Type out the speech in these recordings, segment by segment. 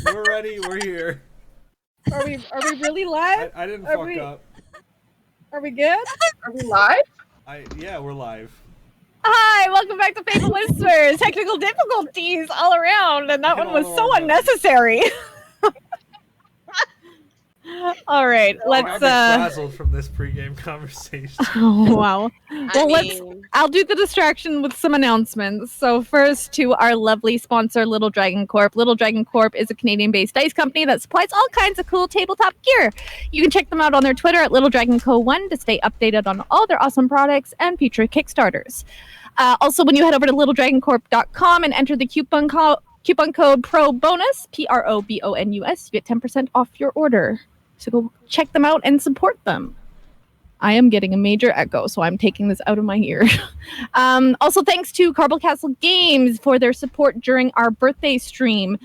We're ready. We're here. Are we really live? I didn't Are fuck we- up. Are we good? Are we live? Yeah, we're live. Hi, welcome back to Fabled Whispers. Technical difficulties all around, and that one was so unnecessary. All right, I let's. got frazzled from this pregame conversation. Oh wow. Well, I'll do the distraction with some announcements. So first, to our lovely sponsor, Little Dragon Corp. Little Dragon Corp is a Canadian-based dice company that supplies all kinds of cool tabletop gear. You can check them out on their Twitter at Little Dragon Co. 1 to stay updated on all their awesome products and future Kickstarters. Also, when you head over to littledragoncorp.com and enter the coupon code PROBONUS, PROBONUS, you get 10% off your order. So go check them out and support them. I am getting a major echo, so I'm taking this out of my ear. Also, thanks to Carbal Castle Games for their support during our birthday stream.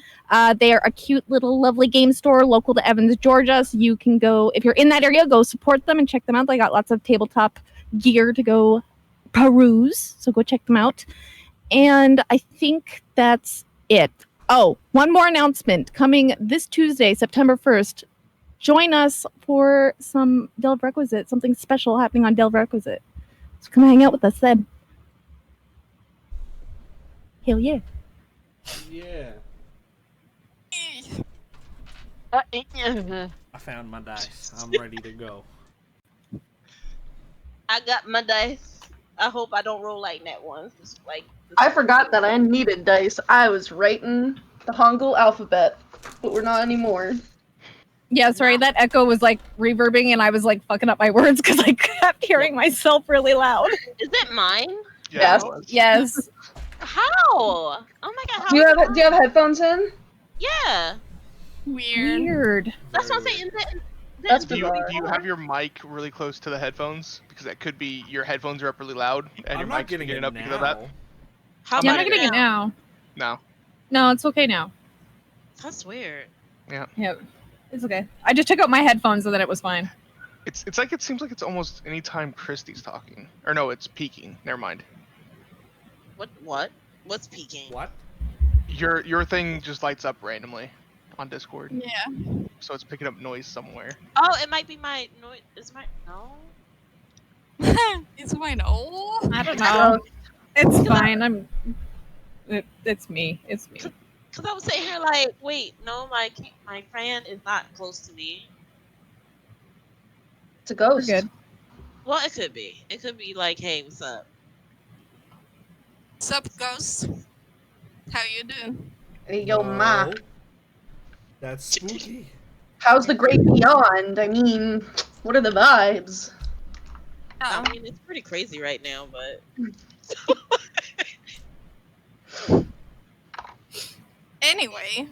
They are a cute little lovely game store local to Evans, Georgia. So you can go, if you're in that area, go support them and check them out. They got lots of tabletop gear to go peruse, so go check them out. And I think that's it. Oh, one more announcement. Coming this Tuesday, September 1st, join us for some Delve Requisite, something special happening on Delve Requisite. So come hang out with us then. Hell yeah. Yeah. I found my dice. I'm ready to go. I got my dice. I hope I don't roll like that ones. I forgot that I needed dice. I was writing the Hangul alphabet, but we're not anymore. Yeah, sorry, that echo was like reverbing and I was like fucking up my words because I kept hearing myself really loud. Is it mine? Yes. Yes. How? Oh my god, how Do you have headphones in? Yeah. Weird. That's what I'm saying. That's Do bizarre. you have your mic really close to the headphones? Because that could be your headphones are up really loud and I'm your not mic's getting it up because of that. now. How Yeah, I'm about not getting it now. No. No, it's okay now. That's weird. Yeah, it's okay. I just took out my headphones so that it was fine. It's like it seems like it's almost anytime Christy's talking. Or no, it's peaking. Never mind. What? What's peaking? What? Your thing just lights up randomly on Discord. Yeah. So it's picking up noise somewhere. Oh, it might be my noise. Is my no? It's mine. Oh. I don't know. It's fine. It's me. It's me. Cause I was sitting here like, wait, no, my fan is not close to me. It's a ghost. We're good. Well, it could be. It could be like, hey, what's up? Sup, ghost? How you doing? Hey, yo, ma. Oh, that's spooky. How's the great beyond? I mean, what are the vibes? Oh, I mean, it's pretty crazy right now, but anyway,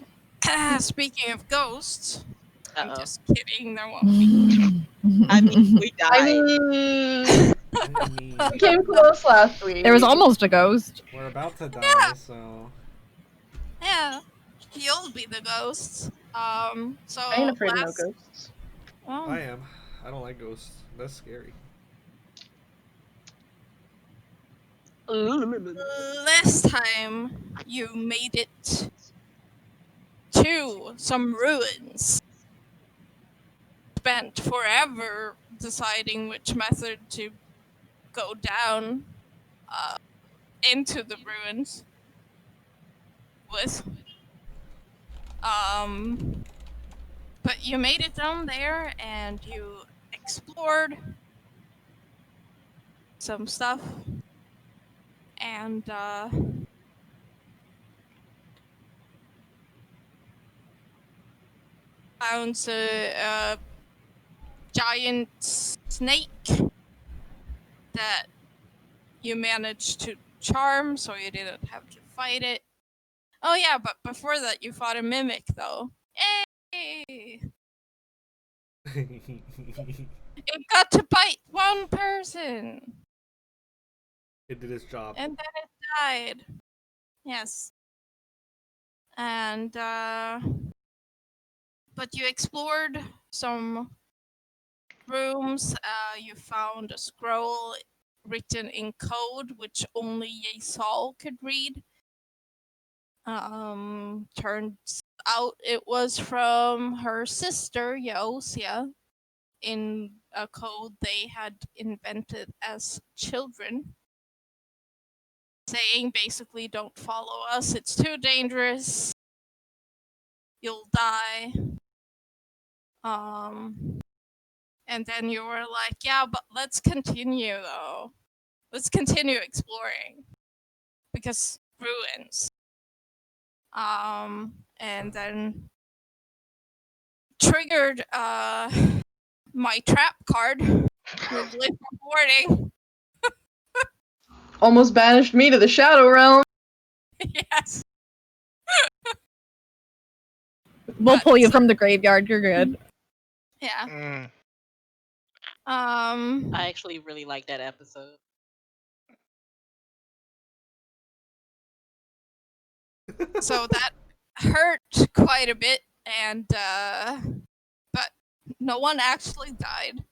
speaking of ghosts, I'm uh-oh. just kidding. There won't be. I mean, we died. I mean, I mean, we came close last week. There was almost a ghost. we're about to die, so. Yeah, you'll be the ghosts. So I ain't afraid of no last, ghosts. well, I am. I don't like ghosts. That's scary. last time you made it to some ruins. Spent forever deciding which method to go down into the ruins with. But you made it down there and you explored some stuff and found a giant snake that you managed to charm, so you didn't have to fight it. Oh yeah, but before that you fought a mimic, though. Hey! It got to bite one person, It did its job. and then it died. Yes. And, but you explored some rooms, you found a scroll written in code which only Yeissal could read. Turns out it was from her sister, Yeosia, in a code they had invented as children, saying basically, don't follow us, it's too dangerous, you'll die. And then you were like, yeah, but let's continue though. Let's continue exploring. Because ruins. And then triggered my trap card with late reporting. Almost banished me to the Shadow Realm. Yes. We'll pull you from the graveyard. You're good. Yeah. I actually really like that episode. So that hurt quite a bit, and but no one actually died.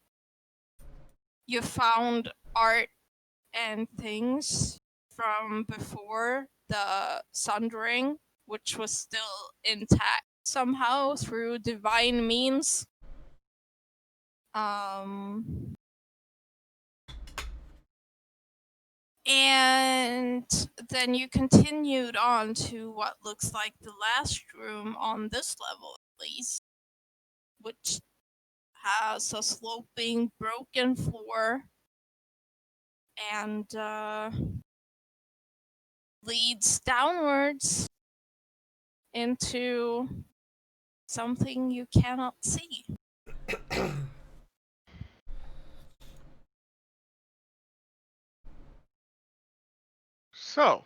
You found art and things from before the Sundering, which was still intact somehow through divine means. And then you continued on to what looks like the last room on this level, at least, which has a sloping, broken floor and leads downwards into something you cannot see. So,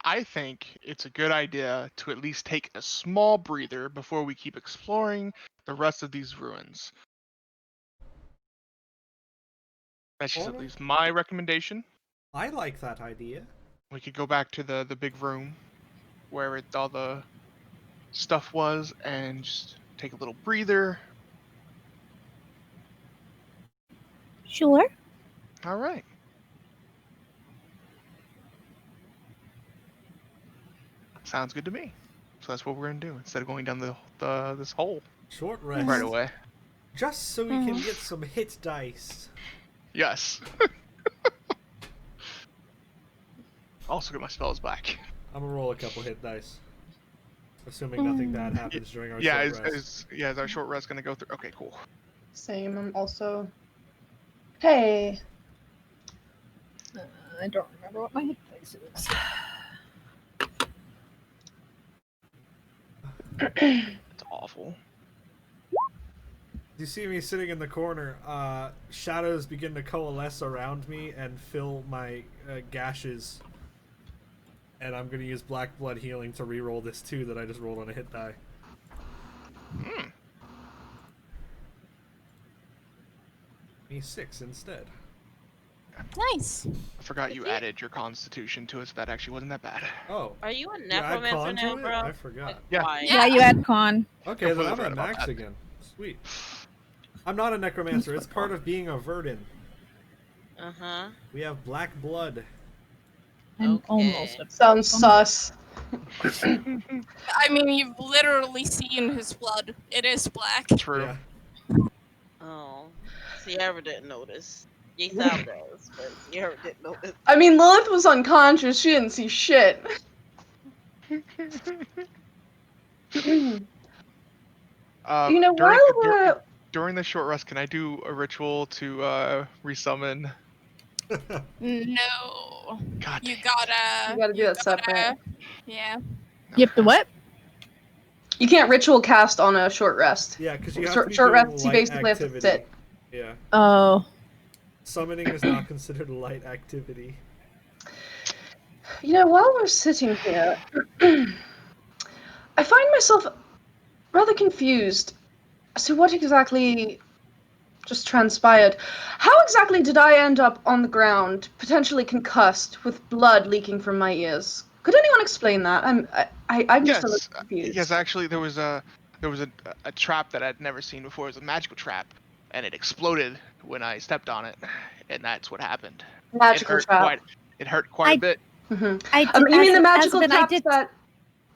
I think it's a good idea to at least take a small breather before we keep exploring the rest of these ruins. That's just at least my recommendation. I like that idea. We could go back to the big room where all the stuff was and just take a little breather. Sure. All right. Sounds good to me. So that's what we're gonna do instead of going down this hole Short rest. right away. Just so we can get some hit dice. Yes. Also get my spells back. I'm gonna roll a couple hit dice. Assuming nothing bad happens during our Yeah, short rest. is our short rest gonna go through? Okay, cool. Same, I'm also... Hey! I don't remember what my hit dice is. It's awful. You see me sitting in the corner, shadows begin to coalesce around me and fill my gashes. And I'm going to use Black Blood Healing to reroll this 2 that I just rolled on a hit die. Me 6 instead. Nice. I forgot you added your constitution to it, so that actually wasn't that bad. Oh. Are you a You add necromancer con now, to it? bro? I forgot. Yeah. Why? Yeah, you add con. Okay, then Completely I'm right at about max that. again. Sweet. I'm not a necromancer. It's part of being a verdin. Uh-huh. We have black blood. I'm Okay. almost a Sounds sus. I mean, you've literally seen his blood. It is black. True. Yeah. Oh. Sierra didn't notice. Yeissal does, but Sierra didn't notice. I mean, Lilith was unconscious, she didn't see shit. You know, During the short rest, can I do a ritual to resummon? No. God You dang. gotta do that separate. Yeah. You have to what? You can't ritual cast on a short rest. Yeah, because you have Short, to be short doing rests, you light basically have to activity. sit. Yeah. Oh. Summoning is not considered a light activity. You know, while we're sitting here, I find myself rather confused as to what exactly just transpired. How exactly did I end up on the ground, potentially concussed, with blood leaking from my ears? Could anyone explain that? I'm just a little confused. Yes, actually, there was a trap that I'd never seen before. It was a magical trap, and it exploded when I stepped on it, and that's what happened. Magical trap. It hurt quite a bit. You mean the magical traps that...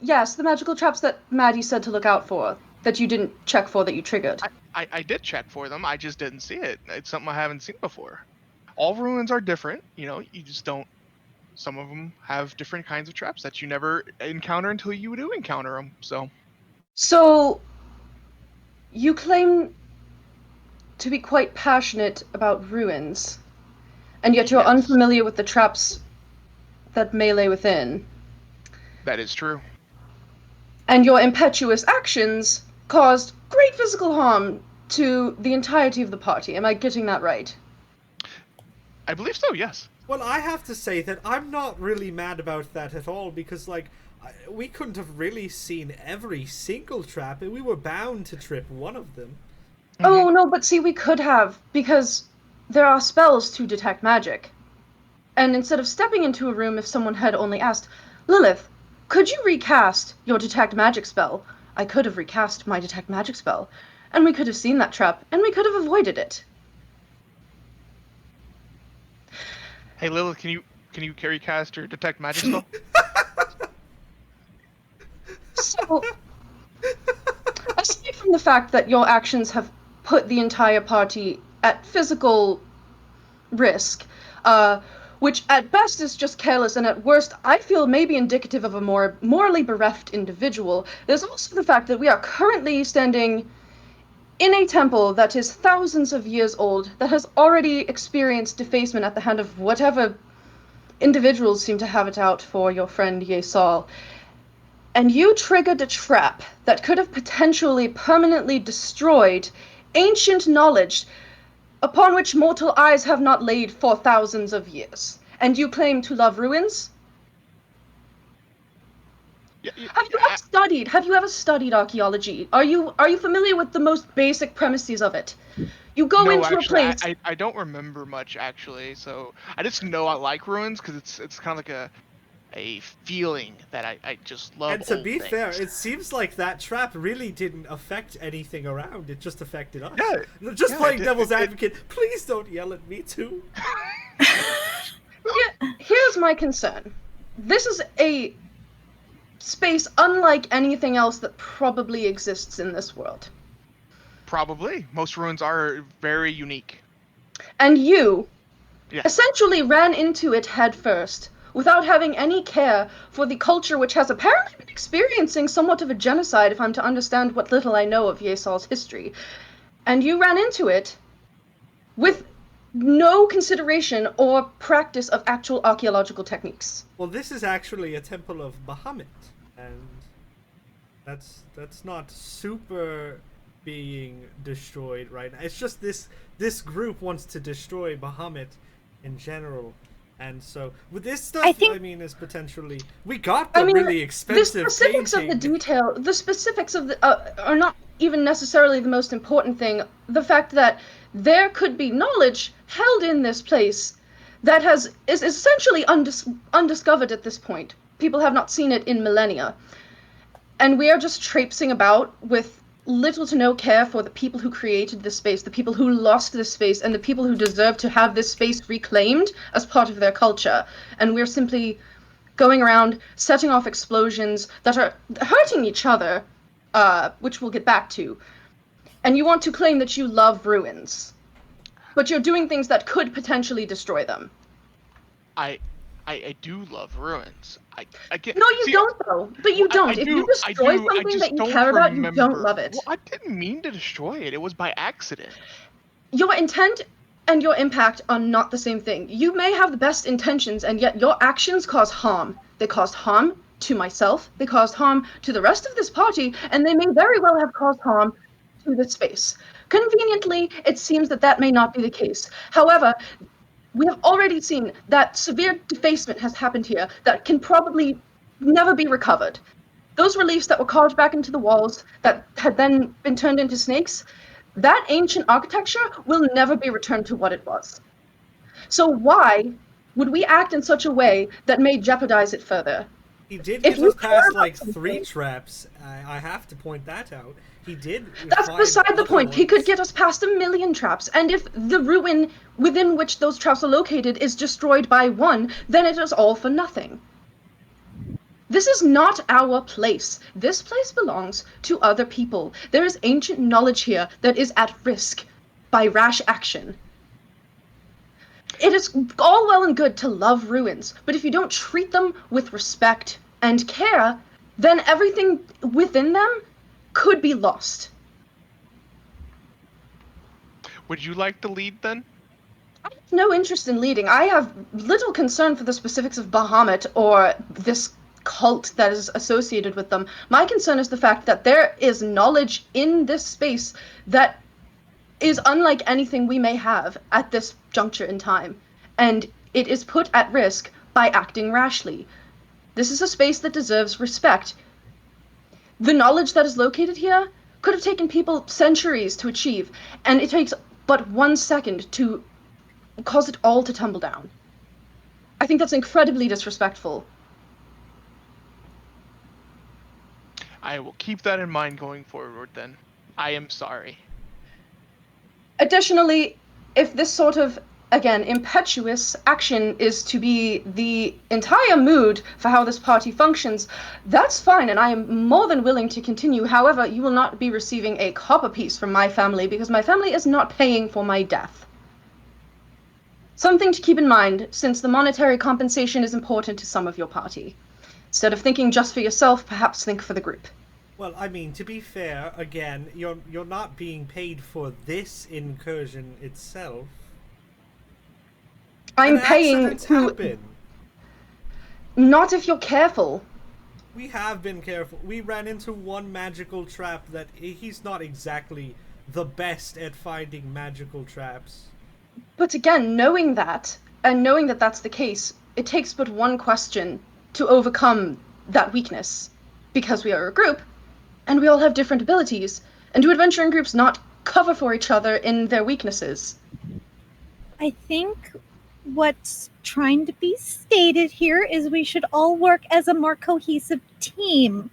Yes, the magical traps that Maddie said to look out for, that you didn't check for, that you triggered. I did check for them, I just didn't see it. It's something I haven't seen before. All ruins are different, you just don't... Some of them have different kinds of traps that you never encounter until you do encounter them, so... So, you claim to be quite passionate about ruins, and yet you're unfamiliar with the traps that may lay within. That is true. And your impetuous actions caused great physical harm to the entirety of the party. Am I getting that right? I believe so, yes. Well, I have to say that I'm not really mad about that at all, because, like, we couldn't have really seen every single trap, and we were bound to trip one of them. Oh, no, but see, we could have, because there are spells to detect magic. And instead of stepping into a room if someone had only asked, Lilith, could you recast your detect magic spell? I could have recast my detect magic spell, and we could have seen that trap, and we could have avoided it. Hey Lilith, can you carry cast or detect magic spell? So, aside from the fact that your actions have put the entire party at physical risk, which at best is just careless, and at worst I feel may be indicative of a more morally bereft individual, there's also the fact that we are currently standing in a temple that is thousands of years old, that has already experienced defacement at the hand of whatever individuals seem to have it out for your friend Yeissal. And you triggered a trap that could have potentially permanently destroyed ancient knowledge upon which mortal eyes have not laid for thousands of years. And you claim to love ruins? Have you ever studied archaeology? Are you familiar with the most basic premises of it? You go into a place... I don't remember much, actually, so I just know I like ruins, because it's kind of like a feeling that I just love. And to be fair, it seems like that trap really didn't affect anything around. It just affected us. Yeah, playing devil's advocate. Please don't yell at me too. Here's my concern. This is a space unlike anything else that probably exists in this world. Probably. Most ruins are very unique. And you essentially ran into it head first, without having any care for the culture which has apparently been experiencing somewhat of a genocide, if I'm to understand what little I know of Yeissal's history. And you ran into it with no consideration or practice of actual archaeological techniques. Well, this is actually a temple of Bahamut, and that's not super being destroyed right now. It's just this group wants to destroy Bahamut in general. And so, with this stuff, I mean, is potentially... We got the really expensive the specifics painting. Of the detail, the specifics of the are not even necessarily the most important thing. The fact that there could be knowledge held in this place that is essentially undiscovered at this point. People have not seen it in millennia. And we are just traipsing about with little to no care for the people who created this space, the people who lost this space, and the people who deserve to have this space reclaimed as part of their culture. And we're simply going around setting off explosions that are hurting each other, which we'll get back to. And you want to claim that you love ruins, but you're doing things that could potentially destroy them. I do love ruins. I get. No, you don't though. But you don't. If you destroy something that you care about, you don't love it. Well, I didn't mean to destroy it. It was by accident. Your intent and your impact are not the same thing. You may have the best intentions, and yet your actions cause harm. They caused harm to myself. They caused harm to the rest of this party, and they may very well have caused harm to this space. Conveniently, it seems that may not be the case. However, we have already seen that severe defacement has happened here that can probably never be recovered. Those reliefs that were carved back into the walls that had then been turned into snakes, that ancient architecture will never be returned to what it was. So why would we act in such a way that may jeopardize it further? He did If get you us past care like about 3 something- traps. I have to point that out. He did. That's find beside the other point. He could ones. get us past 1,000,000 traps, and if the ruin within which those traps are located is destroyed by 1, then it is all for nothing. This is not our place. This place belongs to other people. There is ancient knowledge here that is at risk by rash action. It is all well and good to love ruins, but if you don't treat them with respect and care, then everything within them could be lost. Would you like to lead then? I have no interest in leading. I have little concern for the specifics of Bahamut or this cult that is associated with them. My concern is the fact that there is knowledge in this space that is unlike anything we may have at this juncture in time, and it is put at risk by acting rashly. This is a space that deserves respect. The knowledge that is located here could have taken people centuries to achieve, and it takes but 1 second to cause it all to tumble down. I think that's incredibly disrespectful. I will keep that in mind going forward then. I am sorry. Additionally, if this sort of, again, impetuous action is to be the entire mood for how this party functions, that's fine, and I am more than willing to continue. However, you will not be receiving a copper piece from my family, because my family is not paying for my death. Something to keep in mind, since the monetary compensation is important to some of your party. Instead of thinking just for yourself, perhaps think for the group. Well, I mean, to be fair, again, you're not being paid for this incursion itself. I'm And paying accidents to... happen. Not if you're careful. We have been careful. We ran into one magical trap that he's not exactly the best at finding magical traps. But again, knowing that, and knowing that that's the case, it takes but one question to overcome that weakness. Because we are a group, and we all have different abilities, and do adventuring groups not cover for each other in their weaknesses? I think what's trying to be stated here is we should all work as a more cohesive team.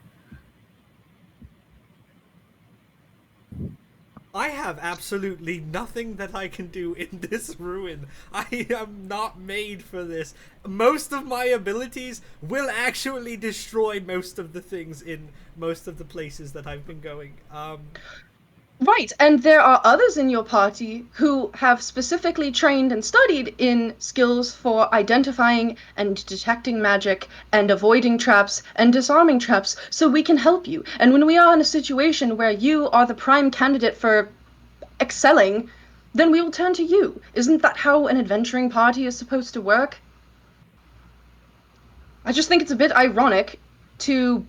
I have absolutely nothing that I can do in this ruin. I am not made for this. Most of my abilities will actually destroy most of the things in most of the places that I've been going. Right, and there are others in your party who have specifically trained and studied in skills for identifying and detecting magic and avoiding traps and disarming traps, so we can help you. And when we are in a situation where you are the prime candidate for excelling, then we will turn to you. Isn't that how an adventuring party is supposed to work? I just think it's a bit ironic to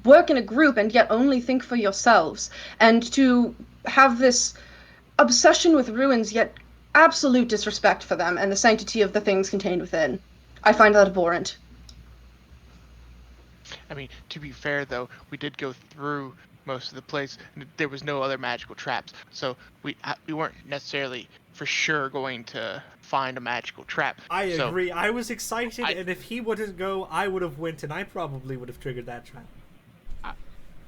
work in a group and yet only think for yourselves, and to have this obsession with ruins yet absolute disrespect for them and the sanctity of the things contained within. I find that abhorrent. I mean, to be fair though, we did go through most of the place, and there was no other magical traps, so we weren't necessarily for sure going to find a magical trap. I agree. I was excited, and if he wouldn't go, I would have went, and I probably would have triggered that trap.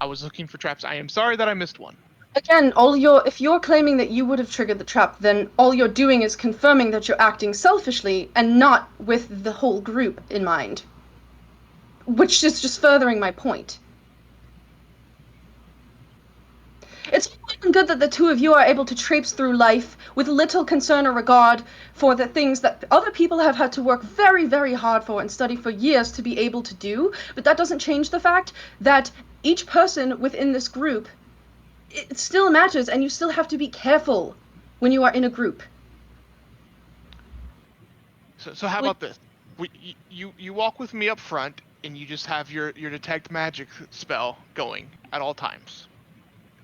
I was looking for traps. I am sorry that I missed one. Again, if you're claiming that you would have triggered the trap, then all you're doing is confirming that you're acting selfishly and not with the whole group in mind. Which is just furthering my point. It's good that the two of you are able to traipse through life with little concern or regard for the things that other people have had to work very, very hard for and study for years to be able to do, but that doesn't change the fact that each person within this group, it still matters, and you still have to be careful when you are in a group. So how about this? You walk with me up front, and you just have your detect magic spell going at all times.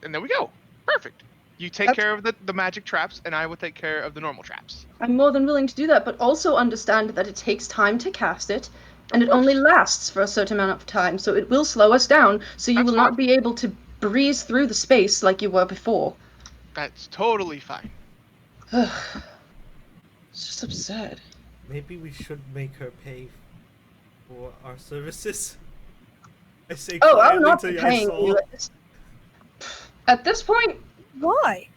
And there we go. Perfect. You take care of the magic traps, and I will take care of the normal traps. I'm more than willing to do that, but also understand that it takes time to cast it, and it only lasts for a certain amount of time, so it will slow us down, so you will not be able to breeze through the space like you were before. That's totally fine. It's just absurd. Maybe we should make her pay for our services. I say Oh, I'll quietly not to be paying Yeissal. you. At this point, Why?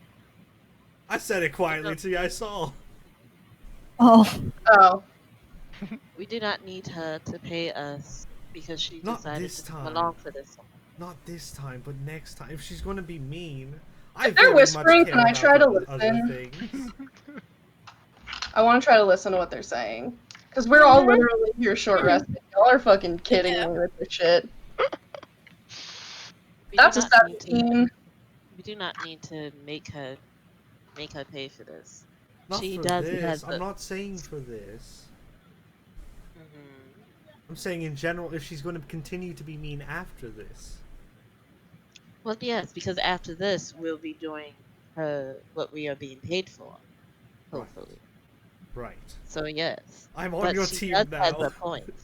I said it quietly to Yeissal. Oh, oh, We do not need her to pay us because she Not decided this to come time. along for this one. Not this time, but next time. If she's gonna be mean, I If they're very whispering, much can care I about try to other listen? things. I want to try to listen to what they're saying. Because we're all literally here short rested. Y'all are fucking kidding Yeah. me with this shit. We That's a do not need to- 17. We do not need to make her pay for this. Not She for does this. have I'm the- not saying for this. Mhm. I'm saying in general, if she's going to continue to be mean after this. Well, yes, because after this, we'll be doing what we are being paid for, hopefully. Right. So yes. I'm on But your she team does now. have a point.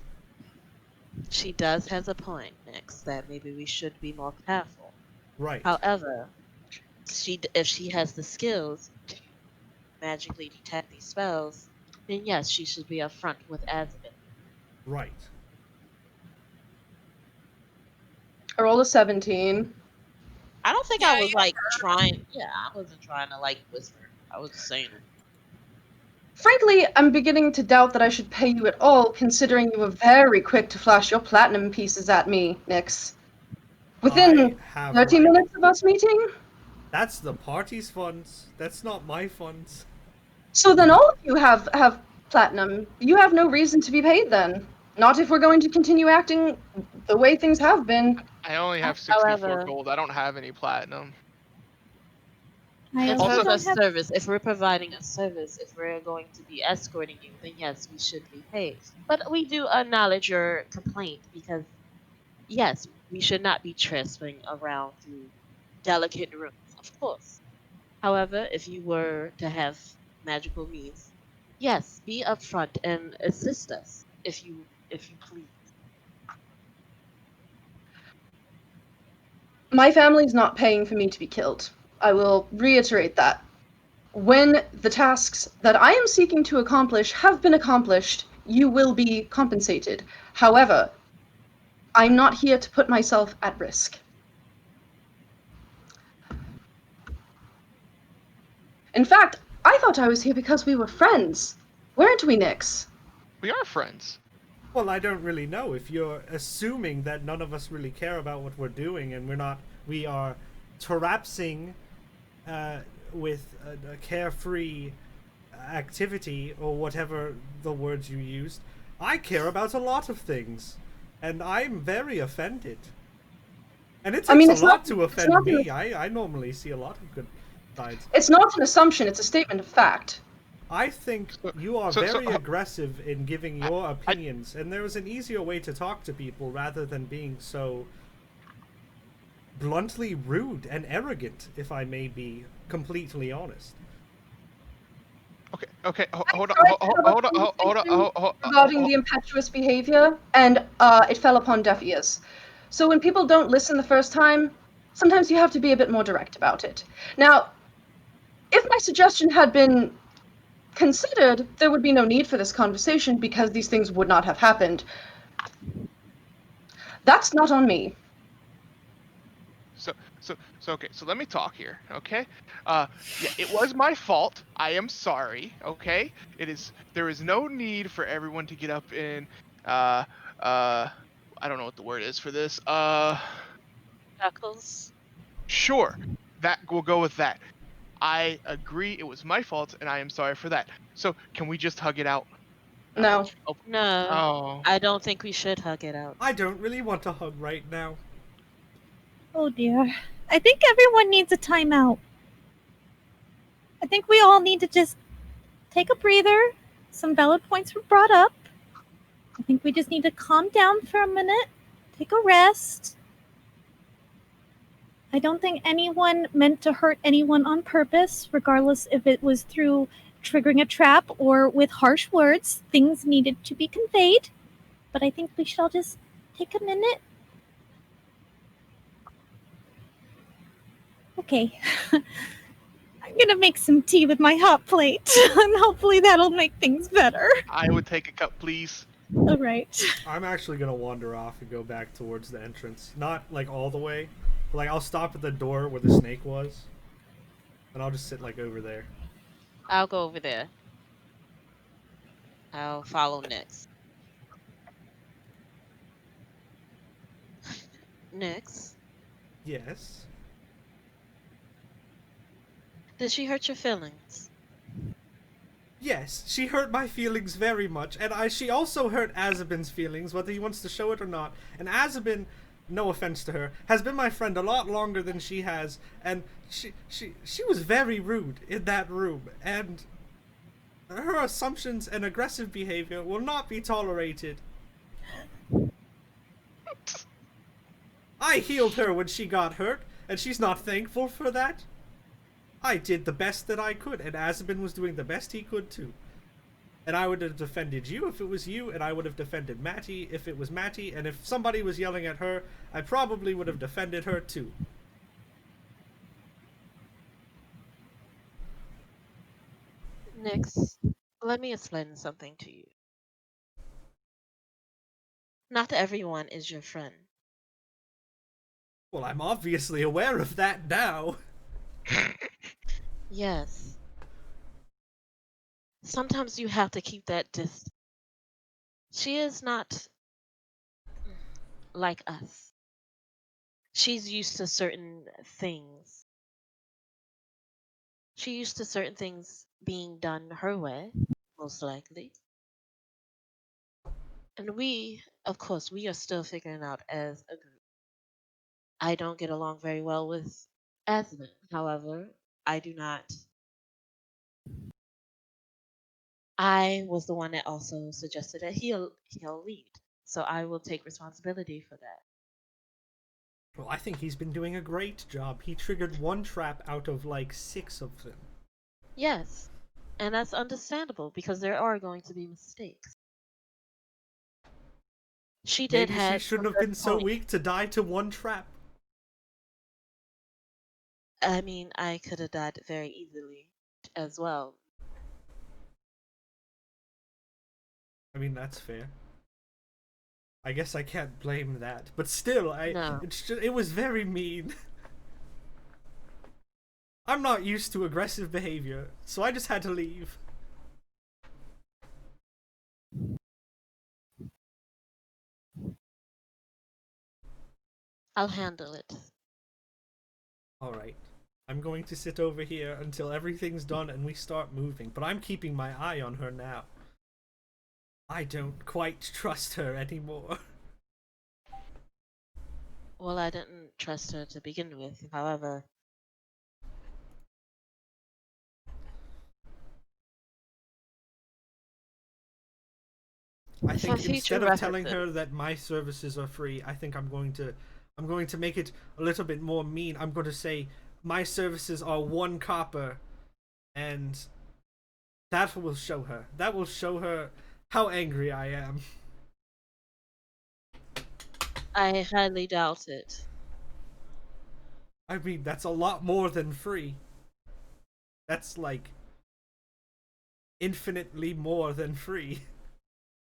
She does have a point, Nyx, that maybe we should be more careful. Right. However, if she has the skills to magically detect these spells, then yes, she should be upfront with Azzabin. Right. I rolled a 17. I don't think Yeah, I was you like trying. Yeah, I wasn't trying to like whisper. I was saying it. Frankly, I'm beginning to doubt that I should pay you at all, considering you were very quick to flash your platinum pieces at me, Nyx. Within I have 30 my- minutes of us meeting? That's the party's funds. That's not my funds. So then all of you have platinum. You have no reason to be paid then. Not if we're going to continue acting the way things have been. I only have 64 However- gold. I don't have any platinum. I If also it's don't a have. service, if we're providing a service, if we're going to be escorting you, then yes, we should be paid. But we do acknowledge your complaint because, yes, we should not be trespassing around through delicate rooms, of course. However, if you were to have magical means, yes, be upfront and assist us if you please. My family's not paying for me to be killed. I will reiterate that. When the tasks that I am seeking to accomplish have been accomplished, you will be compensated. However, I'm not here to put myself at risk. In fact, I thought I was here because we were friends. Weren't we, Nyx? We are friends. Well, I don't really know. If you're assuming that none of us really care about what we're doing and we are terapsing with a carefree activity or whatever the words you used, I care about a lot of things, and I'm very offended. And it takes it's a lot not- to it's offend not me. gonna- I normally see a lot of good sides. It's not an assumption, it's a statement of fact. I think you are so- very aggressive in giving your opinions, and there is an easier way to talk to people rather than being so bluntly rude and arrogant, if I may be completely honest. Okay. Hold tried to on. have a conversation regarding the impetuous behavior, and it fell upon deaf ears. So when people don't listen the first time, sometimes you have to be a bit more direct about it. Now, if my suggestion had been considered, there would be no need for this conversation because these things would not have happened. That's not on me. So okay, so let me talk here, okay? Yeah, it was my fault. I am sorry, okay? There is no need for everyone to get up in I don't know what the word is for this. Chuckles. Sure. That we'll go with that. I agree it was my fault and I am sorry for that. So, can we just hug it out? No. No, Oh. I don't think we should hug it out. I don't really want to hug right now. Oh dear. I think everyone needs a timeout. I think we all need to just take a breather. Some valid points were brought up. I think we just need to calm down for a minute, take a rest. I don't think anyone meant to hurt anyone on purpose, regardless if it was through triggering a trap or with harsh words. Things needed to be conveyed. But I think we should all just take a minute. Okay. I'm gonna make some tea with my hot plate, and hopefully that'll make things better. I would take a cup, please. All right. I'm actually gonna wander off and go back towards the entrance. Not like all the way, but like I'll stop at the door where the snake was, and I'll just sit like over there. I'll go over there. I'll follow Nyx. Nyx, Yes. did she hurt your feelings? Yes, she hurt my feelings very much, and she also hurt Azzabin's feelings, whether he wants to show it or not. And Azzabin, no offense to her, has been my friend a lot longer than she has, and she was very rude in that room, and her assumptions and aggressive behavior will not be tolerated. I healed her when she got hurt, and she's not thankful for that. I did the best that I could, and Azzabin was doing the best he could too. And I would have defended you if it was you, and I would have defended Matty if it was Matty, and if somebody was yelling at her, I probably would have defended her too. Nyx, let me explain something to you. Not everyone is your friend. Well, I'm obviously aware of that now. Yes. Sometimes you have to keep that distance. She is not like us. She's used to certain things. She used to certain things being done her way, most likely. And we, of course, we are still figuring out as a group. I don't get along very well with Azzabin. However, I do not. I was the one that also suggested that he'll lead. So I will take responsibility for that. Well, I think he's been doing a great job. He triggered one trap out of like 6 of them. Yes. And that's understandable because there are going to be mistakes. She did Maybe have she shouldn't some have been good so points. weak to die to one trap. I mean, I could have died very easily as well. I mean, that's fair. I guess I can't blame that, but still, No. it was very mean. I'm not used to aggressive behavior, so I just had to leave. I'll handle it. Alright. I'm going to sit over here until everything's done and we start moving, but I'm keeping my eye on her now. I don't quite trust her anymore. Well, I didn't trust her to begin with. However, I for think future instead of telling references, her that my services are free, I think I'm going to make it a little bit more mean. I'm going to say my services are 1 copper, and that will show her. That will show her how angry I am. I highly doubt it. I mean, that's a lot more than free. That's like infinitely more than free.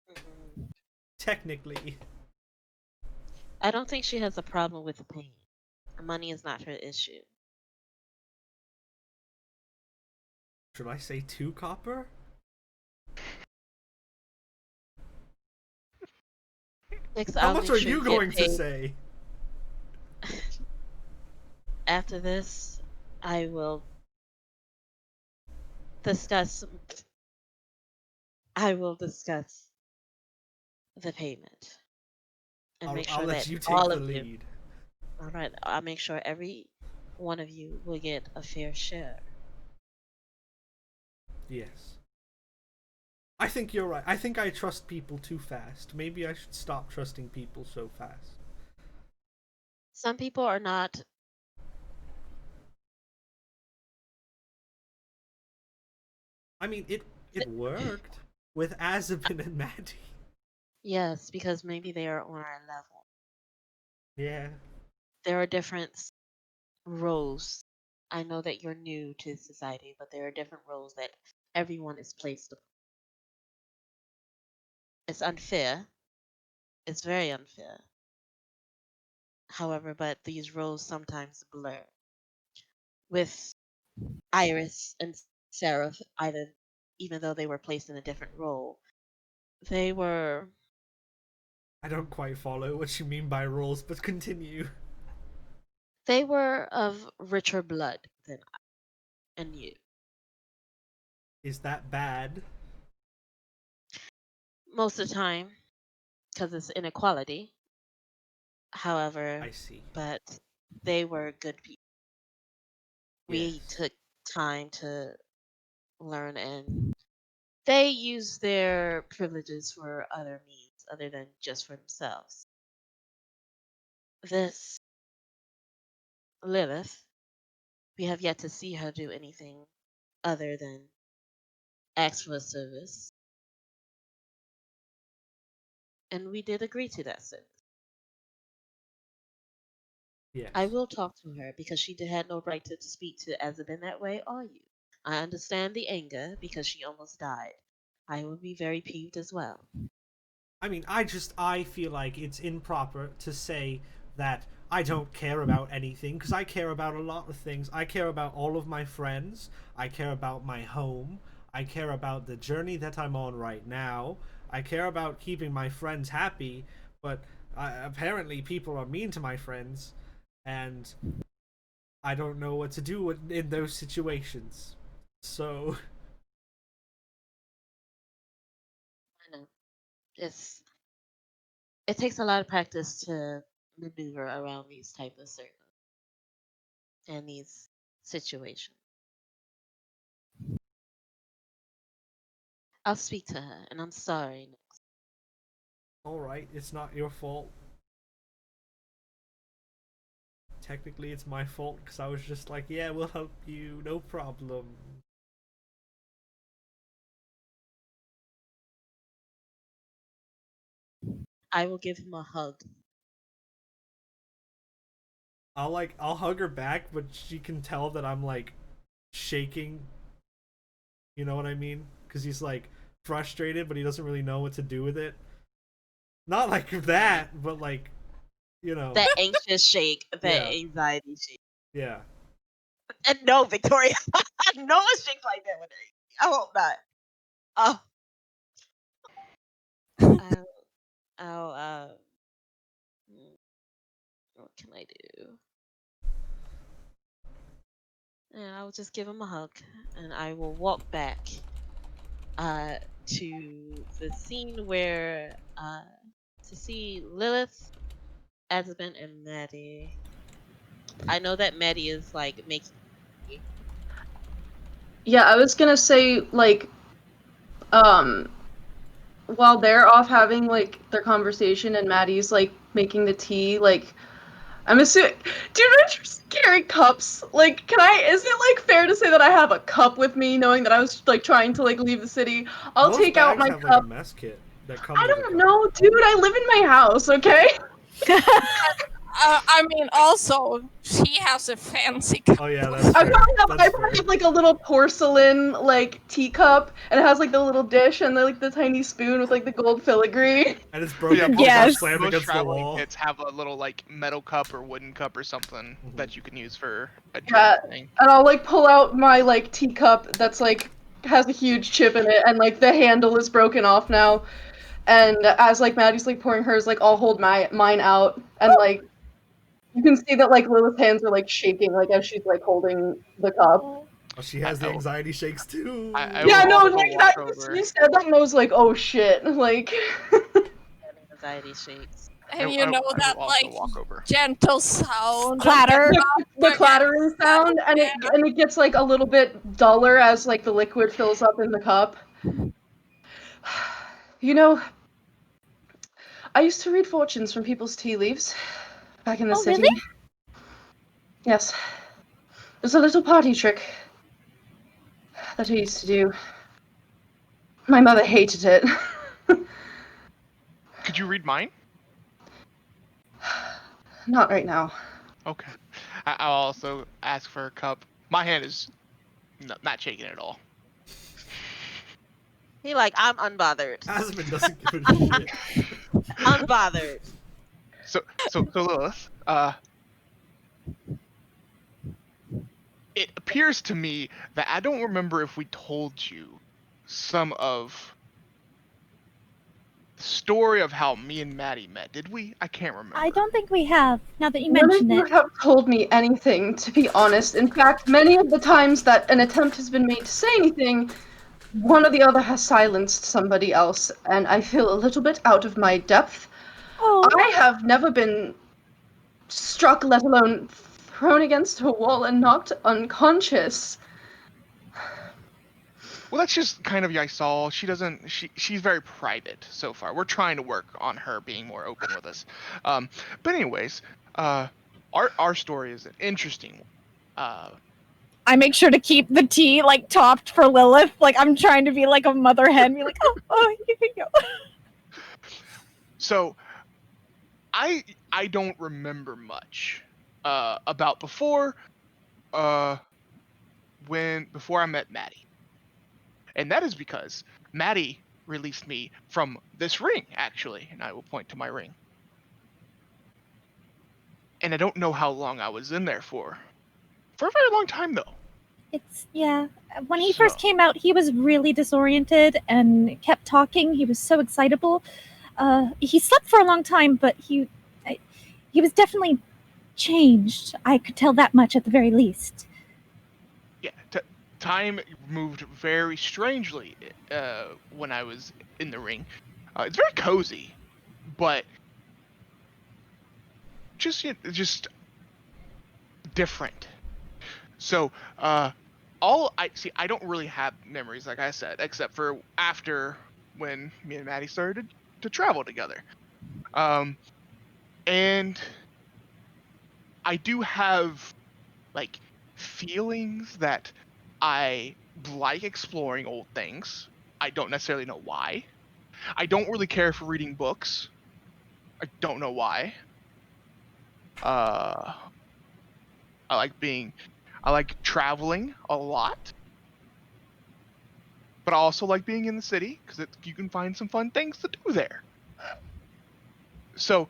Mhm. Technically. I don't think she has a problem with the pain. Money is not her issue. Should I say 2 copper? Next, How I'll much make are sure you get going to paid. say? After this, I will discuss. I will discuss the payment and make I'll sure let that you take all the of you. lead. All right, I'll make sure every one of you will get a fair share. Yes. I think you're right. I think I trust people too fast. Maybe I should stop trusting people so fast. Some people are not. I mean, it worked with Azzabin and Matty. Yes, because maybe they are on our level. Yeah. There are different roles. I know that you're new to society, but there are different roles that everyone is placed upon. It's unfair. It's very unfair. However, but these roles sometimes blur. With Iris and Seraph, even though they were placed in a different role, they were I don't quite follow what you mean by rules, but continue. of richer blood than I and you. Is that bad? Most of the time, because it's inequality. However, I see. but they were good people. We Yes. took time to learn, and they used their privileges for other means other than just for themselves. This Lilith, we have yet to see her do anything other than ask for a service. And we did agree to that service. Yes. I will talk to her because she had no right to speak to Azzabin that way, or you. I understand the anger because she almost died. I will be very peeved as well. I mean, I feel like it's improper to say that I don't care about anything, because I care about a lot of things. I care about all of my friends. I care about my home. I care about the journey that I'm on right now. I care about keeping my friends happy, but apparently people are mean to my friends, and I don't know what to do in those situations. So... I know. It takes a lot of practice to maneuver around these type of circles and these situations. I'll speak to her, and I'm sorry. Alright, it's not your fault. Technically, it's my fault, because I was just like, yeah, we'll help you, no problem. I will give him a hug. I'll hug her back, but she can tell that I'm, like, shaking. You know what I mean? Because he's, like, frustrated, but he doesn't really know what to do with it. Not like that, but, like, you know. That anxious shake, that Yeah. anxiety shake. Yeah. And no, Victoria, no one shakes like that with her. I hope not. Oh. What can I do? And I'll just give him a hug, and I will walk back to the scene where to see Lilith, Azzabin, and Matty. I know that Matty is like making. Yeah, I was gonna say, like, while they're off having, like, their conversation and Maddie's, like, making the tea, like, I'm assuming, do you know you're carrying cups? Like, is it, like, fair to say that I have a cup with me, knowing that I was, like, trying to, like, leave the city? I'll Most take out bags my have, cup. like, a mess kit that comes I with a don't cup. know, dude, I live in my house, okay? I mean, also, she has a fancy cup. Oh yeah, that's I fair. probably That's have, fair. like, a little porcelain, like, teacup, and it has, like, the little dish and, like, the tiny spoon with, like, the gold filigree. And it's broken Yeah, because Yes. it's slammed most against the traveling wall. kits have a little like metal cup or wooden cup or something Mhm. that you can use for a drink Yeah, thing. and I'll, like, pull out my, like, teacup that's, like, has a huge chip in it, and, like, the handle is broken off now. And as, like, Maddie's, like, pouring hers, like, I'll hold mine out, and, like, you can see that, like, Lilith's hands are, like, shaking, like, as she's, like, holding the cup. Oh, she has the anxiety shakes too. I Yeah, will no, also like, walk that, over. you said that, and I was like, oh, shit, like... Anxiety shakes. And you know I that, will also like, walk over. gentle sound. Clatter. the clattering sound, and it gets, like, a little bit duller as, like, the liquid fills up in the cup. You know, I used to read fortunes from people's tea leaves back in the Oh, city. really? Yes. There's a little party trick that I used to do. My mother hated it. Could you read mine? Not right now. Okay. I'll also ask for a cup. My hand is not shaking at all. He like, I'm unbothered. Azzabin doesn't give a shit. Unbothered. So Lilith, it appears to me that I don't remember if we told you some of the story of how me and Matty met. Did we? I can't remember. I don't think we have, now that you None of mention you it. have told me anything, to be honest. In fact, many of the times that an attempt has been made to say anything, one or the other has silenced somebody else, and I feel a little bit out of my depth. Oh, I have never been struck, let alone thrown against a wall and knocked unconscious. Well, that's just kind of Yeissal. She's very private so far. We're trying to work on her being more open with us. But anyways, our story is an interesting one. I make sure to keep the tea like topped for Lilith. Like I'm trying to be like a mother hen, be like, oh, you can go. So, I don't remember much about before I met Matty, and that is because Matty released me from this ring, actually, and I will point to my ring. And I don't know how long I was in there for a very long time though. Yeah. When he first came out, he was really disoriented and kept talking. He was so excitable. He slept for a long time, but he was definitely changed. I could tell that much at the very least. Yeah, time moved very strangely when I was in the ring. It's very cozy, but just different. So, I don't really have memories, like I said, except for after when me and Matty started to travel together. And I do have, like, feelings that I like exploring old things. I don't necessarily know why. I don't really care for reading books. I don't know why. I like traveling a lot, but I also like being in the city because you can find some fun things to do there. So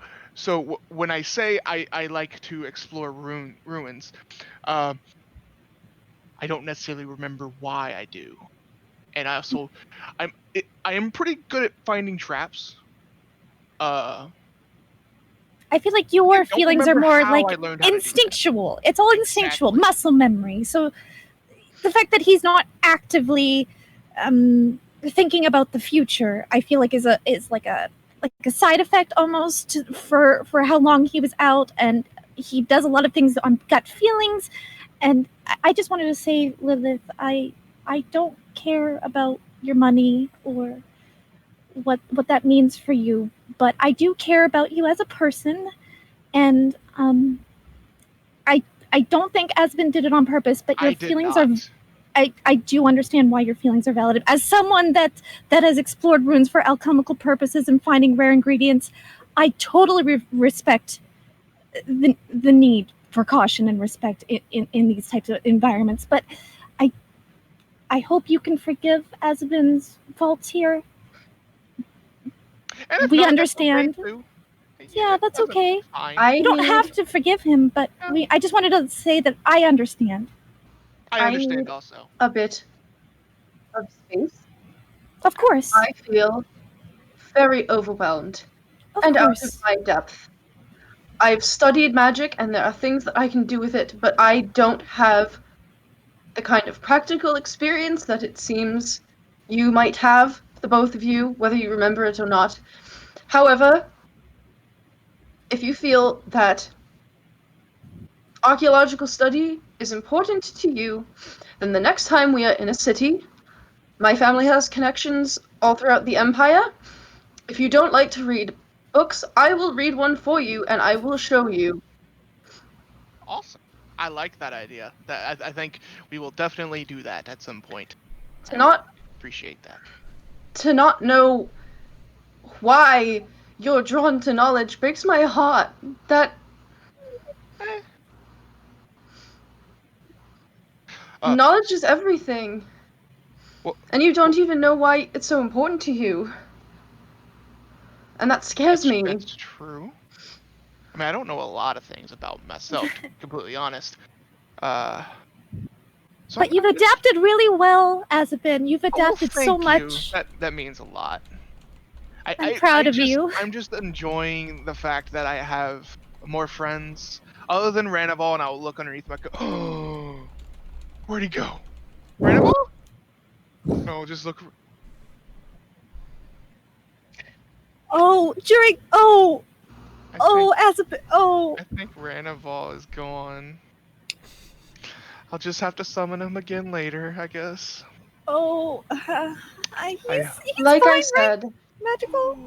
when I say I like to explore ruins, I don't necessarily remember why I do, and I am pretty good at finding traps. I feel like your feelings are more like instinctual. instinctual. It's all instinctual, Exactly. muscle memory. So the fact that he's not actively thinking about the future, I feel like is like a side effect almost for how long he was out, and he does a lot of things on gut feelings. And I just wanted to say, Lilith, I don't care about your money or what that means for you, but I do care about you as a person, and I don't think Azzabin did it on purpose, but your feelings are. I do understand why your feelings are valid. As someone that has explored runes for alchemical purposes and finding rare ingredients, I totally respect the need for caution and respect in these types of environments. But I hope you can forgive Azzabin's faults here. We understand. Yeah, that's okay. You don't have to forgive him, but I just wanted to say that I understand. I understand also. A bit of space. Of course. I feel very overwhelmed and out of my depth. I've studied magic and there are things that I can do with it, but I don't have the kind of practical experience that it seems you might have, the both of you, whether you remember it or not. However, if you feel that archaeological study is important to you, then the next time we are in a city, my family has connections all throughout the Empire. If you don't like to read books, I will read one for you and I will show you. Awesome. I like that idea. I think we will definitely do that at some point. Appreciate that. To not know why you're drawn to knowledge breaks my heart. Knowledge is everything. And you don't even know why it's so important to you. And that scares me. That's true. I mean, I don't know a lot of things about myself, to be completely honest. So But you've adapted really well, Azzabin. You've Oh, adapted so thank you. much. That means a lot. I'm proud of you. I'm just enjoying the fact that I have more friends other than Ranaval, and I'll look underneath my. Oh, where'd he go? Ranaval? No, just look. Oh, during Azzabin. Oh. I think Ranaval is gone. I'll just have to summon him again later, I guess. Oh, he's Like fine, I said, right? Magical.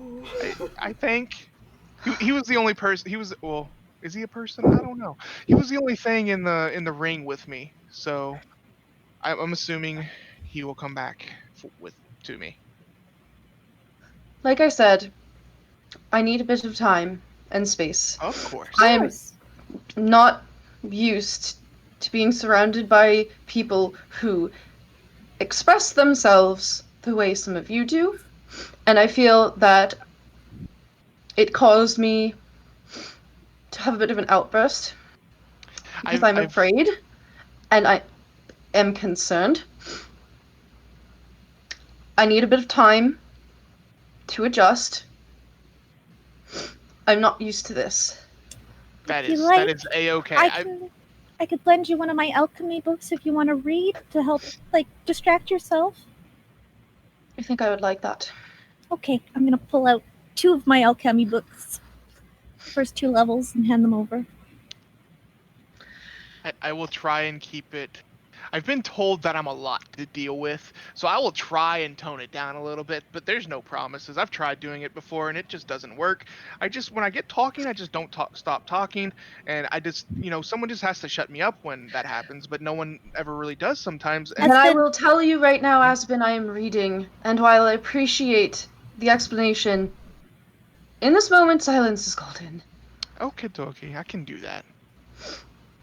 I think he was the only person. He was is he a person? I don't know. He was the only thing in the ring with me, so I'm assuming he will come back to me. like I said, I need a bit of time and space. Of course. I am not used to being surrounded by people who express themselves the way some of you do, and I feel that it caused me to have a bit of an outburst because I'm afraid and I am concerned. I need a bit of time to adjust. I'm not used to this. That If you is like, a-okay. I could lend you one of my alchemy books if you want to read to help, distract yourself. I think I would like that. Okay, I'm gonna pull out 2 of my alchemy books, first 2 levels, and hand them over. I will try and keep it. I've been told that I'm a lot to deal with, so I will try and tone it down a little bit, but there's no promises. I've tried doing it before and it just doesn't work. When I get talking, I just don't stop talking, and I just, someone just has to shut me up when that happens, but no one ever really does sometimes. And I will tell you right now, Azzabin, I am reading, and while I appreciate the explanation, in this moment, silence is golden. Okay, dokie, I can do that.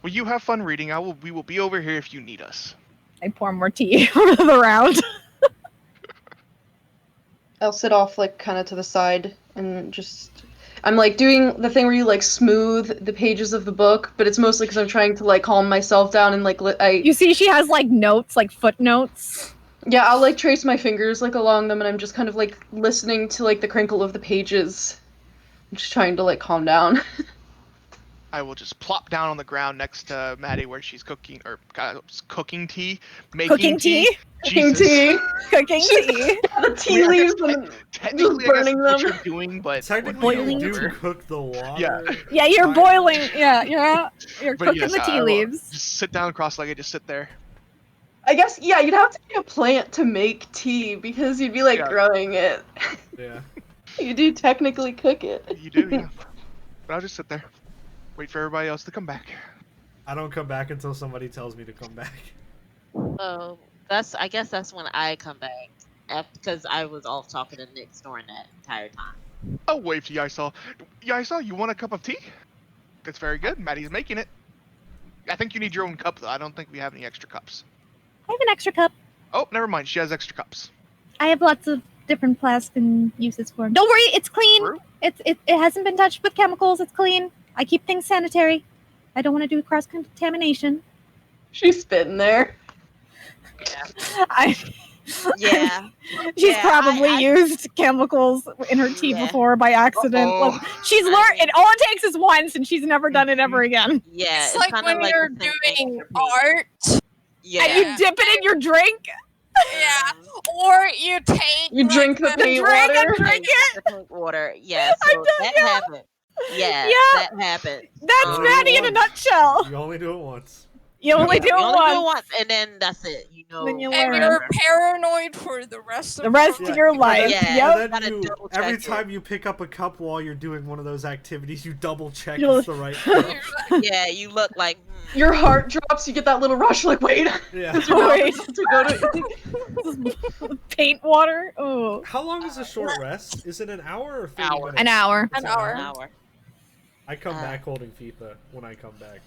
Well, you have fun reading. We will be over here if you need us. I pour more tea for the round. I'll sit off, kind of to the side, and just... I'm, doing the thing where you, smooth the pages of the book, but it's mostly because I'm trying to, calm myself down and, You see she has, notes, footnotes. Yeah, I'll, trace my fingers, along them, and I'm just kind of, listening to, the crinkle of the pages. I'm just trying to, calm down. I will just plop down on the ground next to Matty where she's cooking tea, making tea. Cooking tea. Cooking tea. The tea leaves and technically just burning I guess them. what you're doing, but Technically, Boiling you do tea. cook the water. Yeah. Yeah, you're boiling. Yeah, you're But cooking yes, the tea I will leaves. just sit down cross-legged, just sit there. I guess, yeah, you'd have to be a plant to make tea, because you'd be, growing it. Yeah. You do technically cook it. You do, yeah. But I'll just sit there, wait for everybody else to come back. I don't come back until somebody tells me to come back. Oh, I guess that's when I come back, because I was off talking to Nyx during that entire time. I'll wave to Yeissal. Yeissal, you want a cup of tea? That's very good. Matty's making it. I think you need your own cup, though. I don't think we have any extra cups. I have an extra cup. Oh, never mind. She has extra cups. I have lots of different plastic uses for them. Don't worry, it's clean. True. It hasn't been touched with chemicals. It's clean. I keep things sanitary. I don't want to do cross-contamination. She's spitting there. Yeah. She's probably used chemicals in her tea before by accident. Uh-oh. She's learned it. All it takes is once, and she's never done it ever again. Yeah, It's like kinda when you're the same thing doing for me. art. Yeah. And you dip it in your drink. Yeah. Or you take You drink the paint drink water. and drink it. The pink water. Yeah, so that happened. Yeah, Yeah. that happened. That's Um, Matty in a nutshell. You only do it once. You only do You it only do it once. once, and then that's it. Then you and learn. you're paranoid for the rest of The rest Yeah. of your life. Yeah. Yep. And Gotta then double every check it. time you pick up a cup while you're doing one of those activities, you double check You'll- it's the right cup. Yeah, you look like. Your heart drops, you get that little rush, wait. Yeah. Wait. to go to... Paint water. Oh, How long is a short rest? Is it an hour or 30 Hour. minutes? an hour. It's An hour. An hour. I come back holding FIFA when I come back.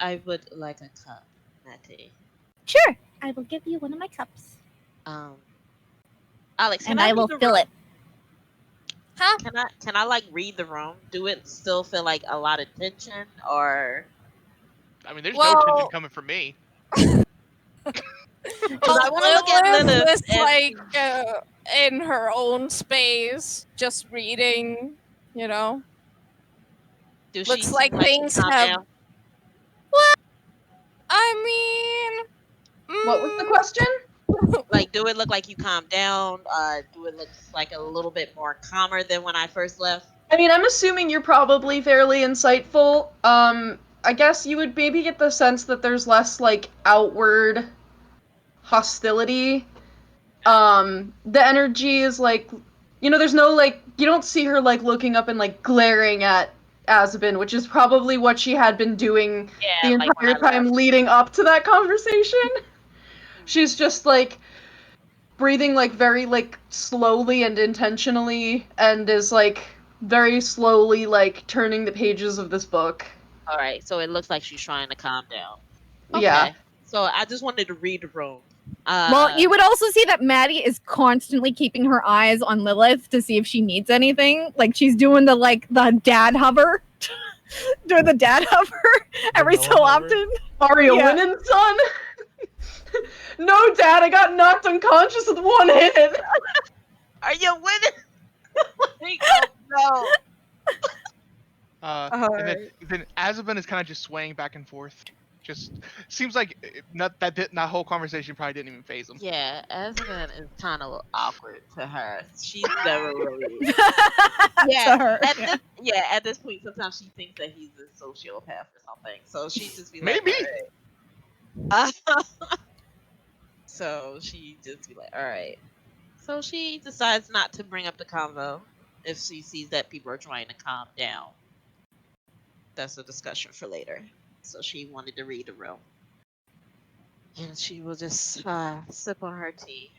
I would like a cup, Matty. Sure. I will give you one of my cups. Alex, can And I I will read the fill room? it. Huh? Can I like read the room? Do it still feel like a lot of tension, or I mean, there's no Well- tension coming from me. because I want to look at Lilith is and like in her own space, just reading. You know, do she looks seem like she things calmed have. down? I mean, What was the question? Like, do it look like you calmed down? Do it look like a little bit more calmer than when I first left? I mean, I'm assuming you're probably fairly insightful. I guess you would maybe get the sense that there's less, like, outward hostility. The energy is, like, you know, there's no, like, you don't see her, like, looking up and, like, glaring at Azzabin, which is probably what she had been doing the Yeah, like when entire I time left. leading up to that conversation. She's just, like, breathing, like, very, like, slowly and intentionally, and is, like, very slowly, like, turning the pages of this book. All right, so it looks like she's trying to calm down. Okay. Yeah. So I just wanted to read the room. Well, you would also see that Maddie is constantly keeping her eyes on Lilith to see if she needs anything. Like she's doing the dad hover. Doing the dad hover every Noah so hover? often. Are you Yeah. winning, son? No, Dad, I got knocked unconscious with one hit. Are you winning? Oh no. Then Azzabin is kind of just swaying back and forth. Just seems like that whole conversation probably didn't even phase him. Yeah, Azzabin is kind of awkward to her. She's never really. To her, At this point, sometimes she thinks that he's a sociopath or something. So she just be like, Maybe. all right. So she just be like, all right. So she decides not to bring up the convo if she sees that people are trying to calm down. That's a discussion for later. So she wanted to read the room. And she will just sip on her tea.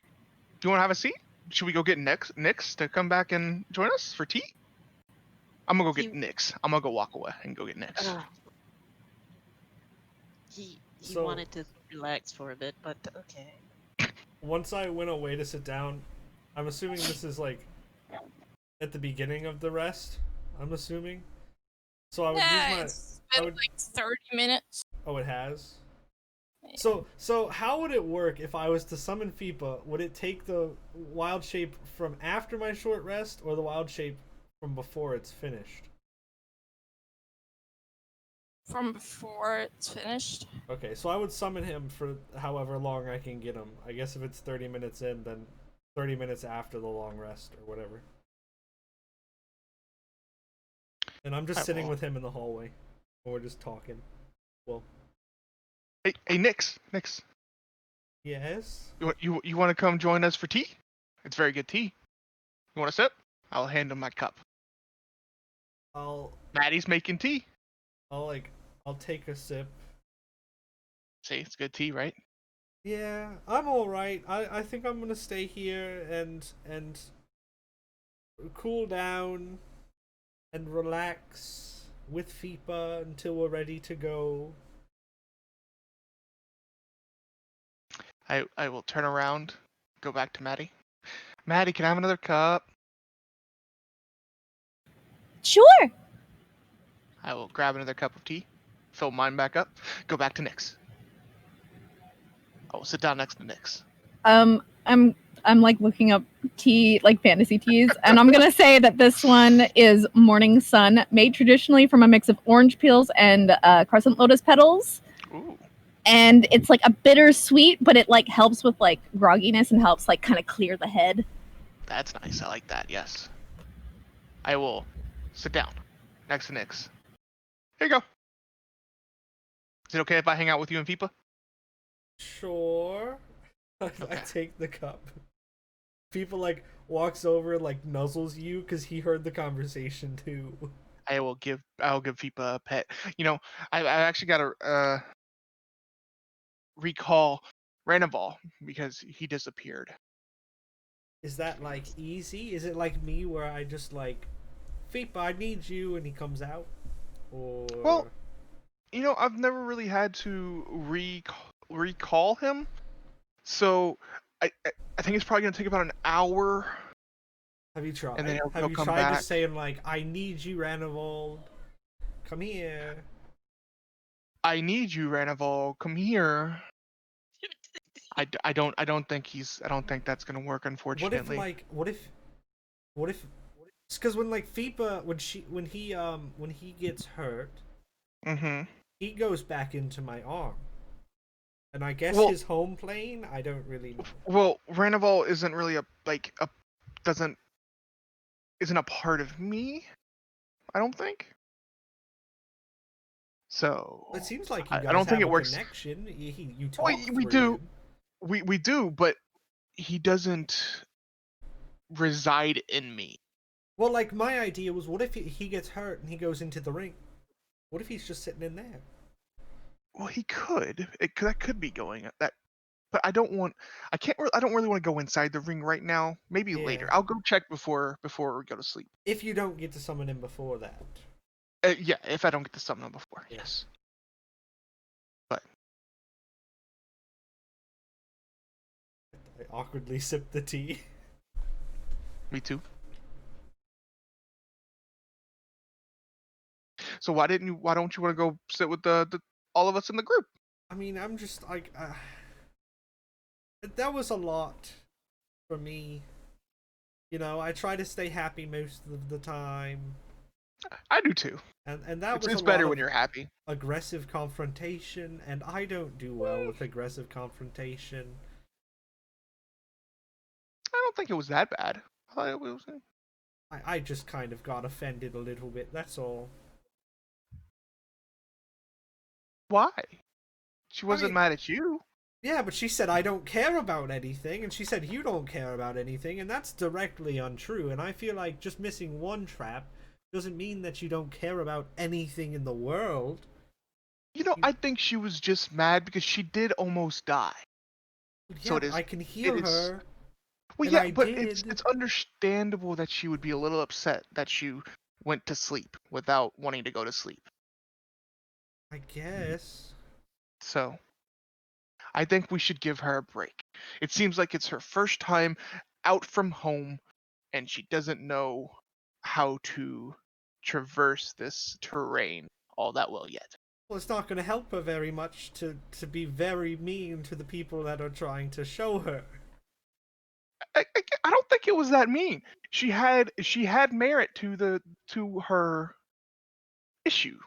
Do you want to have a seat? Should we go get Nyx to come back and join us for tea? I'm gonna go get Nyx. I'm gonna go walk away and go get Nyx. He So- wanted to relax for a bit, but okay. Once I went away to sit down, I'm assuming this is like at the beginning of the rest. I'm assuming. So I would yeah, use it's I been would- like 30 minutes. Oh, it has. So how would it work if I was to summon Fipa? Would it take the wild shape from after my short rest, or the wild shape from before it's finished? From before it's finished. Okay, so I would summon him for however long I can get him. I guess if it's 30 minutes in, then 30 minutes after the long rest, or whatever. And I'm just sitting with him in the hallway. And we're just talking. Well, Hey, Nyx. yes? You want to come join us for tea? It's very good tea. You want a sip? I'll hand him my cup. Maddie's making tea. I'll take a sip. See, it's good tea, right? Yeah, I'm alright. I think I'm gonna stay here and cool down and relax with Fipa until we're ready to go. I will turn around, go back to Maddie. Maddie, can I have another cup? Sure. I will grab another cup of tea, fill mine back up, go back to Nyx. I will sit down next to Nyx. I'm like looking up tea, like fantasy teas, and I'm gonna say that this one is Morning Sun, made traditionally from a mix of orange peels and crescent lotus petals. Ooh. And it's like a bittersweet, but it like helps with like grogginess and helps like kind of clear the head. That's nice. I like that. Yes. I will sit down next to Nyx. Here you go. Is it okay if I hang out with you and Fipa? Sure. I take the cup. People like walks over and like nuzzles you because he heard the conversation too. I'll give Fipa a pet. You know, I actually got to recall Ranaval because he disappeared. Is that like easy? Is it like me where I just like, Fipa, I need you, and he comes out? Or Well, you know, I've never really had to recall him. So I think it's probably gonna take about an hour. Have you tried? And then Have he'll you come tried back. to say him like, I need you, Ranivold. Come here. I need you, Ranival. Come here. I don't think that's gonna work, unfortunately. What if because when like Fipa when he gets hurt, Mm-hmm. he goes back into my arm. And I guess Well- his home plane, I don't really know. Well, Ranival isn't really isn't a part of me. I don't think. So It seems like you I guys don't think have it a works. connection. You talk Well, we through do. him. We do, but he doesn't reside in me. Well, like my idea was, what if he gets hurt and he goes into the ring? What if he's just sitting in there? Well, he could. That could be going that, but I don't want. I can't. I don't really want to go inside the ring right now. Maybe later. Yeah. I'll go check before we go to sleep. If you don't get to summon him before that. Yeah, if I don't get to summon him before, Yeah. yes. But I awkwardly sip the tea. me too. So why don't you want to go sit with the all of us in the group? I mean, I'm just like, that was a lot for me. You know, I try to stay happy most of the time, I do too. and that was It's a better lot when of you're happy. aggressive confrontation, and I don't do well with aggressive confrontation. I don't think it was that bad. I thought it was. I just kind of got offended a little bit. That's all. Why? She wasn't mean- mad at you. Yeah, but she said I don't care about anything, and she said you don't care about anything, and that's directly untrue. And I feel like just missing one trap doesn't mean that you don't care about anything in the world. You know, I think she was just mad because she did almost die. Yeah, So it is- I can heal it is- her. Well, And yeah, I but did. it's understandable that she would be a little upset that you went to sleep without wanting to go to sleep. I guess. So, I think we should give her a break. It seems like it's her first time out from home, and she doesn't know how to traverse this terrain all that well yet. Well, it's not going to help her very much to be very mean to the people that are trying to show her. I don't think it was that mean. She had merit to her issue.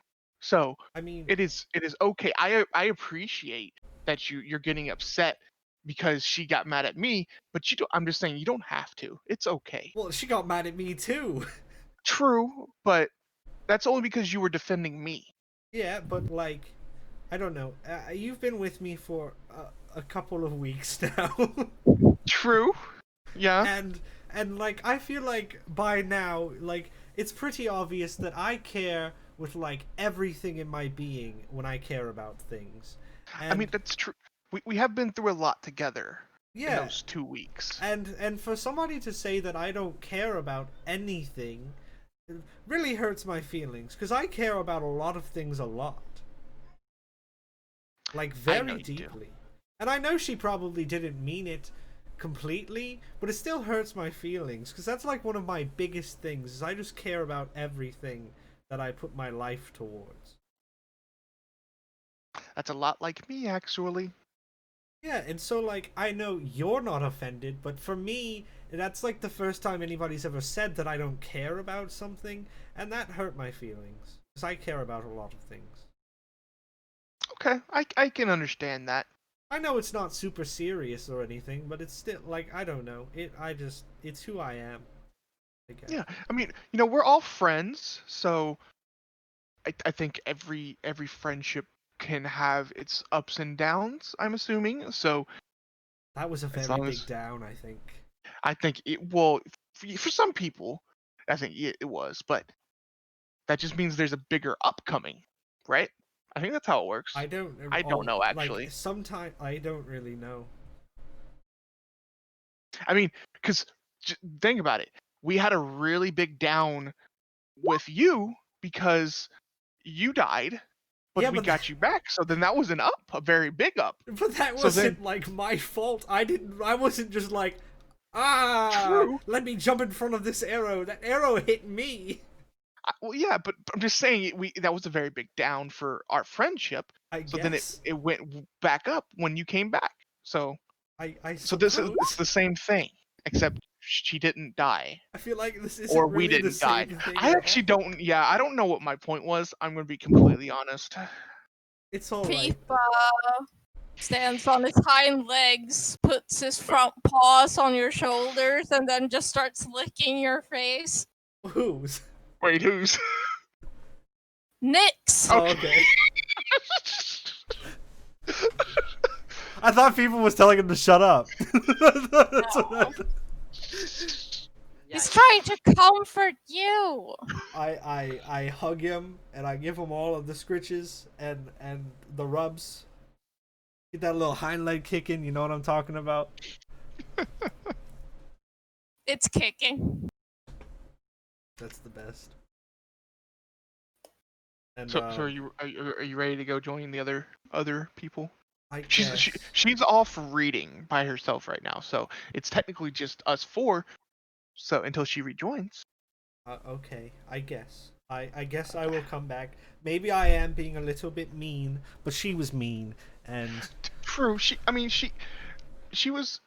So I mean, it is okay. I appreciate that you're getting upset because she got mad at me, but you don't. I'm just saying you don't have to. It's okay. well, she got mad at me too. True, but that's only because you were defending me. Yeah, but like, I don't know. You've been with me for a couple of weeks now. True. Yeah. and like I feel like by now, like, it's pretty obvious that I care with like everything in my being when I care about things. And, I mean, that's true. We have been through a lot together in yeah, those 2 weeks. and for somebody to say that I don't care about anything, it really hurts my feelings, because I care about a lot of things a lot, like I know very you do. deeply. And I know she probably didn't mean it completely, but it still hurts my feelings, because that's like one of my biggest things, is I just care about everything that I put my life towards. That's a lot like me, actually. Yeah, and so like I know you're not offended, but for me, that's like the first time anybody's ever said that I don't care about something, and that hurt my feelings, because I care about a lot of things. Okay, I can understand that. I know it's not super serious or anything, but it's still like, I don't know. It's who I am. I guess. Yeah, I mean, we're all friends, so I think every friendship can have its ups and downs, I'm assuming. So That was a very long big as- down, I think. I think for some people, I think it was, but that just means there's a bigger upcoming, right? I think that's how it works. I don't know, like, actually. sometimes I don't really know. I mean, because think about it. We had a really big down with you because you died, But Yeah, we but got you back, so then that was an up, a very big up. But that So wasn't then- like my fault. I wasn't just like, True. let me jump in front of this arrow. That arrow hit me. Well, yeah, but I'm just saying that was a very big down for our friendship. I So guess. then it went back up when you came back. So I so suppose. it's the same thing, except she didn't die, I feel like this isn't or really we the didn't die. same thing. I at actually all. don't. Yeah, I don't know what my point was. I'm gonna be completely honest. It's all right. Peepa stands on his hind legs, puts his front paws on your shoulders, and then just starts licking your face. Who's? Wait, who's? Nyx! Oh, okay. I thought people was telling him to shut up. That's what He's Yikes. trying to comfort you. I hug him and I give him all of the scritches and the rubs. Get that little hind leg kicking, you know what I'm talking about? It's kicking. That's the best. And So are you ready to go join the other people? I She's guess. she's off reading by herself right now, so it's technically just us four. So until she rejoins. Okay, I guess. I guess I will come back. Maybe I am being a little bit mean, but she was mean, and True. She was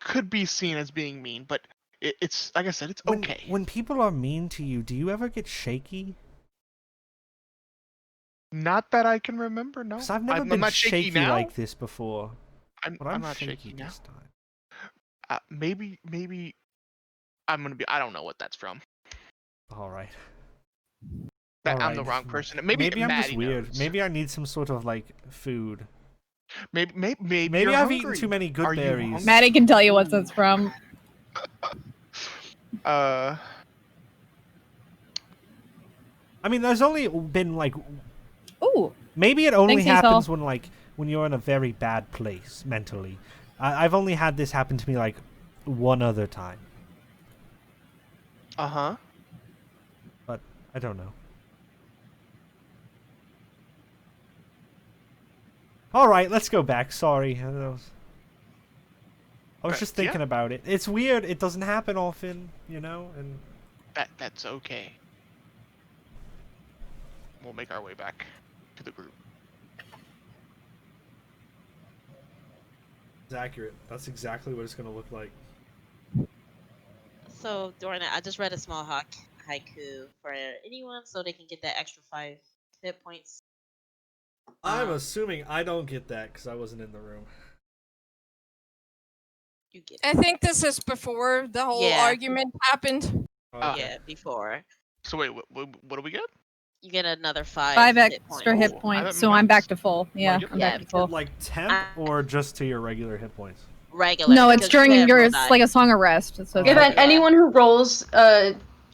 could be seen as being mean, but it's like I said, it's okay. When people are mean to you, do you ever get shaky? Not that I can remember. No, Because I've never I'm been not shaky now. like this before. I'm But I'm not shaky now. this time. Maybe I'm gonna be. I don't know what that's from. All right. I'm Alright. the wrong person. Maybe I'm Matty just weird. knows. Maybe I need some sort of like food. Maybe Maybe you're I've hungry. eaten too many good Are you berries. hungry? Maddie can tell you what that's from. I mean, there's only been like Ooh. maybe it only Thanks, Yeissal. happens when you're in a very bad place mentally. I've only had this happen to me like one other time, Uh-huh. but I don't know. All right, let's go back. Sorry, I was just Yeah. thinking about it. It's weird. It doesn't happen often, you know, and That's okay. We'll make our way back to the group. it's accurate. That's exactly what it's gonna look like. So during that, I just read a small haiku for anyone, so they can get that extra 5 hit points. I'm assuming I don't get that because I wasn't in the room. You get I think this is before the whole Yeah. argument happened. Okay. yeah before. So wait, what do we get? You get another 5 5 hit extra points. hit Oh, I points, haven't so I'm back maxed. to full. Yeah, get I'm Yeah, back to For full. like temp or just to your regular hit points? Regular. No, it's because during you had your, roll it's die. like a song of rest. So it's Yeah, Yeah, like, then anyone who rolls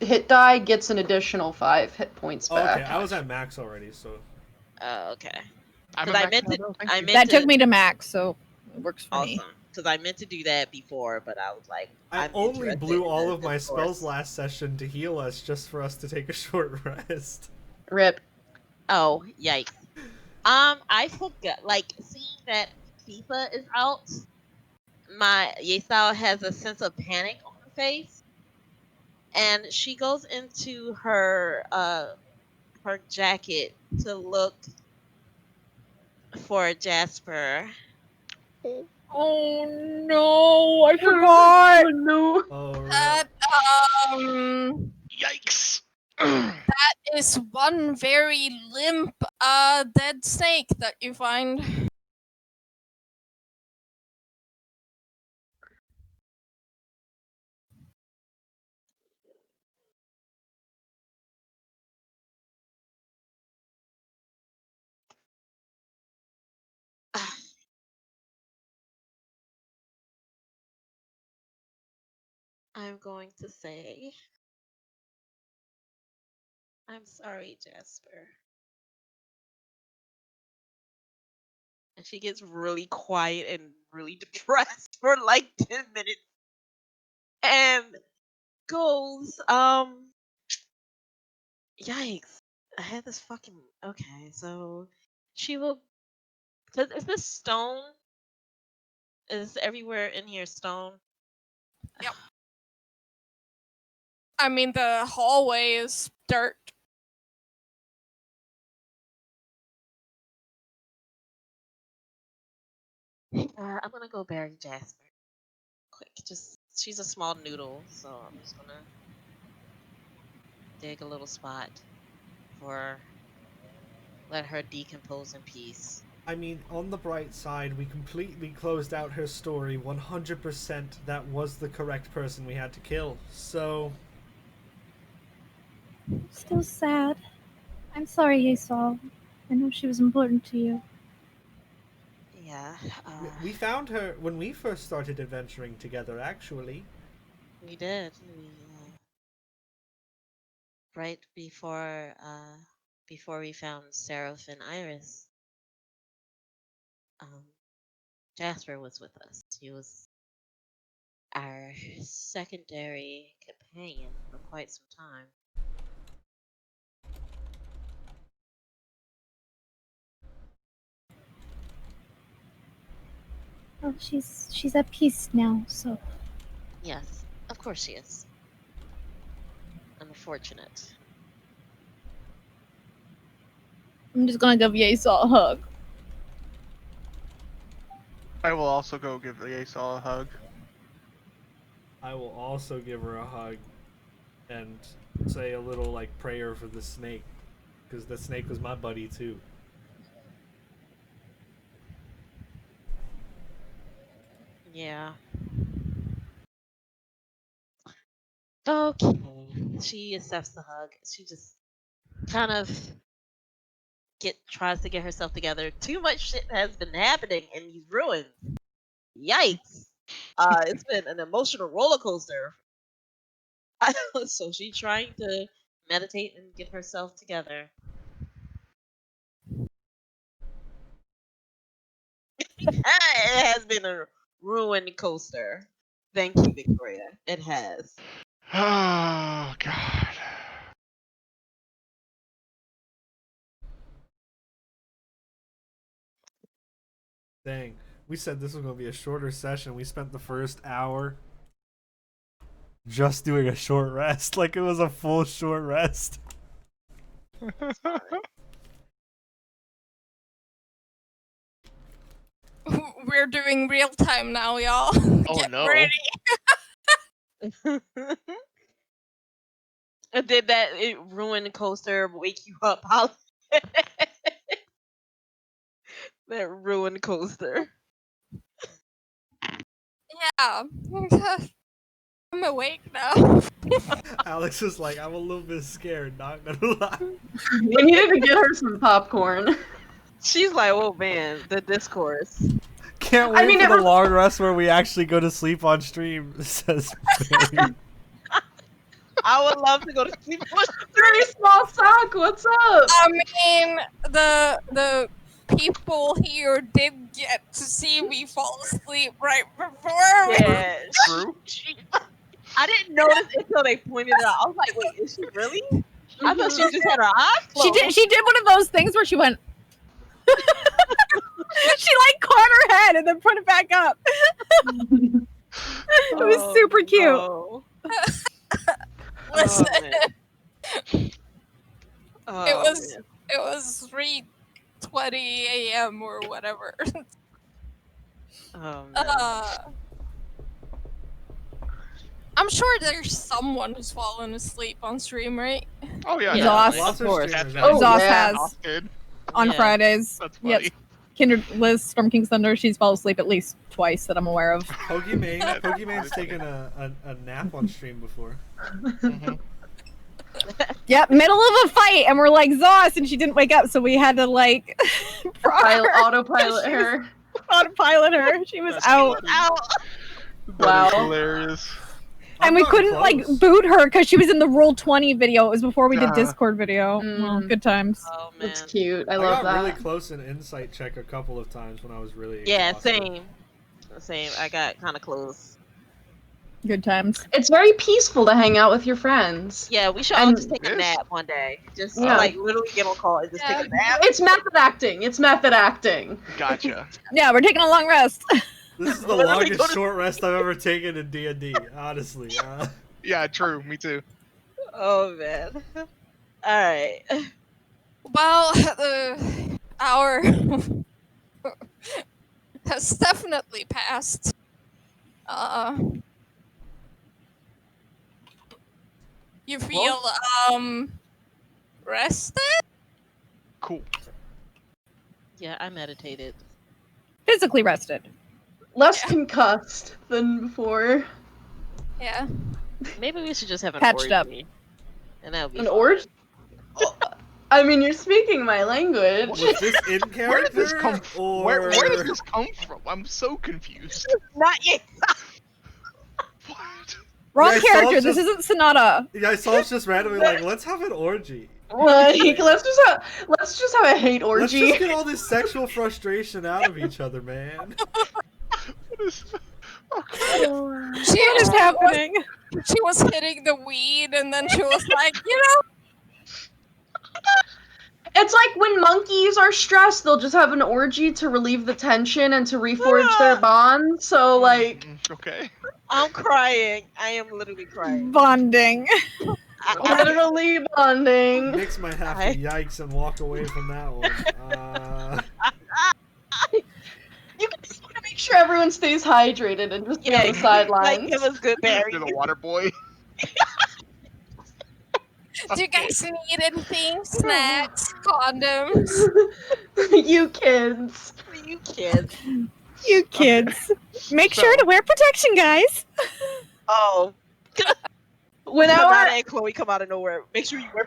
hit die gets an additional 5 hit points Oh, back. okay, I was at max already, so Oh, okay. I'm 'Cause a I max meant now, to- though, thank I you. meant that to- took me to max, so it works for me. Awesome. Because I meant to do that before, but I was like, I I'm only interested blew in all the of my discourse. spells last session to heal us just for us to take a short rest. Rip. Oh, yikes. I forgot. Like, seeing that FIFA is out, my Yeissal has a sense of panic on her face, and she goes into her jacket to look for Jasper. Oh no, I forgot. Oh no. Oh, That Yikes! is one very limp dead snake that you find. I'm going to say, I'm sorry, Jasper. And she gets really quiet and really depressed for like 10 minutes. And goes, yikes. I had this fucking okay. So she will. Cause is this stone? Is everywhere in here stone? Yep. I mean, the hallway is dirt. I'm gonna go bury Jasper. Quick, just she's a small noodle, so I'm just gonna dig a little spot for let her decompose in peace. I mean, on the bright side, we completely closed out her story. 100% that was the correct person we had to kill. So, Still sad. I'm sorry, Yeissal. I know she was important to you. Yeah, we found her when we first started adventuring together, actually. we did. Right before we found Seraph and Iris, Jasper was with us. He was our secondary companion for quite some time. Well, she's at peace now, so. Yes, of course she is. Unfortunate. I'm just gonna give Yeissal a hug. I will also go give Yeissal a hug. I will also give her a hug and say a little like prayer for the snake, because the snake was my buddy too. Yeah. Okay. She accepts the hug. She just kind of tries to get herself together. Too much shit has been happening in these ruins. Yikes. It's been an emotional roller coaster. So she's trying to meditate and get herself together. It has been a ruin coaster. Thank you, Victoria. It has. Oh God. Dang, we said this was going to be a shorter session. We spent the first hour just doing a short rest, like it was a full short rest. We're doing real time now, y'all. Oh Get no. ready. Did that ruin coaster wake you up? How that ruined coaster. Yeah. I'm awake now. Alex is like, I'm a little bit scared, not gonna lie. We needed to get her some popcorn. She's like, oh man, the discourse. Can't wait for the long rest where we actually go to sleep on stream, says Barry. I would love to go to sleep. Very small sock, what's up? I mean, the people here did get to see me fall asleep right before. Yeah, True. I didn't notice until they pointed it out. I was like, wait, is she really? I thought she just had her eyes closed. She did one of those things where she went. She like caught her head and then put it back up. It was super cute. No. Listen, It was 3:20 a.m. or whatever. Oh man. I'm sure there's someone who's fallen asleep on stream, right? Oh yeah. Zoss, Lots of course. streamers Oh, out Zoss there. yeah. has Good. on Yeah. Fridays. That's Yep. funny. Kindred Liz from King's Thunder, she's fallen asleep at least twice that I'm aware of. Pokemon's taken a nap on stream before. Mhm. Yep, middle of a fight, and we're like Zoss, and she didn't wake up, so we had to like Autopilot her. autopilot her. She was That's out, That Wow. is hilarious. and we I'm couldn't close. like boot her because she was in the Roll20 video. It was before we did Discord video. Mm. Well, good times. Oh man. That's cute. I I love got that. really close in insight check a couple of times when I was really Yeah, exhausted. same. I got kind of close. Good times. It's very peaceful to hang out with your friends. Yeah, we should all And- just take a Yes. nap one day. Just Yeah. like literally get on call and just take a nap. It's method acting. It's method acting. Gotcha. Yeah, we're taking a long rest. This is the Literally longest go to- short rest I've ever taken in D&D, honestly. Yeah, true. Me too. Oh man. Alright. Well, the hour has definitely passed. You feel rested? Cool. Yeah, I meditated. Physically rested. Less concussed than before. Yeah. Maybe we should just have an Patched up. orgy. And that would be An fun. orgy? I mean, you're speaking my language. Was this in character? Where did this come from? Or... Where did this come from? I'm so confused. Not yet. What? Wrong Yeah, character. Saul's This just- isn't Sonata. Yeah, I saw us just randomly like, let's have an orgy. Like, let's just have a hate Let's orgy. just get all this sexual frustration out of each other, man. What is? Oh, She What is happening? She was hitting the weed, and then she was like, you know, It's like when monkeys are stressed, they'll just have an orgy to relieve the tension and to reforge their bond. So, like, okay. I'm crying. I am literally crying. Bonding. literally bonding. Nyx might have to yikes and walk away from that one. You just want to make sure everyone stays hydrated and just be on the Like, sidelines. give us good berries. You're the water boy. do you guys need anything? Snacks, condoms. You kids. You kids. You kids. Make So- sure to wear protection, guys. Oh. When Sonata our, and Chloe come out of nowhere. Make sure you wear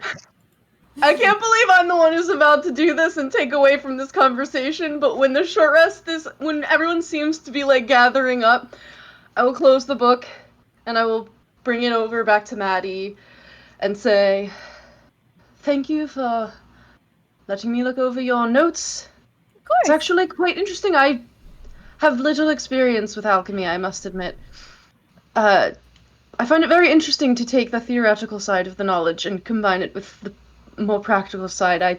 I can't believe I'm the one who's about to do this and take away from this conversation, but when the short rest is, when everyone seems to be like gathering up, I will close the book and I will bring it over back to Matty and say, thank you for letting me look over your notes. Of course. It's actually quite interesting. I have little experience with alchemy, I must admit. I find it very interesting to take the theoretical side of the knowledge and combine it with the more practical side. I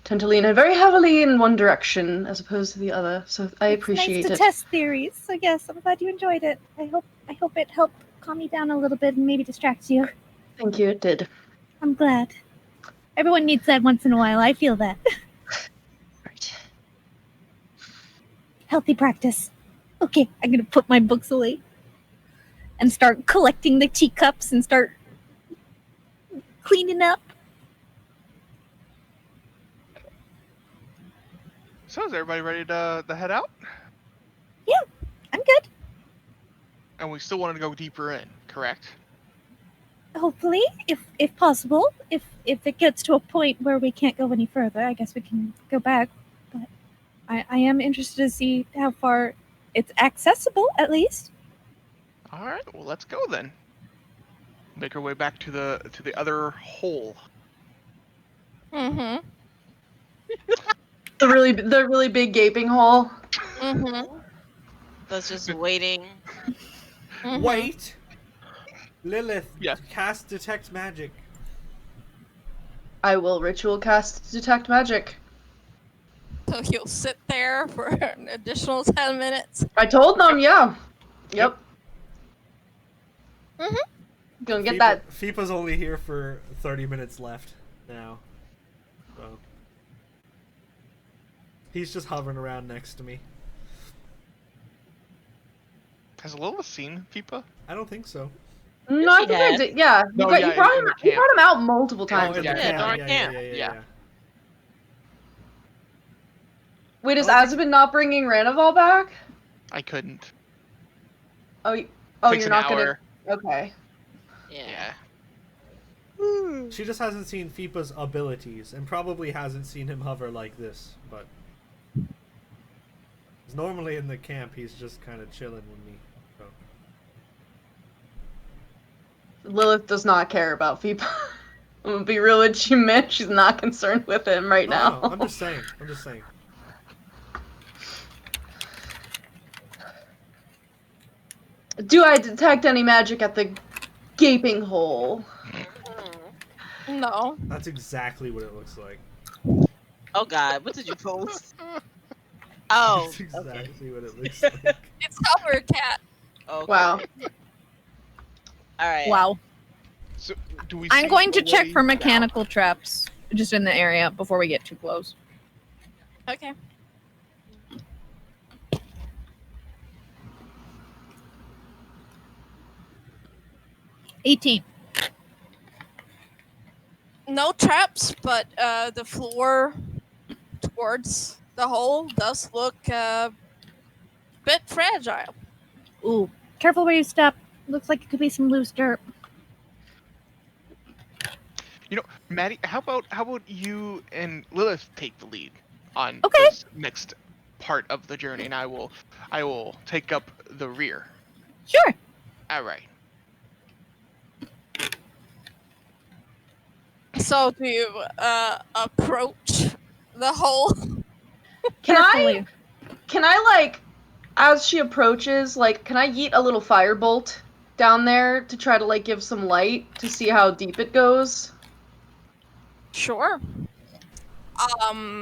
tend to lean very heavily in one direction as opposed to the other, so I appreciate It's nice it. to test theories. So yes, I'm glad you enjoyed it. I hope it helped calm you down a little bit and maybe distract you. Thank you, it did. I'm glad. Everyone needs that once in a while. I feel that. Right. Healthy practice. Okay, I'm gonna put my books away and start collecting the teacups and start cleaning up. So is everybody ready to head out? I'm good. And we still wanted to go deeper in, correct? Hopefully, if possible, if it gets to a point where we can't go any further, I guess we can go back. But I am interested to see how far it's accessible, at least. All right. Well, let's go then. Make our way back to the other hole. Mm-hmm. The really big gaping hole. Mm-hmm. That's just waiting. Mm-hmm. Wait! Lilith, Yeah. cast Detect Magic. I will ritual cast detect magic. So you'll sit there for an additional 10 minutes. I told them, yeah. Yep. Mhm. Gonna get that. FIPA's only here for 30 minutes left now. So. He's just hovering around next to me. Has Lilith seen Fipa? I don't think so. No, I She think I had. did. Yeah, No, you yeah, brought in him. the You camp. brought him out multiple times. in the yeah, camp. darn Yeah, camp. Yeah. Wait, is I don't Azzabin not bringing Ranaval back? I couldn't. Oh, Takes you're an not hour. gonna. Okay. Yeah. She just hasn't seen FIPA's abilities, and probably hasn't seen him hover like this, but... 'cause normally in the camp, he's just kind of chilling with me. So. Lilith does not care about Fipa. I'm gonna be real with you, man. She's not concerned with him right now. No, I'm just saying. I'm just saying. Do I detect any magic at the gaping hole? No. That's exactly what it looks like. Oh God, what did you post? Oh, That's exactly okay. what it looks like. It's cover cat. Okay. Wow. All right. Wow. So, do we? I'm see going to a check way for out? mechanical traps just in the area before we get too close. Okay. $18. No traps, but the floor towards the hole does look a bit fragile. Ooh, careful where you step. Looks like it could be some loose dirt. You know, Matty, how about you and Lilith take the lead on Okay. this next part of the journey, and I will take up the rear. Sure. All right. So do you approach the hole? Carefully. Can I, like, as she approaches, like, can I yeet a little firebolt down there to try to, like, give some light to see how deep it goes? Sure.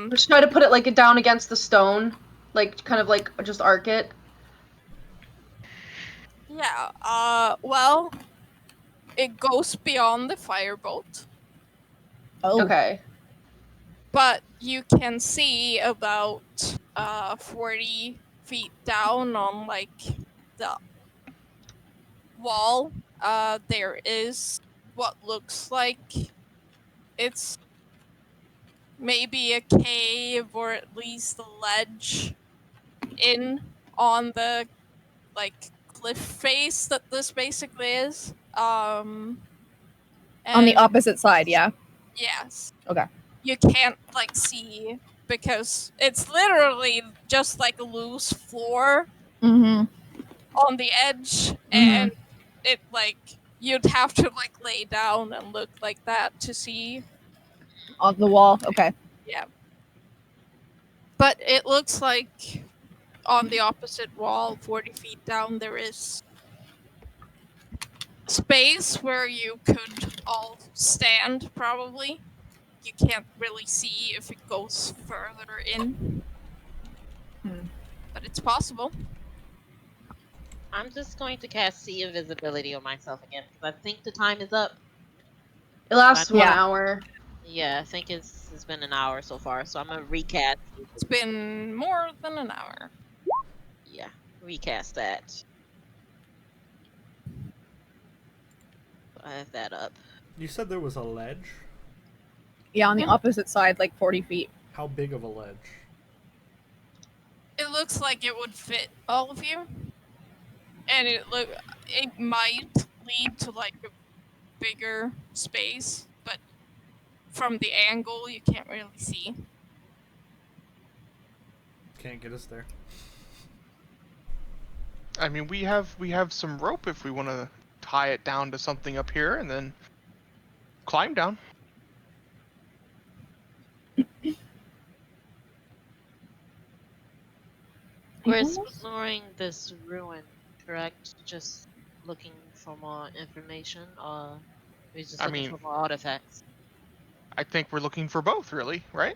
Just try to put it, like, down against the stone. Like, kind of, like, just arc it. Yeah. Well, it goes beyond the firebolt, Oh. Okay. but you can see about 40 feet down on like the wall. There is what looks like it's maybe a cave or at least a ledge in on the like cliff face that this basically is. On the and- opposite side, yeah. Yes. Okay. You can't like see because it's literally just like a loose floor Mm-hmm. on the edge, and it like you'd have to like lay down and look like that to see. On the wall. Okay. Yeah. But it looks like on the opposite wall, 40 feet down, there is space where you could all stand, probably. You can't really see if it goes further in. But it's possible. I'm just going to cast Sea of Visibility on myself again because I think the time is up. It lasts 1 Yeah. hour. Yeah, I think it's been an hour so far, so I'm gonna recast. It's been more than an hour. Yeah, recast that. So I have that up. You said there was a ledge? Yeah, on the opposite side, like 40 feet. How big of a ledge? It looks like it would fit all of you, and it might lead to like a bigger space, but from the angle you can't really see. Can't get us there. I mean, we have some rope if we want to tie it down to something up here and then climb down. We're Almost? exploring this ruin, correct? Just looking for more information, or we're just I looking mean- for more artifacts? I think we're looking for both, really, right?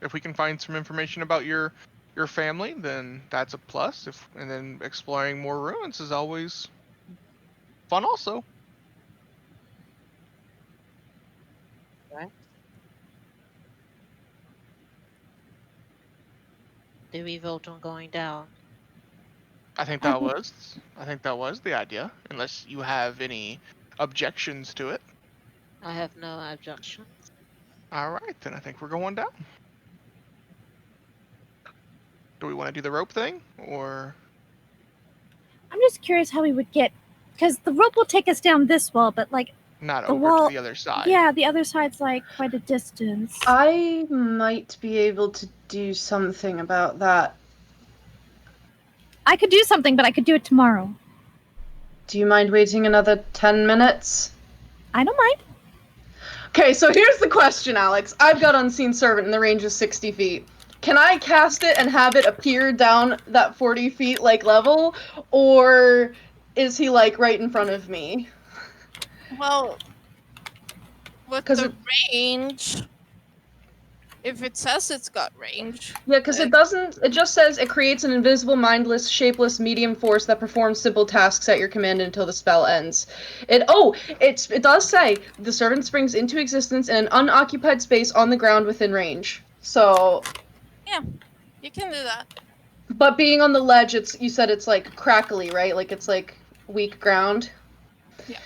If we can find some information about your family, then that's a plus. And then exploring more ruins is always fun, also. Do we vote on going down? I think that was the idea, unless you have any objections to it. I have no objections. All right, then I think we're going down. Do we want to do the rope thing, or I'm just curious how we would get, because the rope will take us down this wall, but like, not The over wall- to the other side? yeah, the other side's like quite a distance. I might be able to do something about that. I could do something, but I could do it tomorrow. Do you mind waiting another 10 minutes? I don't mind. Okay, so here's the question, Alex. I've got Unseen Servant in the range of 60 feet. Can I cast it and have it appear down that 40 feet like level? Or is he like right in front of me? Well, with 'Cause the range, if it says it's got range. Yeah, because it doesn't. It just says it creates an invisible, mindless, shapeless medium force that performs simple tasks at your command until the spell ends. It does say the servant springs into existence in an unoccupied space on the ground within range. So, Yeah, you can do that. but being on the ledge, you said it's like crackly, right? Like it's like weak ground. Yeah.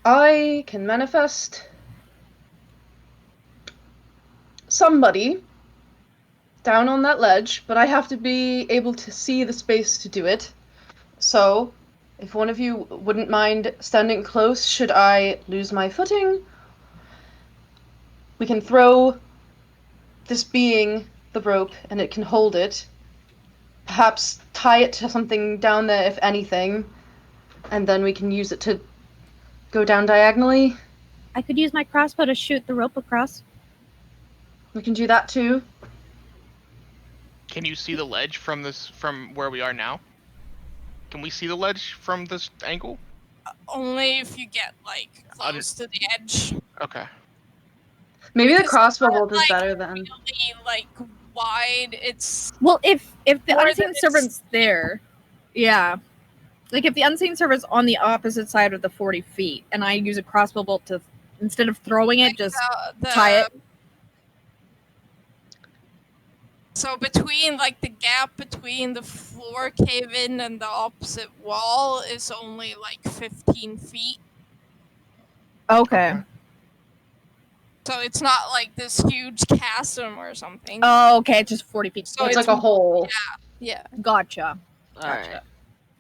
I can manifest somebody down on that ledge, but I have to be able to see the space to do it. So, if one of you wouldn't mind standing close, should I lose my footing, we can throw this being the rope and it can hold it. Perhaps tie it to something down there, if anything, and then we can use it to go down diagonally. I could use my crossbow to shoot the rope across. We can do that too. Can you see the ledge from where we are now? Can we see the ledge from this angle? Only if you get like close to the edge. Okay. Maybe the Because crossbow it's not, bolt is like, better than. Really like wide. It's Well, if the More than unseen it's- servant's there, yeah. Like if the unseen servant's on the opposite side of the 40 feet, and I use a crossbow bolt to, instead of throwing it, like just the tie it. So between like the gap between the floor cave-in and the opposite wall is only like 15 feet. Okay. So it's not like this huge chasm or something. Oh, okay, it's just 40 feet. So It's like a hole. Yeah. Gotcha. Alright. Gotcha.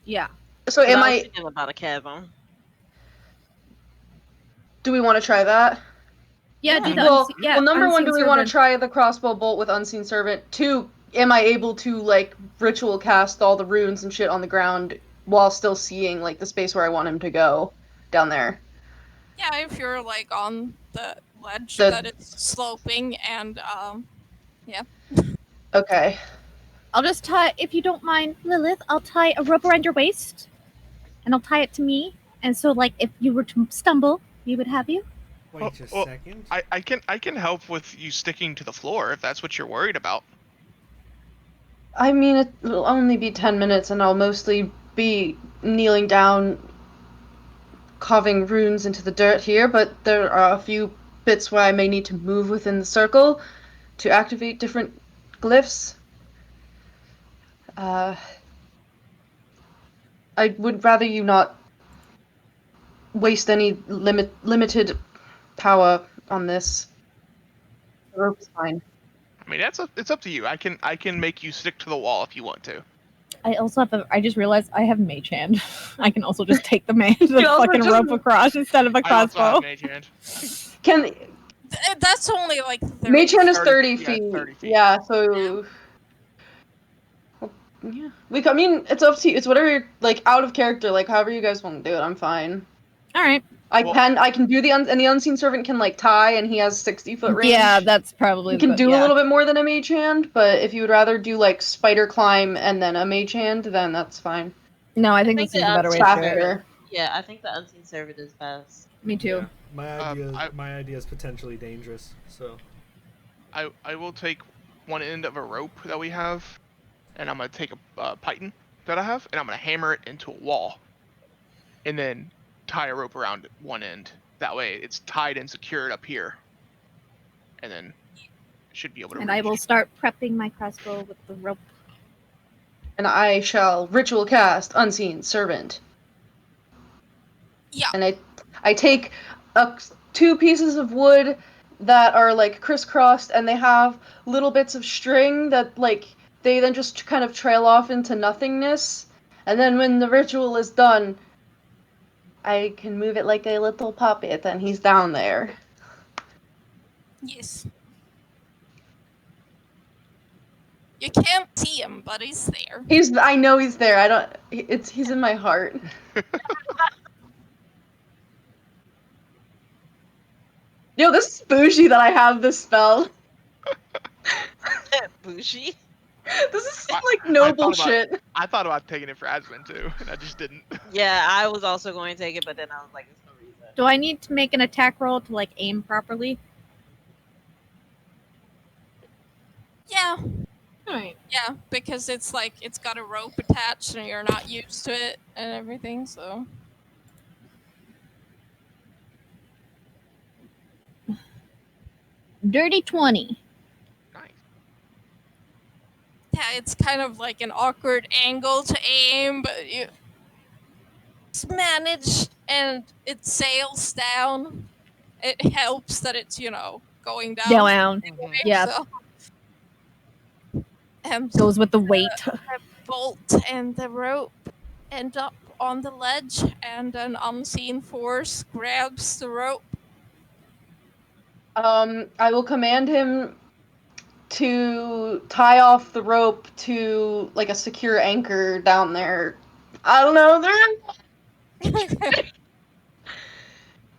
Yeah. So I am was I? thinking about a chasm. Do we want to try that? Yeah, do the Well, yeah, well, number one, unseen do we want to servant. try the crossbow bolt with Unseen Servant? Two, am I able to, like, ritual cast all the runes and shit on the ground while still seeing, like, the space where I want him to go down there? Yeah, if you're like on the ledge The- that it's sloping and Okay. I'll just tie, if you don't mind, Lilith, I'll tie a rope around your waist, and I'll tie it to me, and so, like, if you were to stumble, we would have you. Wait a Well, second. I can help with you sticking to the floor if that's what you're worried about. I mean, it'll only be 10 minutes, and I'll mostly be kneeling down, carving runes into the dirt here, but there are a few bits where I may need to move within the circle to activate different glyphs. I would rather you not waste any limited power on this. The rope is fine. I mean, it's up to you. I can make you stick to the wall if you want to. I also have I just realized I have mage hand. I can also just take the You also fucking just- rope across instead of a I also have crossbow. mage hand. Can that's only like 30 Mage hand is 30 30 yeah, feet. 30 feet. Yeah, so well, yeah. I mean, it's up to you. It's whatever you're, like, out of character, like however you guys want to do it. I'm fine. Alright. I Well- can do and the Unseen Servant can, like, tie, and he has 60-foot range. Yeah, that's probably He can do yeah. a little bit more than a mage hand, but if you would rather do, like, spider climb and then a mage hand, then that's fine. No, I think I think this is a the better way to do it. Faster. Yeah, I think the unseen servant is best. Me too. Yeah, my idea is potentially dangerous. So I will take one end of a rope that we have, and I'm gonna take a python that I have, and I'm gonna hammer it into a wall, and then tie a rope around one end. That way, it's tied and secured up here, and then should be able to. And I reach. will start prepping my crossbow with the rope. And I shall ritual cast Unseen Servant. Yeah. And I take two pieces of wood that are, like, crisscrossed, and they have little bits of string that, like, they then just kind of trail off into nothingness. And then when the ritual is done, I can move it like a little puppet, and he's down there. Yes. You can't see him, but he's there. I know he's there. He's in my heart. Yo, this is bougie that I have this spell. Bougie. This is I- like no I thought about- bullshit. I thought about taking it for Azzabin too, and I just didn't. Yeah, I was also going to take it, but then I was like, there's no reason. Do I need to make an attack roll to like aim properly? Yeah, Alright. yeah, because it's like it's got a rope attached and you're not used to it and everything, so. Dirty 20. Nice. Yeah, it's kind of like an awkward angle to aim, but you manage and it sails down. It helps that it's, going down. Down. anyway, Yeah. So. Goes with the weight. The bolt and the rope end up on the ledge, and an unseen force grabs the rope. I will command him to tie off the rope to like a secure anchor down there. I don't know,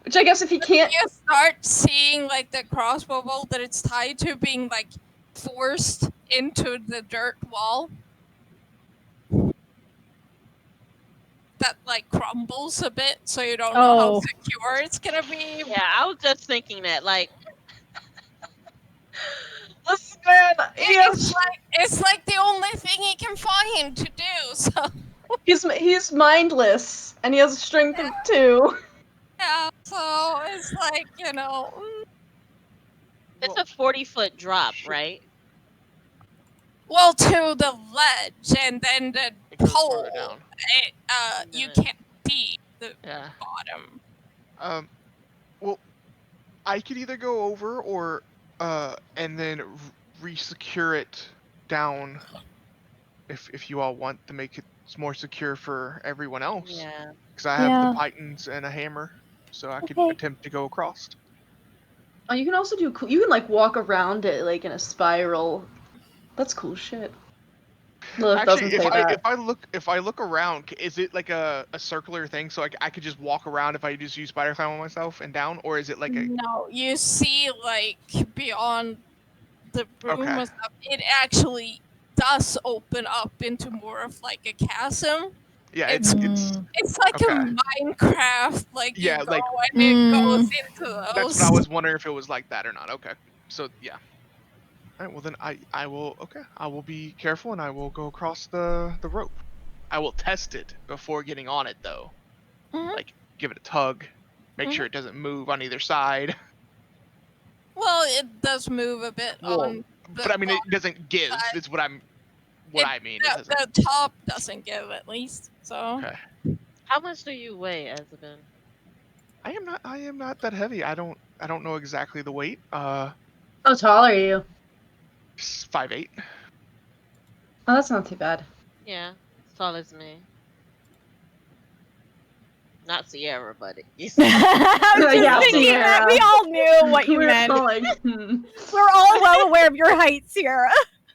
which I guess if he can't. You start seeing like the crossbow bolt that it's tied to being like forced into the dirt wall. That like crumbles a bit, so you don't know how Oh. secure it's gonna be. Yeah, I was just thinking that, like, Listen, man, It's like the only thing he can find to do. So he's mindless and he has a strength of 2. yeah, so it's like it's a 40-foot drop, right? well, to the ledge, and then the It goes hole. further down. You Yeah. can't see the Yeah. bottom. Well, I could either go over or and then re-secure it down if you all want to make it more secure for everyone else. Yeah. Because I have Yeah. the pythons and a hammer, so I could Okay. attempt to go across. Oh, you can also do cool. You can like walk around it like in a spiral. That's cool shit. Lilith doesn't Actually, say that. if I look around, is it like a circular thing? So I could just walk around if I just use spider climb on myself and down, or is it like a? No, you see, like beyond the room Okay. and stuff, it actually does open up into more of like a chasm. Yeah, It's- it's It's like Okay. a Minecraft, like Yeah, you go like- and it Mm. goes into those. that's what I was wondering if it was like that or not. Okay, so yeah. All right, well then I will be careful and I will go across the rope. I will test it before getting on it though. Mhm. Like give it a tug, make sure it doesn't move on either side. Well, it does move a bit Well, on the But I mean, it doesn't give. side. Is what I mean. It the, doesn't. the top doesn't give at least. So Okay. How much do you weigh, Azzabin? I am not that heavy. I don't know exactly the weight. How tall are you? 5'8". Oh, that's not too bad. Yeah, as tall as me. Not Sierra, buddy. I was just Yeah, thinking that Sierra. we all knew what you We're meant. all like, We're all well aware of your height, Sierra.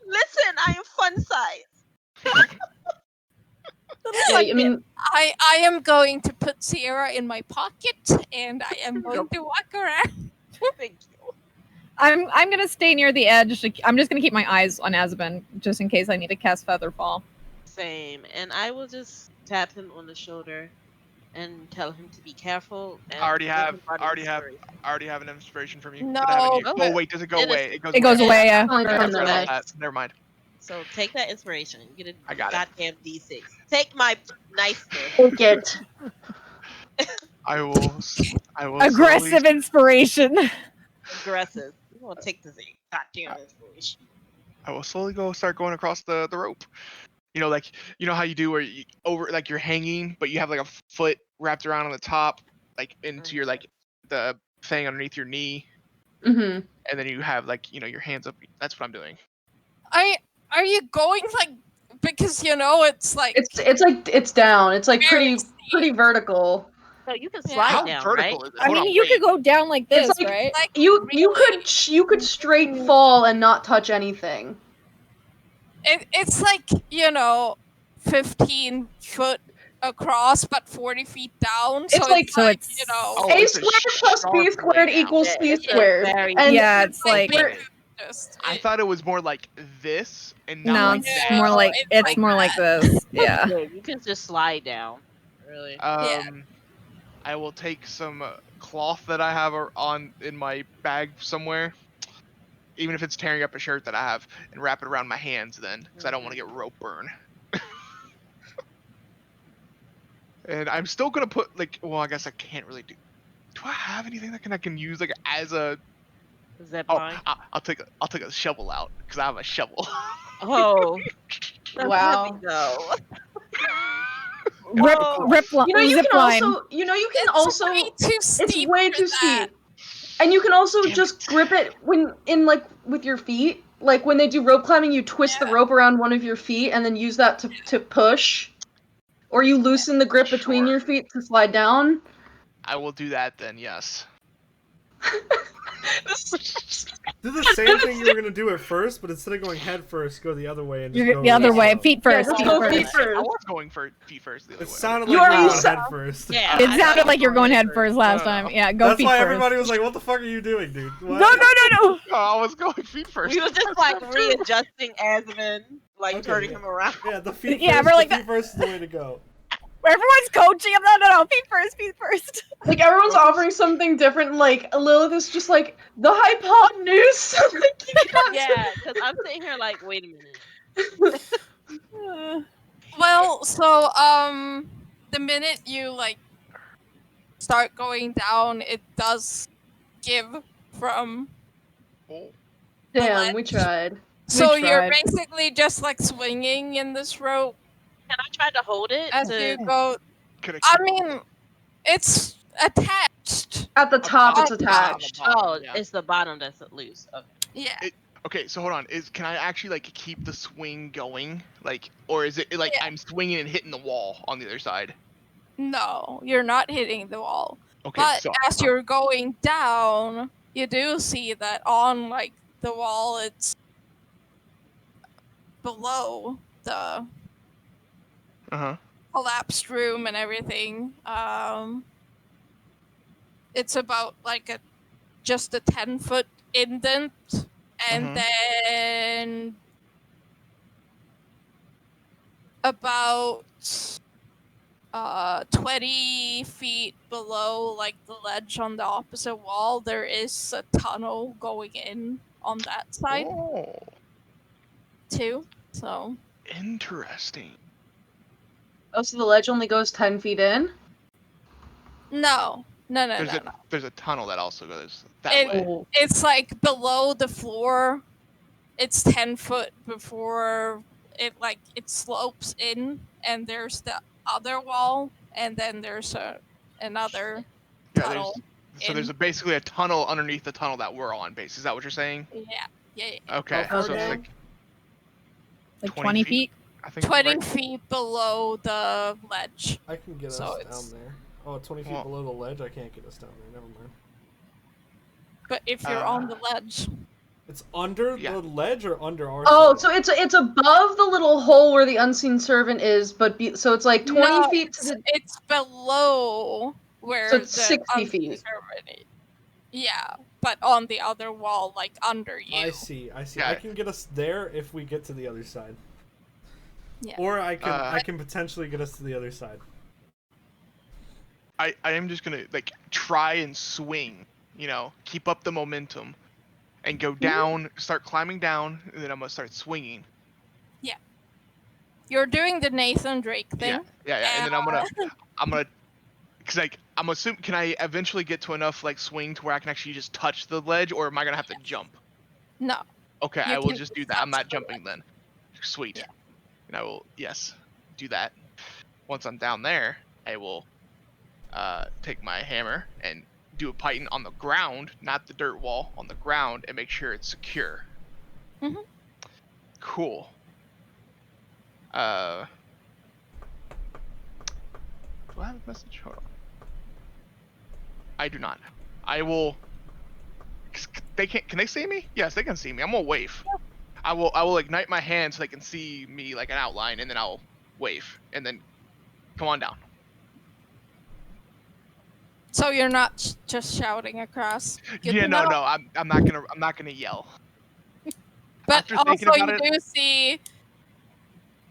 Listen, I am fun size. Yeah, I mean, I am going to put Sierra in my pocket, and I am going to walk around. Thank you. I'm gonna stay near the edge. I'm just gonna keep my eyes on Azzabin just in case I need to cast Featherfall. Same, and I will just tap him on the shoulder and tell him to be careful. And I already give have- him part I of already the have- story. I already have an inspiration from you. No. But I haven't used- Okay. Oh wait, does it go It is- away? It goes away, yeah. only Okay, from I the forgot about next. that. Never mind. So take that inspiration. Get a I got it. goddamn D6. Take my nice Take it. I will. Aggressive slowly- inspiration. aggressive. You want to take this goddamn inspiration. I will slowly start going across the rope. You know how you do where you like you're hanging, but you have like a foot wrapped around on the top, like into your like the thing underneath your knee, Mm-hmm. and then you have like your hands up. That's what I'm doing. Are you going like because it's like It's like it's down. It's like very pretty vertical. So you can Yeah. slide How down, vertical right? is it? I Hold mean, on, you wait. could go down like this, It's like- right? like You really- could straight fall and not touch anything. It's like 15 foot across but 40 feet down. It's like- So it's- Oh, A it's a squared plus sharp B way squared down. equals Yeah, C it's a squared. very- And Yeah, it's like we're- I thought it was more like this and not No, like it's that. more like it's it's more like this. Yeah. Yeah, you can just slide down. Really. I will take some cloth that I have in my bag somewhere, even if it's tearing up a shirt that I have, and wrap it around my hands then, because I don't want to get rope burn. And I'm still gonna put like, well, I guess I can't really do. Do I have anything that I can use like as a? Zip Oh, line. I'll take a shovel out because I have a shovel. Oh. That's Wow. heavy, though. Rip You know, you zip can line. also, you know, you can It's also, way too steep. it's way for too that. steep. And you can also Damn just it. grip it when like with your feet. Like when they do rope climbing, you twist the rope around one of your feet and then use that to push. Or you loosen the grip between Sure. your feet to slide down. I will do that then. Yes. Do the same thing you were gonna do at first, but instead of going head first, go the other way and just You're go the other really way. slow. Feet first. just feet go first. feet first. I was going for feet first the other It way. sounded You like are- you you were sa- head first. Yeah. It sounded like you're going head first last No. time. Yeah, go That's feet why first. everybody was like, "What the fuck are you doing, dude?" What? No. Oh, I was going feet first. We were just like readjusting Azzabin, like Okay, turning yeah. him around. Yeah, the feet Yeah, first. we're like the feet first is the way to go. Everyone's coaching him. No. Feet first. Feet first. Like everyone's offering something different. Like Lilith is just like the hypotenuse. Like, you can't- Yeah, because I'm sitting here like, wait a minute. Well, so the minute you like start going down, it does give from. Oh, Damn, we tried. So you're tried. basically just like swinging in this rope Can I try to hold it? as you go. could I mean, it's attached. At the top, it's Oh, attached. Oh, yeah. it's the bottom that's loose. Okay. Yeah. Okay, so hold on. Can I actually like keep the swing going, like, or is it like Yeah. I'm swinging and hitting the wall on the other side? No, you're not hitting the wall. Okay, But so as you're going down, you do see that on like the wall, it's below the collapsed room and everything. It's about like just a 10-foot indent, and then about 20 feet below like the ledge on the opposite wall, there is a tunnel going in on that side Oh, too. So interesting. Oh, so the ledge only goes 10 feet in? no. There's a tunnel that also goes that It- way. Oh. It's like below the floor. It's 10 foot before it slopes in, and there's the other wall, and then there's another Yeah, tunnel. there's basically a tunnel underneath the tunnel that we're on. Base. Is that what you're saying? Yeah. Okay, How so far it's down? like 20 feet. I think 20 right- feet below the ledge. I can get So us it's- down there. Oh, 20 feet Well- below the ledge. I can't get us down there. Never mind. But if you're on the ledge, It's under Yeah. the ledge or under our. Oh, side? so it's above the little hole where the unseen servant is, but so it's like 20 No, feet to the. it's below where So it's the 60 feet. unconservative- Yeah, but on the other wall, like under you. I see. Yeah. I can get us there if we get to the other side. Yeah. Or I can potentially get us to the other side. I am just gonna like try and swing, keep up the momentum, and go down, start climbing down, and then I'm gonna start swinging. You're doing the Nathan Drake thing. Yeah, and then I'm gonna, cause like I'm assuming, can I eventually get to enough like swing to where I can actually just touch the ledge, or am I gonna have to jump? No. Okay, You I will can just do that. I'm touch not the jumping then. Sweet. Yeah. And I will do that. Once I'm down there, I will take my hammer and do a python on the ground, not the dirt wall, on the ground, and make sure it's secure. Mhm. Cool. Do I have a message? Hold on. I do not. I will. Can they see me? Yes, they can see me. I'm gonna wave. I will ignite my hand so they can see me like an outline, and then I'll wave, and then come on down. So you're not just shouting across. Good Yeah, to no, know. I'm not gonna yell. But After thinking also, about you it- do see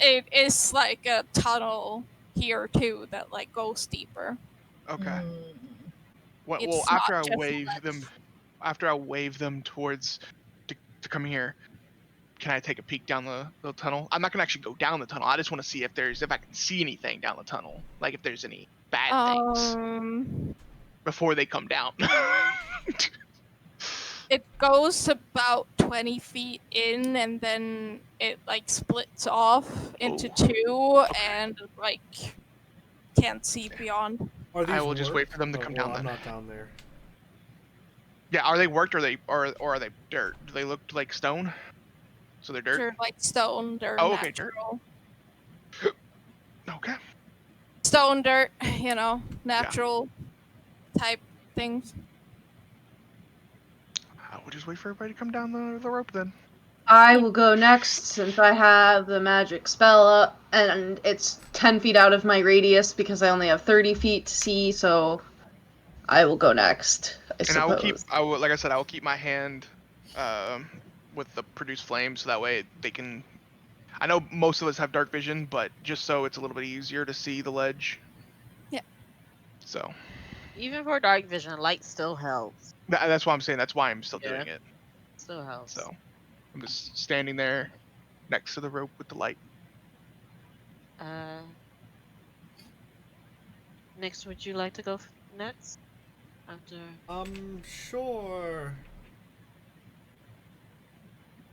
it is like a tunnel here too that like goes deeper. Okay. Mm. Well, It's after not I just wave ledge. them, after I wave them towards to come here, can I take a peek down the tunnel? I'm not gonna actually go down the tunnel. I just want to see if I can see anything down the tunnel, like if there's any bad things before they come down. It goes about 20 feet in, and then it like splits off into two, and like can't see beyond. Are these I will just wait worked? for them to come down I'm then. not down there. Yeah, are they worked or are they dirt? Do they look like stone? So they're dirt. They're like stone, they're Oh, okay, dirt. natural. Okay. Stone, dirt, you know, natural type things. I will just wait for everybody to come down the rope then. I will go next since I have the magic spell up, and it's 10 feet out of my radius because I only have 30 feet to see, so I will go next, I suppose. And like I said, I will keep my hand with the produce flame so that way they can. I know most of us have dark vision, but just so it's a little bit easier to see the ledge. Yeah. So. Even for dark vision, light still helps. That's why I'm saying. That's why I'm still doing it. Still helps. So, I'm just standing there next to the rope with the light. Nyx, would you like to go next? After. Sure.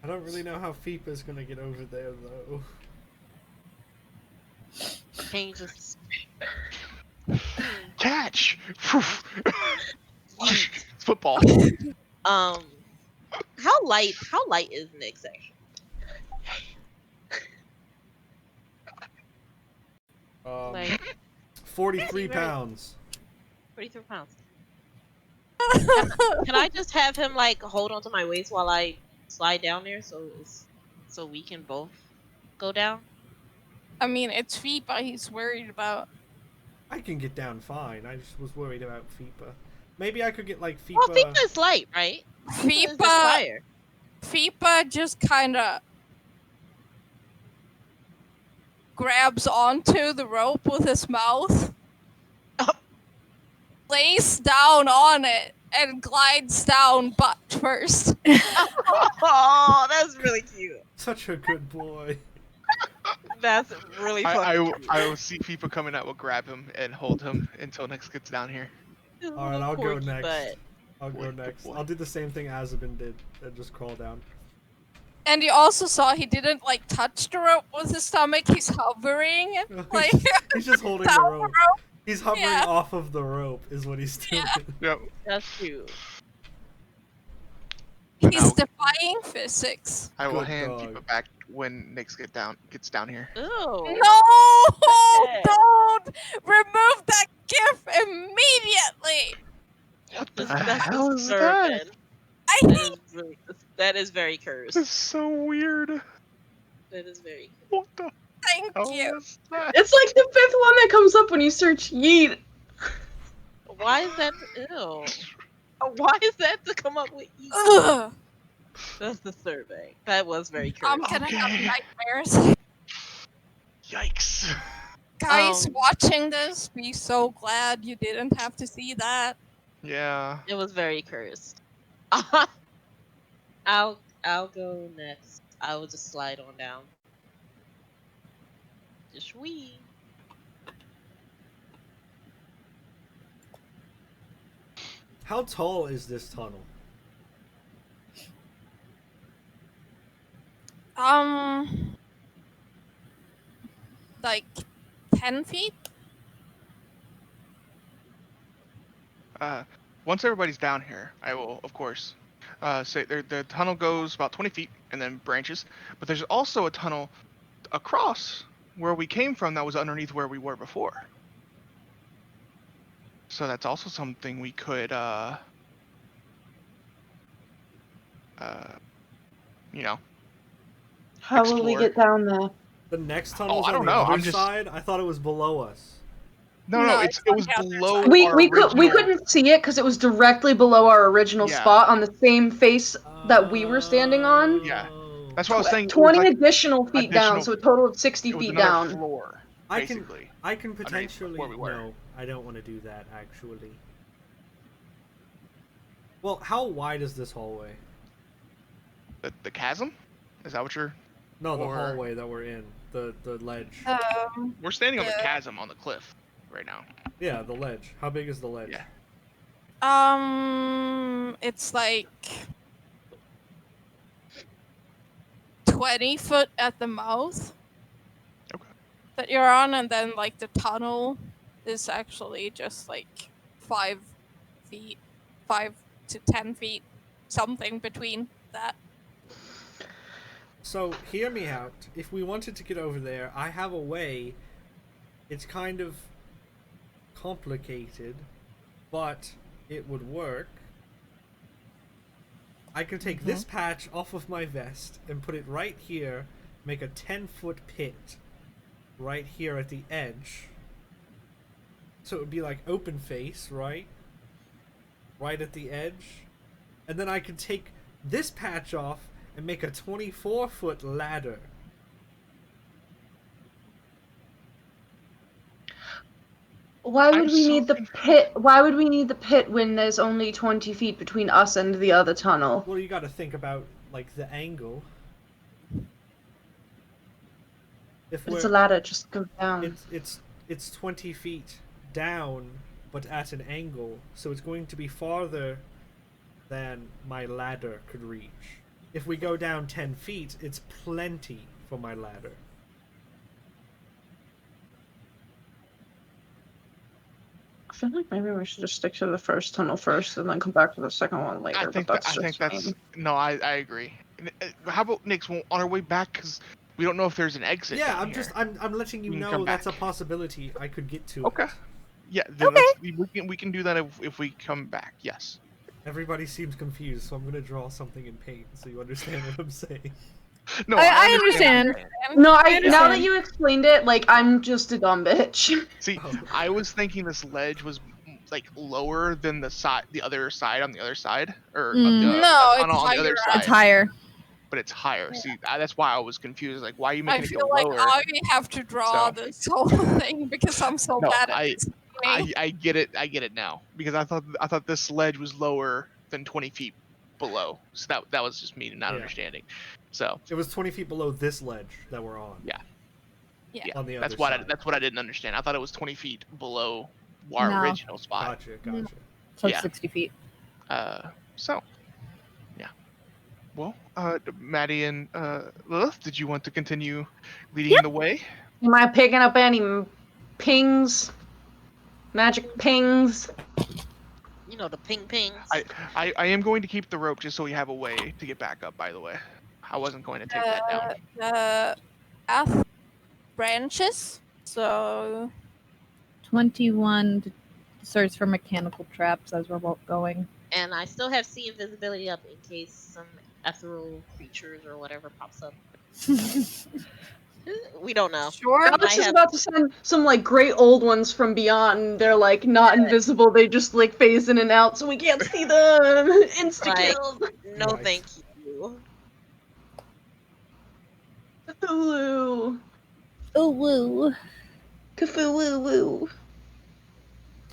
I don't really know how FIPA's gonna get over there though. Can you just Catch! It's football. How light is Nyx actually? 43 pounds. 43 pounds. Can I just have him like hold onto my waist while I slide down there so we can both go down? I mean, it's FIPA he's worried about. I can get down fine. I just was worried about FIPA. Maybe I could get like FIPA. Well, FIPA is light, right? FIPA is just fire. FIPA just kind of grabs onto the rope with his mouth, lays down on it, and glides down butt first. Oh, that's really cute. Such a good boy. That's really funny. I will see people coming out. Will grab him and hold him until Nyx gets down here. Alright, I'll go next. Butt. I'll go next. I'll do the same thing Azzabin did and just crawl down. And you also saw he didn't like touch the rope with his stomach. He's hovering, like He's just holding the down rope. He's hovering off of the rope, is what he's doing. Yep. That's cute. He's defying physics. I will Good hand dog. people back when Nyx gets down here. Ew. No! Don't remove that gift immediately. What the That's hell is disturbing. that? I hate That is very cursed. This is so weird. That is very. What the thank hell you. is that? It's like the 5th one that comes up when you search Yeet. Why is that? Ew. Why is that to come up with? Ugh. That's disturbing. That was very cursed. I'm gonna Okay. have nightmares. Yikes. Guys watching this, be so glad you didn't have to see that. Yeah. It was very cursed. I'll go next. I will just slide on down. Just wee. How tall is this tunnel? Like 10 feet? Once everybody's down here, I will, of course, say the tunnel goes about 20 feet and then branches. But there's also a tunnel across where we came from that was underneath where we were before. So that's also something we could, you know. How will we Explore. get down there? The next tunnel's I on don't the know, other I'm just- side? I thought it was below us. No, No, it it's was on the other below. side. We couldn't see it because it was directly below our original Yeah. spot on the same face that we were standing on. Yeah. Oh. That's what I was saying. 20 additional feet down, additional- so a total of 60 It was feet another down. floor, I can basically. potentially. where we were. No, I don't want to do that actually. Well, how wide is this hallway? The chasm? Is that what you're? No, the Or- hallway that we're in, the ledge. We're standing on the Yeah. chasm on the cliff right now. Yeah, the ledge. How big is the ledge? Yeah. It's like 20 foot at the mouth. Okay. That you're on, and then like the tunnel is actually just like 5 feet, 5 to 10 feet, something between that. So, hear me out. If we wanted to get over there, I have a way. It's kind of complicated, but it would work. I can take this patch off of my vest and put it right here, make a 10-foot pit right here at the edge. So it would be like open face, right? Right at the edge. And then I could take this patch off and make a 24-foot ladder. Why would I'm we so need the pit? Why would we need the pit when there's only 20 feet between us and the other tunnel? Well, you got to think about like the angle. If But it's a ladder, just go down. it's 20 feet down, but at an angle, so it's going to be farther than my ladder could reach. If we go down 10 feet, it's plenty for my ladder. I feel like maybe we should just stick to the first tunnel first and then come back to the second one later. I think but that's me. no. I agree. How about Nyx? Well, on our way back, because we don't know if there's an exit. Yeah, down I'm here. just I'm letting you We can know come that's a back. possibility. I could get to Okay. it. Yeah. Then we can do that if we come back. Yes. Everybody seems confused, so I'm gonna draw something in paint so you understand what I'm saying. No, I understand. No, now understand. that you explained it, like I'm just a dumb bitch. See, Oh. I was thinking this ledge was like lower than the other side on the other side, or Mm. the No, tunnel it's on the other higher. side. It's higher. But it's higher. See, that's why I was confused. Like, why are you making I it feel go like lower? I have to draw So- this whole thing because I'm so No, bad at I- this. I get it. I get it now because I thought this ledge was lower than 20 feet below. So that was just me not Yeah. understanding. So It was 20 feet below this ledge that we're on. Yeah. On the that's other what side. that's what I didn't understand. I thought it was 20 feet below our No. original spot. Gotcha. So Yeah. 60 feet. So yeah. Well, Maddie and Lilith, did you want to continue leading the way? Am I picking up any pings? Magic pings? You know, the ping pings. I am going to keep the rope just so we have a way to get back up. By the way, I wasn't going to take that down. The path branches, so 21 to search for mechanical traps as we're both going. And I still have sea invisibility up in case some ethereal creatures or whatever pops up. We don't know. sure. Alex I is have- about to send some like great old ones from beyond. And they're like not invisible. They just like phase in and out, so we can't see them. Insta killed. No, Nice. thank you. Cthulhu. Oh, woo. Cthulhu woo.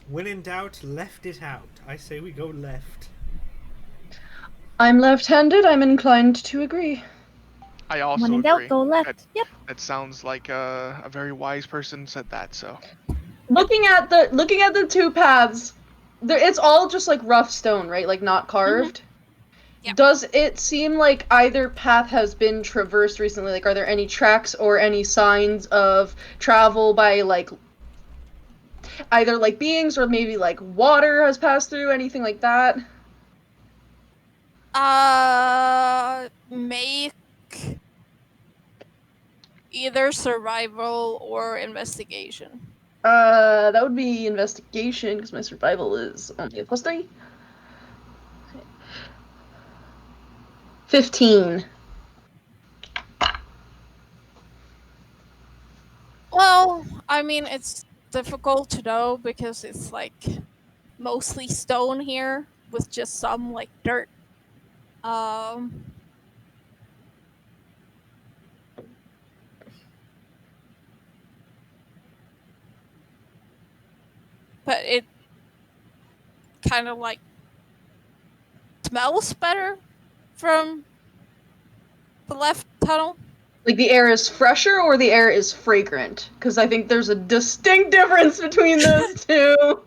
When in doubt, left it out. I say we go left. I'm left-handed. I'm inclined to agree. I also When in agree. doubt, go left. Yep. That sounds like a very wise person said that. So Looking at the two paths, it's all just like rough stone, right? Like not carved. Yeah. Does it seem like either path has been traversed recently? Like, are there any tracks or any signs of travel by like either like beings or maybe like water has passed through? Anything like that? Make either survival or investigation. That would be investigation because my survival is only a +3. 15. Well, I mean, it's difficult to know because it's like mostly stone here with just some like dirt. but it kind of like smells better from the left tunnel. Like the air is fresher or the air is fragrant? Because I think there's a distinct difference between those two.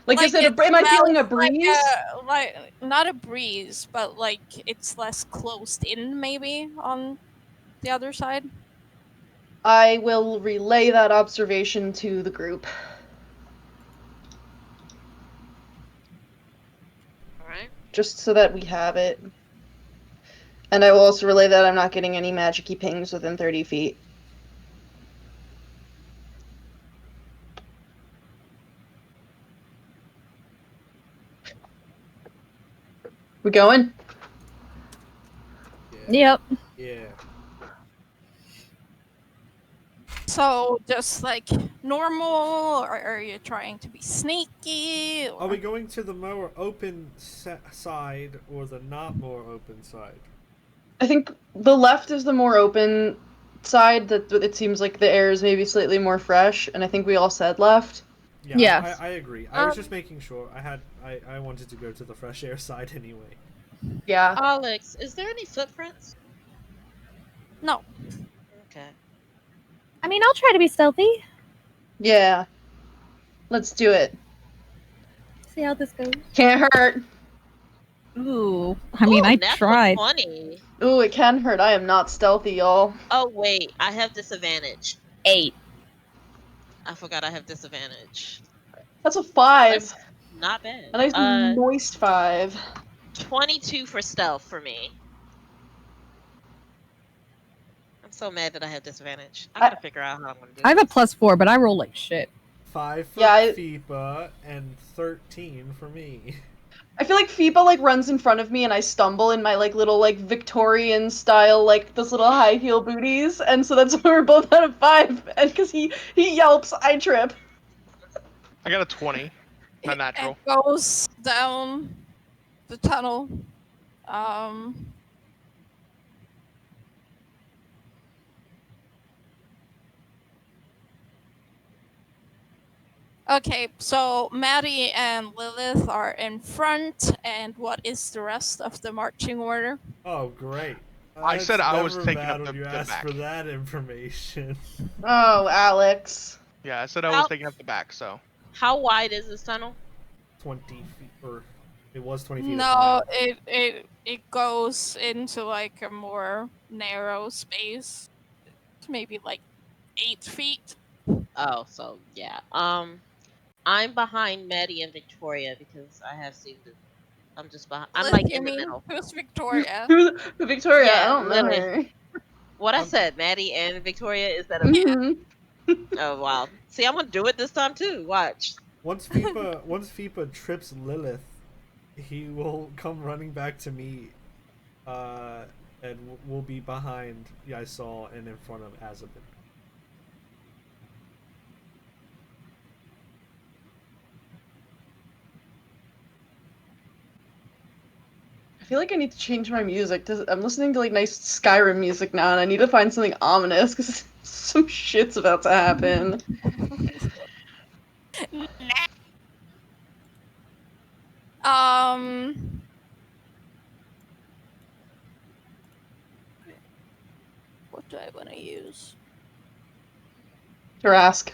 Like, is it am I feeling a breeze? Like not a breeze, but like it's less closed in maybe on the other side. I will relay that observation to the group. Alright. Just so that we have it. And I will also relay that I'm not getting any magic-y pings within 30 feet. We going? Yep. Yeah. So just like normal, or are you trying to be sneaky? Or... Are we going to the more open side or the not more open side? I think the left is the more open side, that it seems like the air is maybe slightly more fresh, and I think we all said left. Yeah, Yes. I agree. I was just making sure. I wanted to go to the fresh air side anyway. Yeah. Alex, is there any footprints? No. Okay. I mean, I'll try to be stealthy. Yeah. Let's do it. See how this goes. Can't hurt. Ooh. I mean, I natural tried. 20. Ooh, it can hurt. I am not stealthy, y'all. Oh wait, I have disadvantage. 8. I forgot I have disadvantage. That's a 5. That's not bad. A nice moist 5. 22 for stealth for me. I'm so mad that I have disadvantage. I gotta figure out how I'm gonna do I have a this. +4, but I roll like shit. 5 for Yeah, FIBA and 13 for me. I feel like FIBA like runs in front of me and I stumble in my like little like Victorian style like those little high heel booties, and so that's why we're both out of 5. And because he yelps, I trip. I got a 20. Not natural. It goes down the tunnel. Okay, so Matty and Lilith are in front, and what is the rest of the marching order? Oh, great. I said I was never taking bad up when the you asked back. for that information. Oh, Alex. Yeah, I said I was taking up the back, so. How wide is this tunnel? 20 feet, or it was 20 feet. No, it goes into like a more narrow space. Maybe like 8 feet. Oh, so yeah. I'm behind Maddie and Victoria because I have seen the. I'm just behind. I'm like in the middle. Who's Victoria? Who's Victoria? Yeah, I don't know Lily. her. What I said, Maddie and Victoria, is that a? Mhm. Oh wow. See, I'm gonna do it this time too. Watch. Once FIBA trips Lilith, he will come running back to me, and we'll be behind Yeissal and in front of Azzabin. I feel like I need to change my music. I'm listening to like nice Skyrim music now, and I need to find something ominous because some shit's about to happen. What do I want to use? Tarask.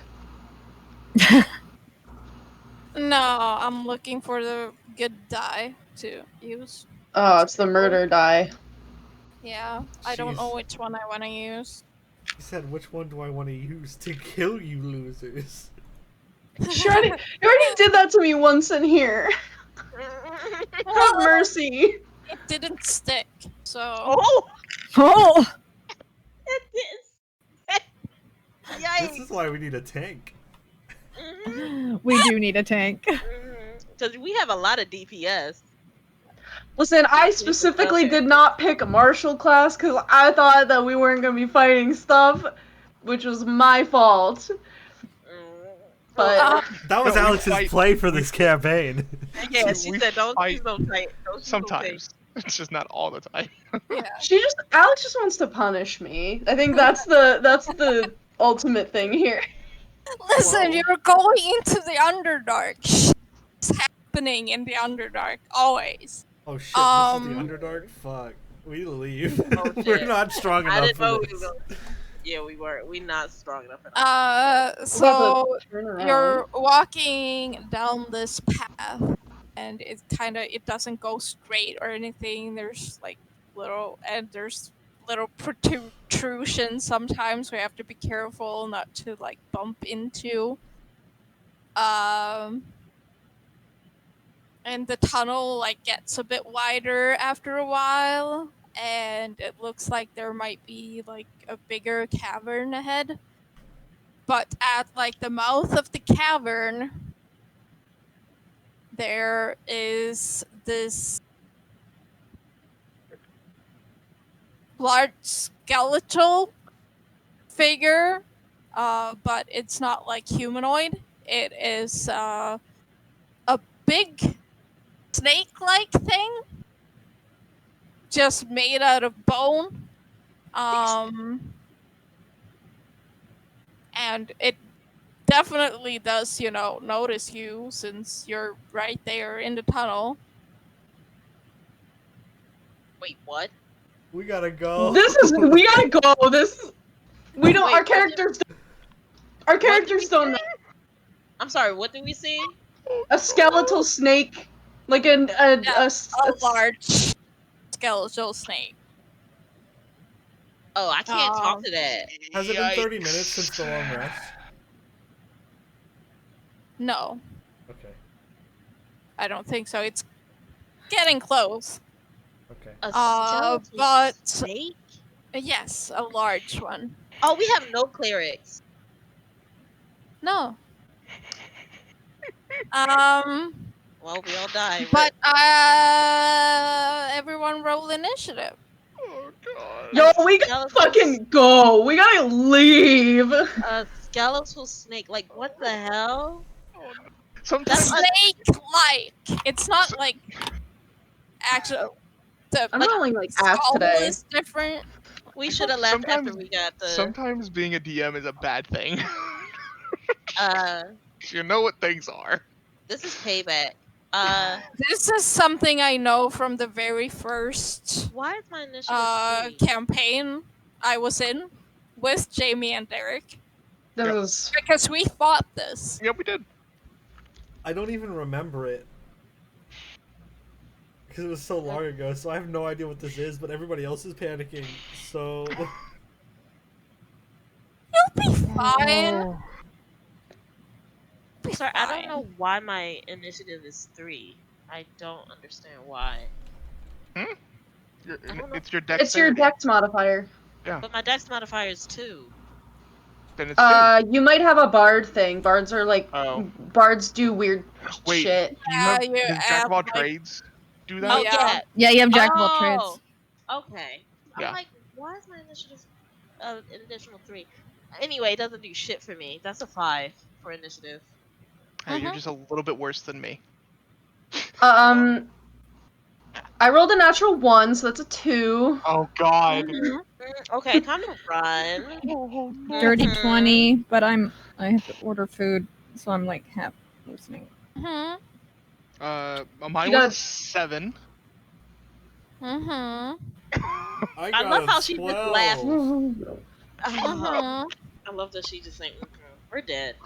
No, I'm looking for the good die to use. Oh, it's the murder die. Yeah, I don't Jeez. know which one I want to use. He said, "Which one do I want to use to kill you, losers?" You already did that to me once in here. Have mercy. It didn't stick, so. Oh, Oh! it is. Yikes. This is why we need a tank. We do need a tank. Because we have a lot of DPS. Listen, I specifically did not pick a martial class because I thought that we weren't going to be fighting stuff, which was my fault. But That was No, we Alex's fight- play for this campaign. Yeah, See, she we said don't fight use those tight. Don't use those Sometimes. It's just not all the time. Yeah. Alex just wants to punish me. I think that's the ultimate thing here. Listen, Whoa. you're going into the Underdark. It's happening in the Underdark, always. Oh shit, this is the Um, Underdark? Fuck. We leave. Oh, We're shit. not strong I enough didn't know for we this. were going. Yeah, we were. We not strong enough. Enough. So Turn around. you're walking down this path, and it doesn't go straight or anything. There's like there's little protrusions sometimes. We have to be careful not to like bump into. And the tunnel like gets a bit wider after a while, and it looks like there might be like a bigger cavern ahead. But at like the mouth of the cavern, there is this large skeletal figure, but it's not like humanoid. It is a big snake-like thing, just made out of bone. And it definitely does, notice you since you're right there in the tunnel. Wait, what? We gotta go. We gotta go. We don't. Wait, Our what characters. Our characters don't know. I'm sorry. What did we see? A skeletal snake, like a large skeletal snake. Oh, I can't talk to that. Has it been 30 minutes since the long rest? No, Okay. I don't think so. It's getting close. Okay. A skeletal but- snake? Yes, a large one. Oh, we have no clerics. No. Well, we all die. But everyone roll initiative. Oh god. Yo, we gotta fucking go. We gotta leave. A skeletal snake. Like, what the hell? Sometimes Snake-like. It's not like actual. I'm like, rolling like ass skull today. is different. We should have left Sometimes- after we got the. sometimes being a DM is a bad thing. Uh, You know what things are. this is payback. This is something I know from the very first Why is my initiative 3? campaign I was in with Jamie and Derek, This Yep. is because we fought this. Yeah, we did. I don't even remember it. Because it was so long ago, so I have no idea what this is, but everybody else is panicking, so... You'll be fine. Be Sorry, I don't fine. know why my initiative is 3. I don't understand why. It's your dex. it's your dex modifier. But my dex modifier is 2. Then it's 2. You might have a bard thing. Bards are like Oh. bards do weird Wait. shit. Yeah, Does you Jack add, of all like- trades do Oh, that? yeah. Yeah, you have jack of all trades. Okay. Yeah. I'm like, why is my initiative an additional 3? Anyway, it doesn't do shit for me. That's a 5 for initiative. Hey, you're just a little bit worse than me. I rolled a natural 1, so that's a 2. Oh god. Okay, time to run. Dirty Mhm. 20, but I have to order food, so I'm like half listening. Mhm. Mine You was got- a 7. Mhm. I love how she just laughed. Mhm. I love that she just saying, we're dead.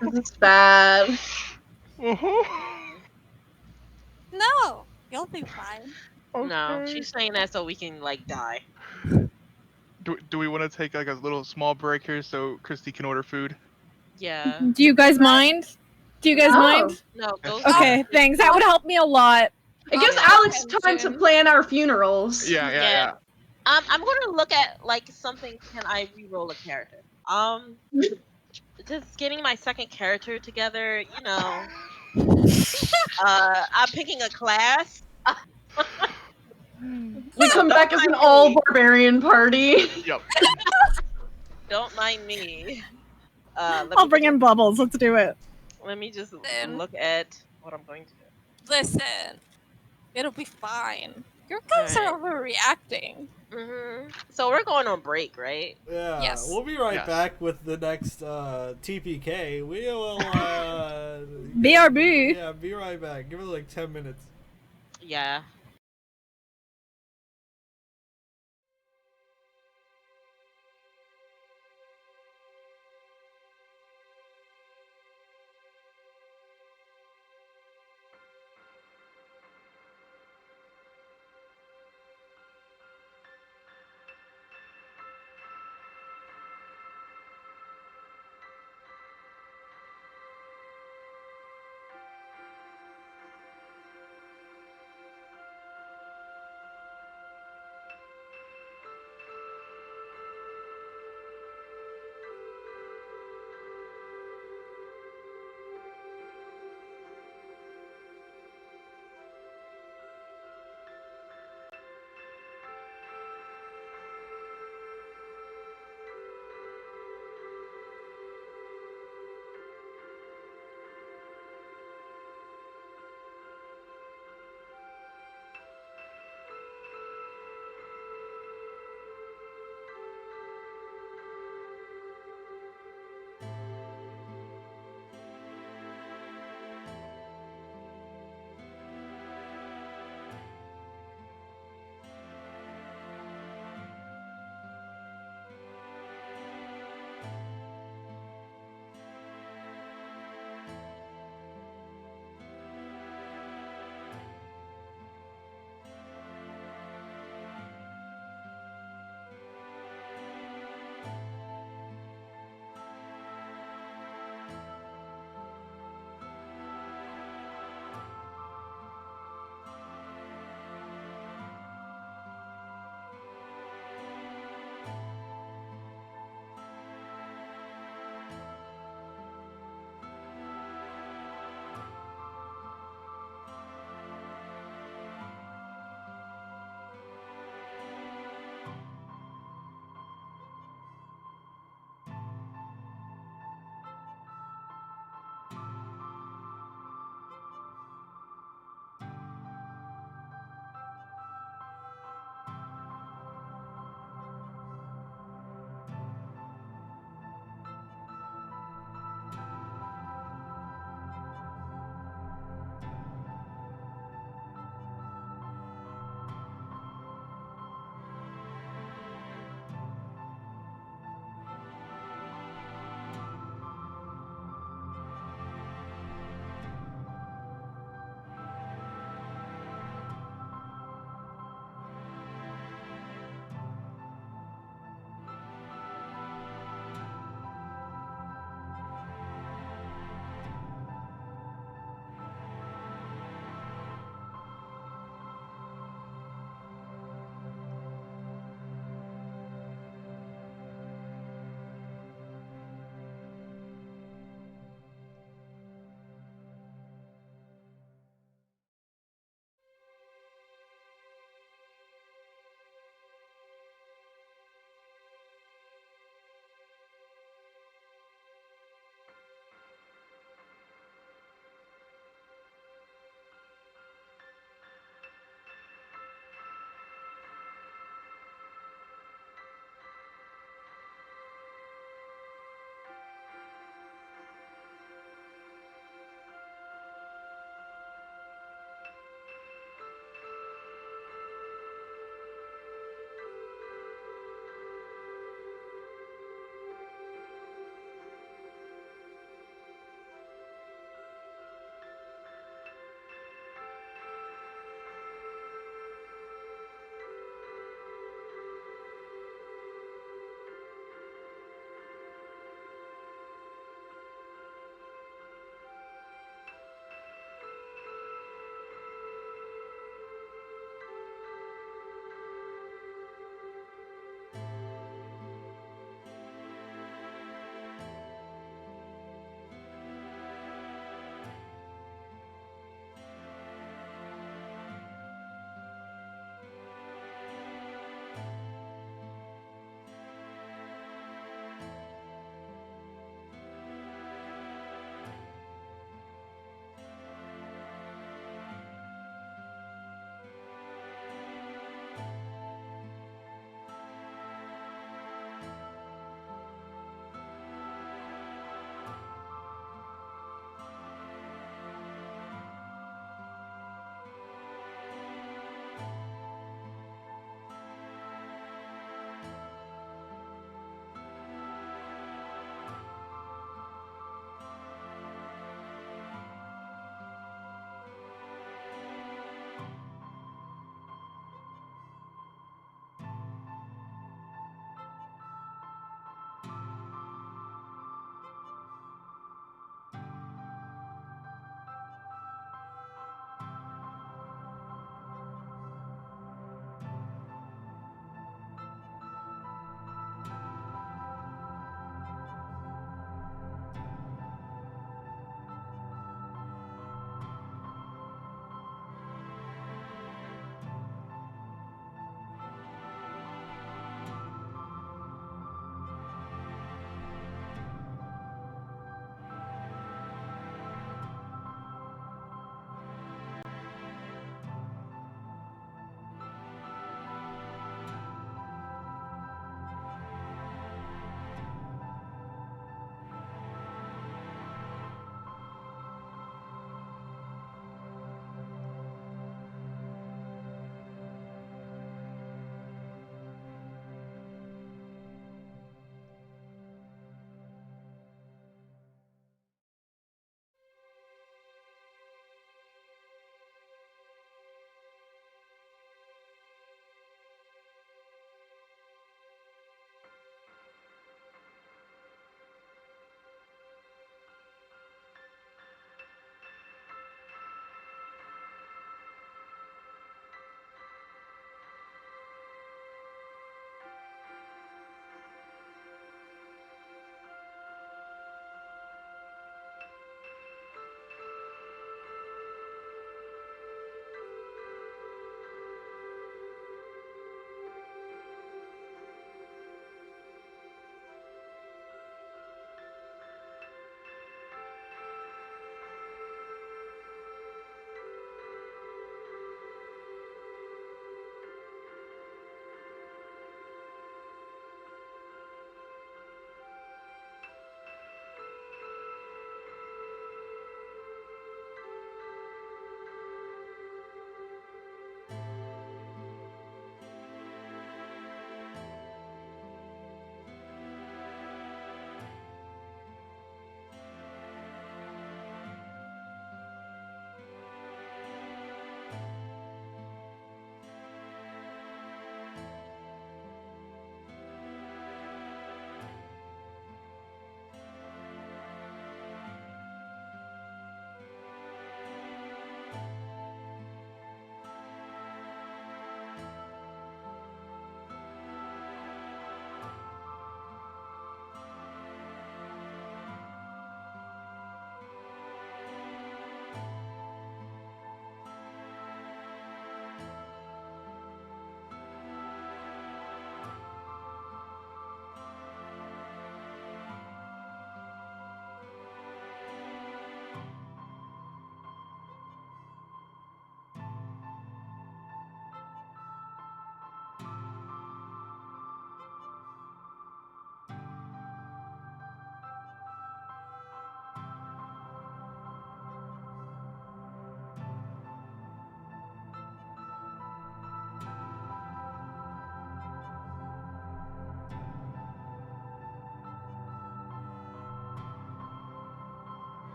This is bad. No, you'll be fine. No, she's saying that so we can like die. Do we want to take like a little small break here so Christy can order food? Yeah. Do you guys mind? Do you guys No. mind? No, go. Okay, thanks. That would help me a lot. It gives Okay. Alex time to Attention. plan our funerals. Yeah. I'm gonna look at like something. Can I re-roll a character? Just getting my second character together. You know. I'm picking a class. We come back as an all barbarian party. Yep. Don't mind me. I'll bring in bubbles. Let's do it. Let me just Then- look at what I'm going to do. Listen, it'll be fine. Your guys are overreacting. So we're going on break, right? Yeah, Yes. we'll be right Yes. back with the next TPK. We will BRB. Yeah, be right back. Give it like 10 minutes. Yeah.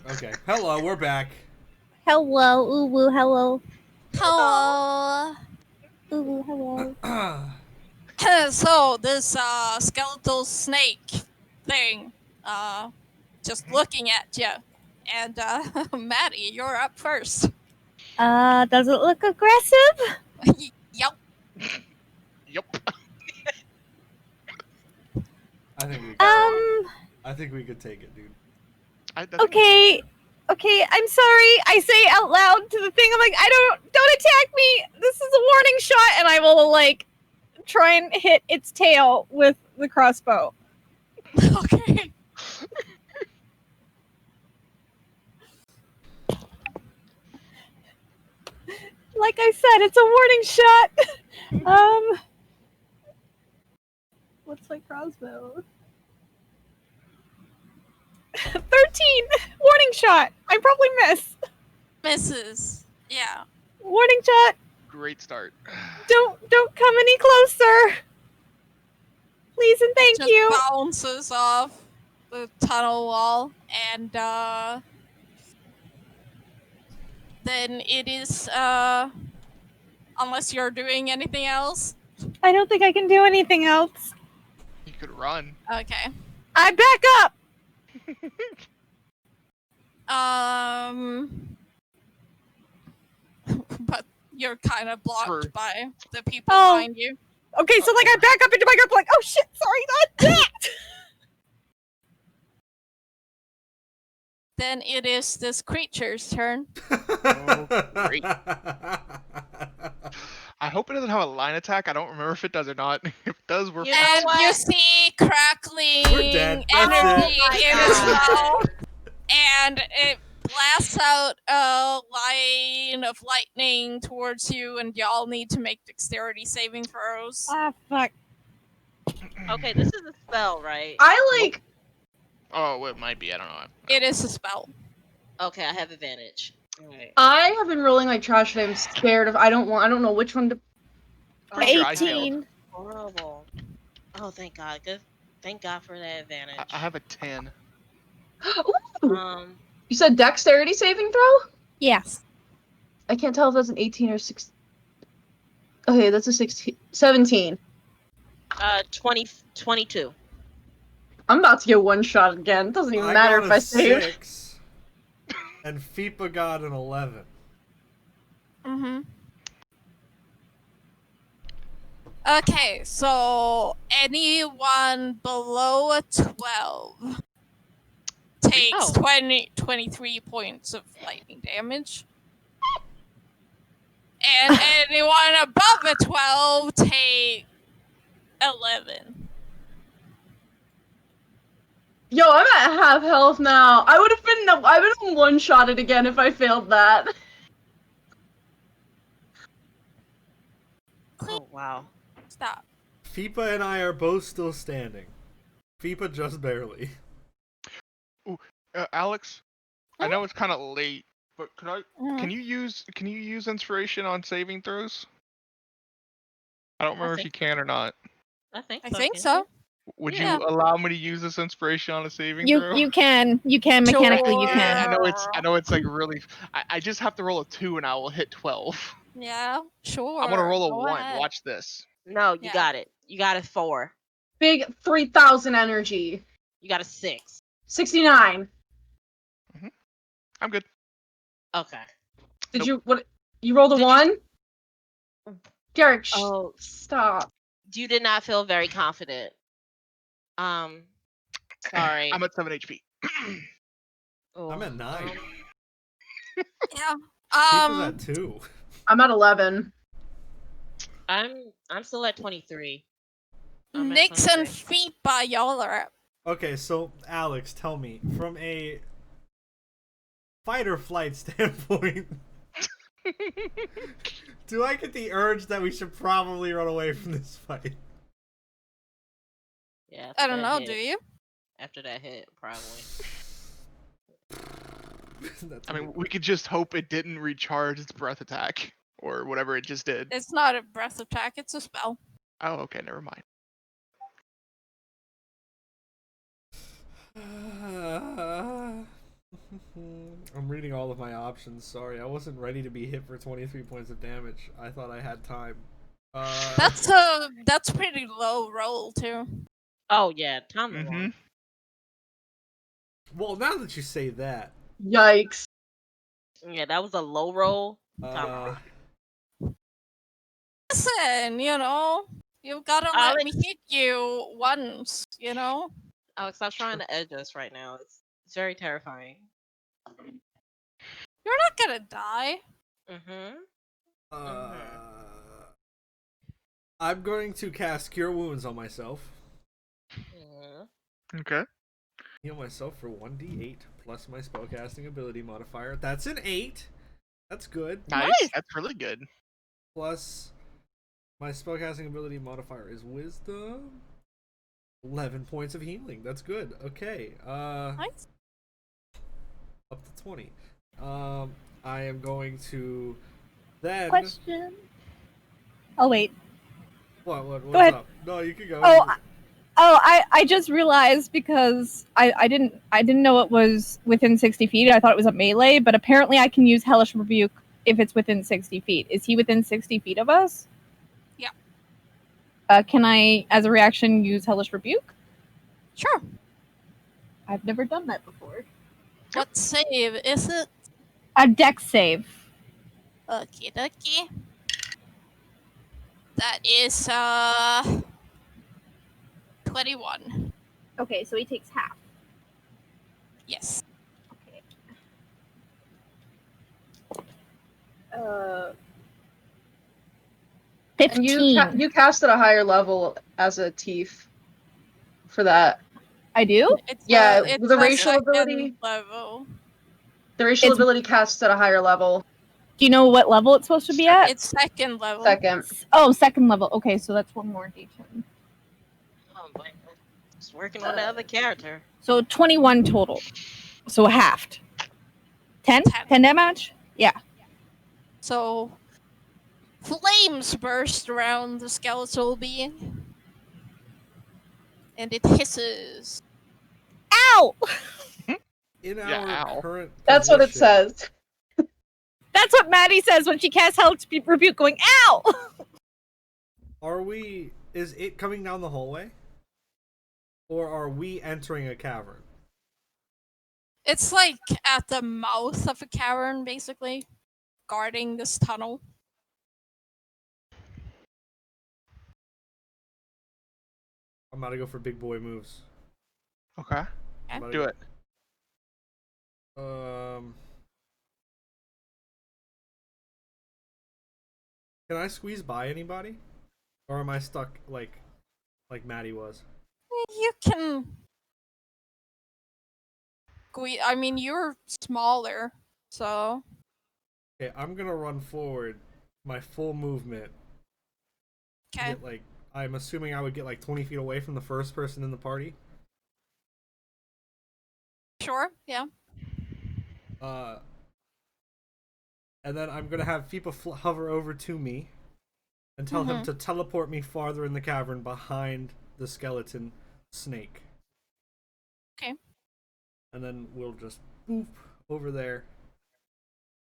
Okay. Hello, we're back. Hello, Uwu, hello. Hello. Uwu, hello. So this skeletal snake thing, just looking at you, and Maddie, you're up first. Does it look aggressive? Yup. Yup. I think we could take it, dude. Okay, I'm sorry. I say out loud to the thing, I'm like, don't attack me! This is a warning shot, and I will, like, try and hit its tail with the crossbow. Okay. Like I said, it's a warning shot! What's my crossbow? 13! Warning shot! I probably miss. Misses. Yeah. Warning shot! Great start. Don't come any closer! Please and thank Just you! bounces off the tunnel wall, and then it is unless you're doing anything else. I don't think I can do anything else. You could run. Okay. I back up! But you're kind of blocked For- by the people Oh. behind you. Okay, so like I back up into my group like, oh shit, sorry, not that! Then it is this creature's turn. Great. I hope it doesn't have a line attack. I don't remember if it does or not. If it does, we're You know fine. And what? you see crackling We're dead. That's energy it. in its mouth, and it blasts out a line of lightning towards you, and y'all need to make dexterity saving throws. Ah, fuck. Okay, this is a spell, right? I like. Oh, it might be. I don't know. It is a spell. Okay, I have advantage. Alright. I have been rolling like trash, and I'm scared of. I don't know which one to. Pretty sure I 18. Horrible. Oh, thank God. Good. Thank God for that advantage. I have a 10. Ooh. You said dexterity saving throw? Yes. I can't tell if that's an 18 or 16. Okay, that's a 16. 17. 22. I'm about to get one shot again. It doesn't even matter got if a I save. 6, and Fipa got an 11. Mm-hmm. Okay, so anyone below a 12 takes Oh. 23 points of lightning damage. And anyone above a 12 take 11. Yo, I'm at half health now. I would have been one-shotted again if I failed that. Oh, wow. Stop. Fipa and I are both still standing. Fipa just barely. Alex, I know it's kind of late, but Mhm. can you use inspiration on saving throws? I don't remember if think- you can or not. I think I so. think can't so. Would Yeah. you allow me to use this inspiration on a saving throw? You can mechanically you Sure. can. I know it's like really. I just have to roll a 2 and I will hit 12. Yeah, sure. I'm gonna roll a Go 1. ahead. Watch this. No, you Yeah. got it. You got a 4. Big 3,000 energy. You got a 6. 69. I'm good. Okay. Did Nope. you rolled a Did you- 1? Derek, Oh, stop. you did not feel very confident. Sorry. I'm at 7 HP. Oh, I'm at 9. Yeah. Fipa's at 2. I'm at 11. I'm still at 23. I'm at Nyx and 23. Fipa, y'all are up. Okay, so Alex, tell me, from a fight or flight standpoint, do I get the urge that we should probably run away from this fight? Yeah. I after don't that know, hit- do you? After that hit, probably. That's I mean, we could just hope it didn't recharge its breath attack or whatever it just did. It's not a breath attack, it's a spell. Oh, okay, never mind. I'm reading all of my options. Sorry, I wasn't ready to be hit for 23 points of damage. I thought I had time. That's pretty low roll too. Oh yeah, time to Mm-hmm. Well, now that you say that, Yikes. Yeah, that was a low roll. Listen, you've gotta let me hit you once, Alex, stop trying to edge us right now. It's very terrifying. You're not gonna die. I'm going to cast Cure Wounds on myself. Okay. Heal myself for 1d8 plus my spellcasting ability modifier. That's an 8. That's good. Nice. That's really good. Plus my spellcasting ability modifier is Wisdom. 11 points of healing. That's good. Okay. Nice. Up to 20. I am going to then. Question. Oh wait. What's Go ahead. up? No, you can go. I just realized because I didn't know it was within 60 feet. I thought it was a melee, but apparently I can use Hellish Rebuke if it's within 60 feet. Is he within 60 feet of us? Yeah. Can I, as a reaction, use Hellish Rebuke? Sure. I've never done that before. What save is it? A dex save. Okie dokie. That is 21. Okay, so he takes half. Yes. Okay. 15. And you cast at a higher level as a thief for that. I do? It's the racial second ability. level. The racial ability casts at a higher level. Do you know what level it's supposed to be at? It's second level. Second. Oh, second level. Okay, so that's one more d10. Oh boy. Just working on the other character. So 21 total. So halved. 10? 10 damage? Yeah. So flames burst around the skeletal being. And it hisses. Ow! In our current That's what it position- says. That's what Maddie says when she casts Hellish Rebuke, going, ow! Is it coming down the hallway? Or are we entering a cavern? It's like at the mouth of a cavern, basically, guarding this tunnel. I'm about to go for big boy moves. Okay. Do it. Can I squeeze by anybody? Or am I stuck like Matty was? You can... I mean, you're smaller, so... Okay, I'm gonna run forward my full movement. Okay. I'm assuming I would get 20 feet away from the first person in the party. Sure, yeah. And then I'm gonna have people hover over to me and tell him to teleport me farther in the cavern behind the skeleton snake. Okay. And then we'll just boop over there.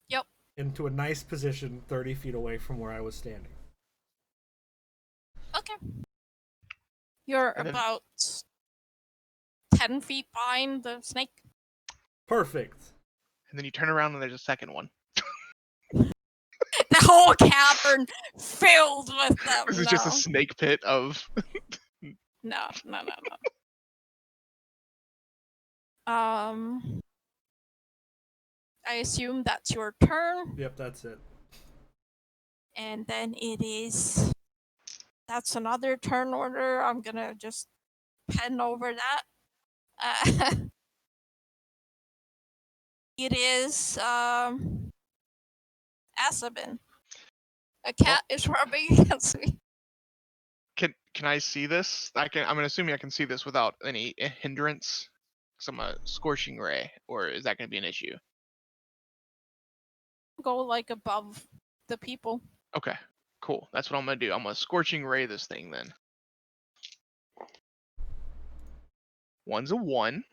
Yep. Into a nice position 30 feet away from where I was standing. Okay. You're about 10 feet behind the snake. Perfect. And then you turn around and there's a second one. The whole cavern filled with them. This is just a snake pit of... No. I assume that's your turn. Yep, that's it. And then that's another turn order. I'm gonna just pen over that. It is Azzabin. A cat is rubbing against me. Can I see this? I'm assuming I can see this without any hindrance. Because I'm a scorching ray, or is that going to be an issue? Go above the people. Okay, cool. That's what I'm going to do. I'm going to scorching ray this thing then. One's a 1.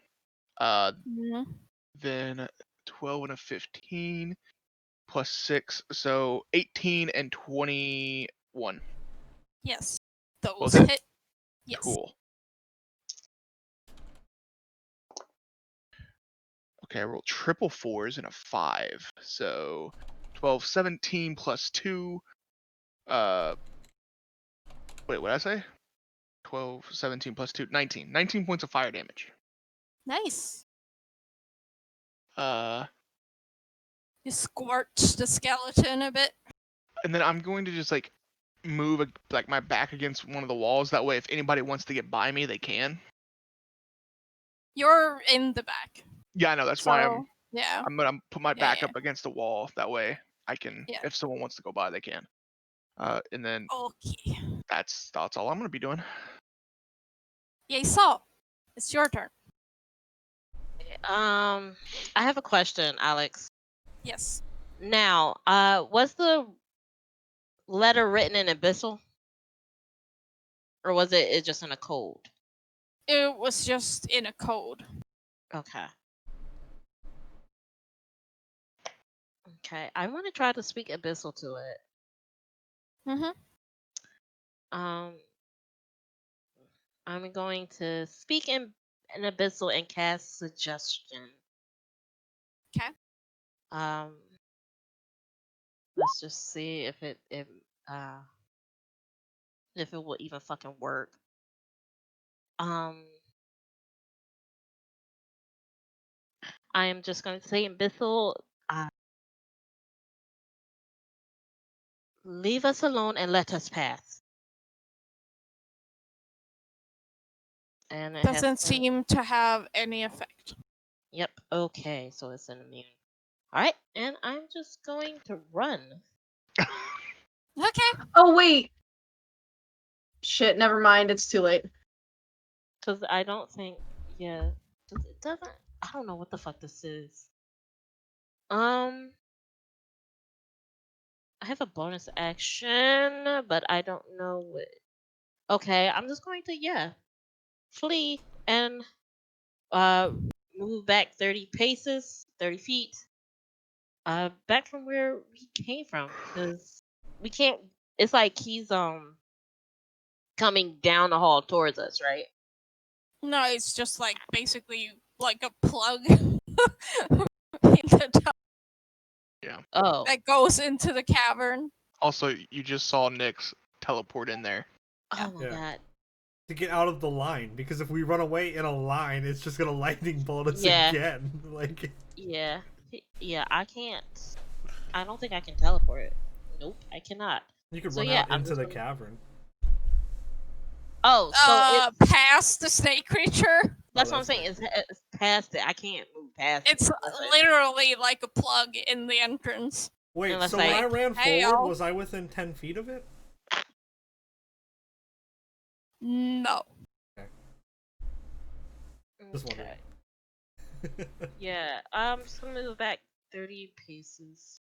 then 12 and a 15 plus 6, so 18 and 21. Yes. Those Both hit? hit. Yes. Cool. Okay, I rolled triple 4s and a 5, so 12, 17 plus 2. Wait, what did I say? 12, 17 plus 2, 19. 19 points of fire damage. Nice. Uh, You scorch the skeleton a bit. and then I'm going to just like move like my back against one of the walls. That way, if anybody wants to get by me, they can. You're in the back. Yeah, I know. That's why Yeah. I'm gonna put my back Yeah. up against the wall. That way, I can. Yeah. If someone wants to go by, they can. And then Okay. that's all I'm gonna be doing. Yeissal, it's your turn. I have a question, Alex. Yes. Now, was the letter written in Abyssal? Or was it just in a code? It was just in a code. Okay. Okay, I want to try to speak Abyssal to it. Mm-hmm. I'm going to speak in Abyssal and cast Suggestion. Okay. Let's just see if it will even fucking work. I am just going to say Abyssal, leave us alone and let us pass. And it Doesn't seem to have any effect. Yep. Okay, so it's an immune. All right, and I'm just going to run. Okay. Oh wait. Shit, never mind. It's too late. Because I don't think, yeah, it doesn't. I don't know what the fuck this is. I have a bonus action, but I don't know what. Okay, I'm just going to flee and move back 30 paces, 30 feet, back from where we came from, because we can't. It's like he's coming down the hall towards us, right? No, it's just like basically like a plug in the top Yeah. Oh, that goes into the cavern. Also, you just saw Nyx teleport in there. oh my Yeah. god. To get out of the line, because if we run away in a line, it's just gonna lightning bolt us Yeah. again. Like, Yeah, I can't. I don't think I can teleport. Nope, I cannot. you could So run yeah, out I'm into just the gonna- cavern. Oh, so Past the snake creature. that's what I'm that's saying. It's past it. I can't move past It's it. Unless I- literally like a plug in the entrance. Wait, Unless so when I- I ran Hey, forward, y'all. was I within 10 feet of it? No. Just Okay. wondering. Yeah, I'm just gonna move back 30 paces.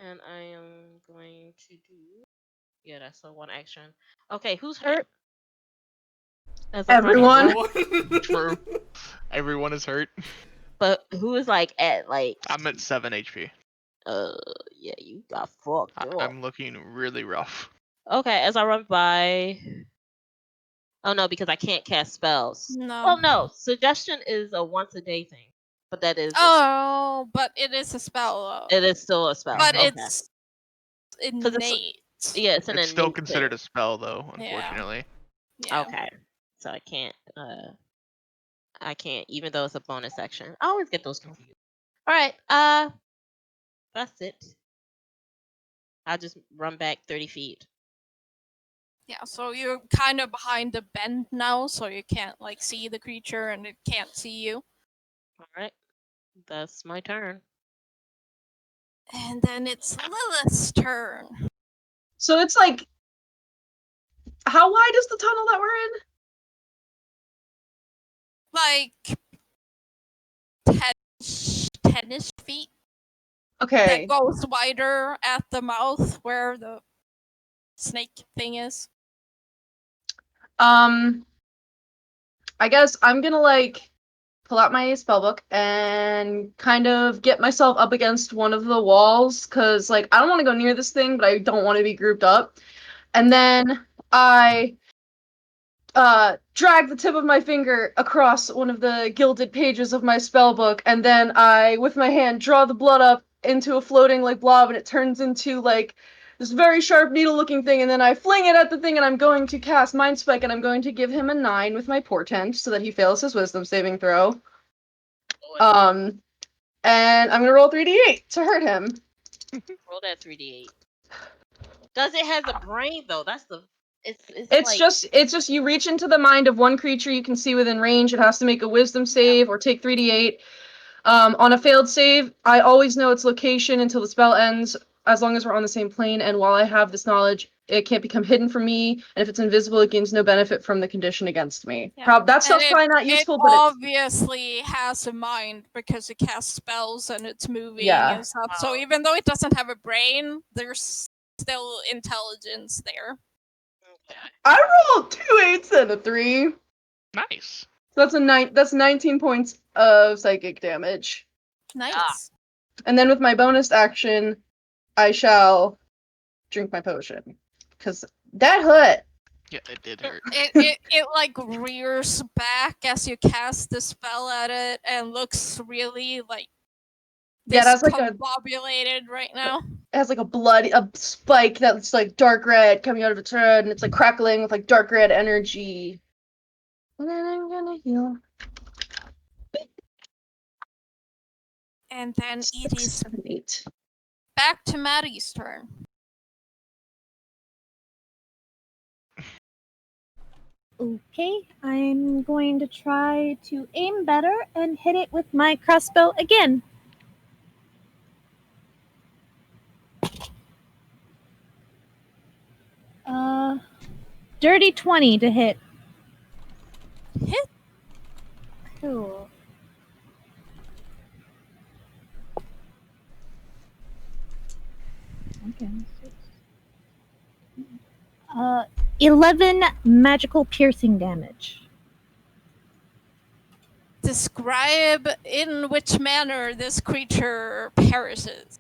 And I am going to do. Yeah, that's the one action. Okay, who's hurt? As I'm running. Everyone. True. Everyone is hurt. But who is like at like? I'm at 7 HP. Yeah, you got fucked up. I'm looking really rough. Okay, as I run by. Oh no, because I can't cast spells. No. Oh no, suggestion is a once a day thing, but that is. Oh, but it is a spell. It is still a spell. But okay. it's innate. Yeah, it's an It's still innate considered thing. a spell, though. Yeah. Unfortunately. Yeah. Okay, so I can't. Even though it's a bonus action. I always get those confused. All right. That's it. I'll just run back 30 feet. Yeah, so you're kind of behind the bend now, so you can't like see the creature and it can't see you. All right. That's my turn. And then it's Lilith's turn. So it's like, how wide is the tunnel that we're in? Like 10-ish feet. Okay. That goes wider at the mouth where the snake thing is. I guess I'm gonna like pull out my spellbook and kind of get myself up against one of the walls, because, like, I don't want to go near this thing, but I don't want to be grouped up. And then I drag the tip of my finger across one of the gilded pages of my spellbook, and then I, with my hand, draw the blood up into a floating, like, blob, and it turns into, like, this very sharp needle-looking thing, and then I fling it at the thing, and I'm going to cast Mind Spike, and I'm going to give him a 9 with my portent, so that he fails his wisdom saving throw. And I'm gonna roll 3d8 to hurt him. Roll that 3d8. Does it has a brain though? That's the. It's like... just you reach into the mind of one creature you can see within range. It has to make a wisdom save or take 3d8. On a failed save, I always know its location until the spell ends, as long as we're on the same plane, and while I have this knowledge, it can't become hidden from me, and if it's invisible, it gains no benefit from the condition against me. Yeah. That stuff's probably not useful, but it obviously has a mind because it casts spells and it's moving and stuff. Wow. So even though it doesn't have a brain, there's still intelligence there. I rolled 2 8s and a 3. Nice. So that's 19 points of psychic damage. Nice. And then with my bonus action, I shall drink my potion. Because that hurt. Yeah, it did hurt. It like rears back as you cast the spell at it and looks really like That's like discombobulated right now. It has like a spike that's like dark red coming out of its head, and it's like crackling with like dark red energy. And then I'm gonna heal. And then it is 7, 8. back to Matty's turn. Okay, I'm going to try to aim better and hit it with my crossbow again. Dirty 20 to hit. Hit. Cool. Okay. 11 magical piercing damage. Describe in which manner this creature perishes.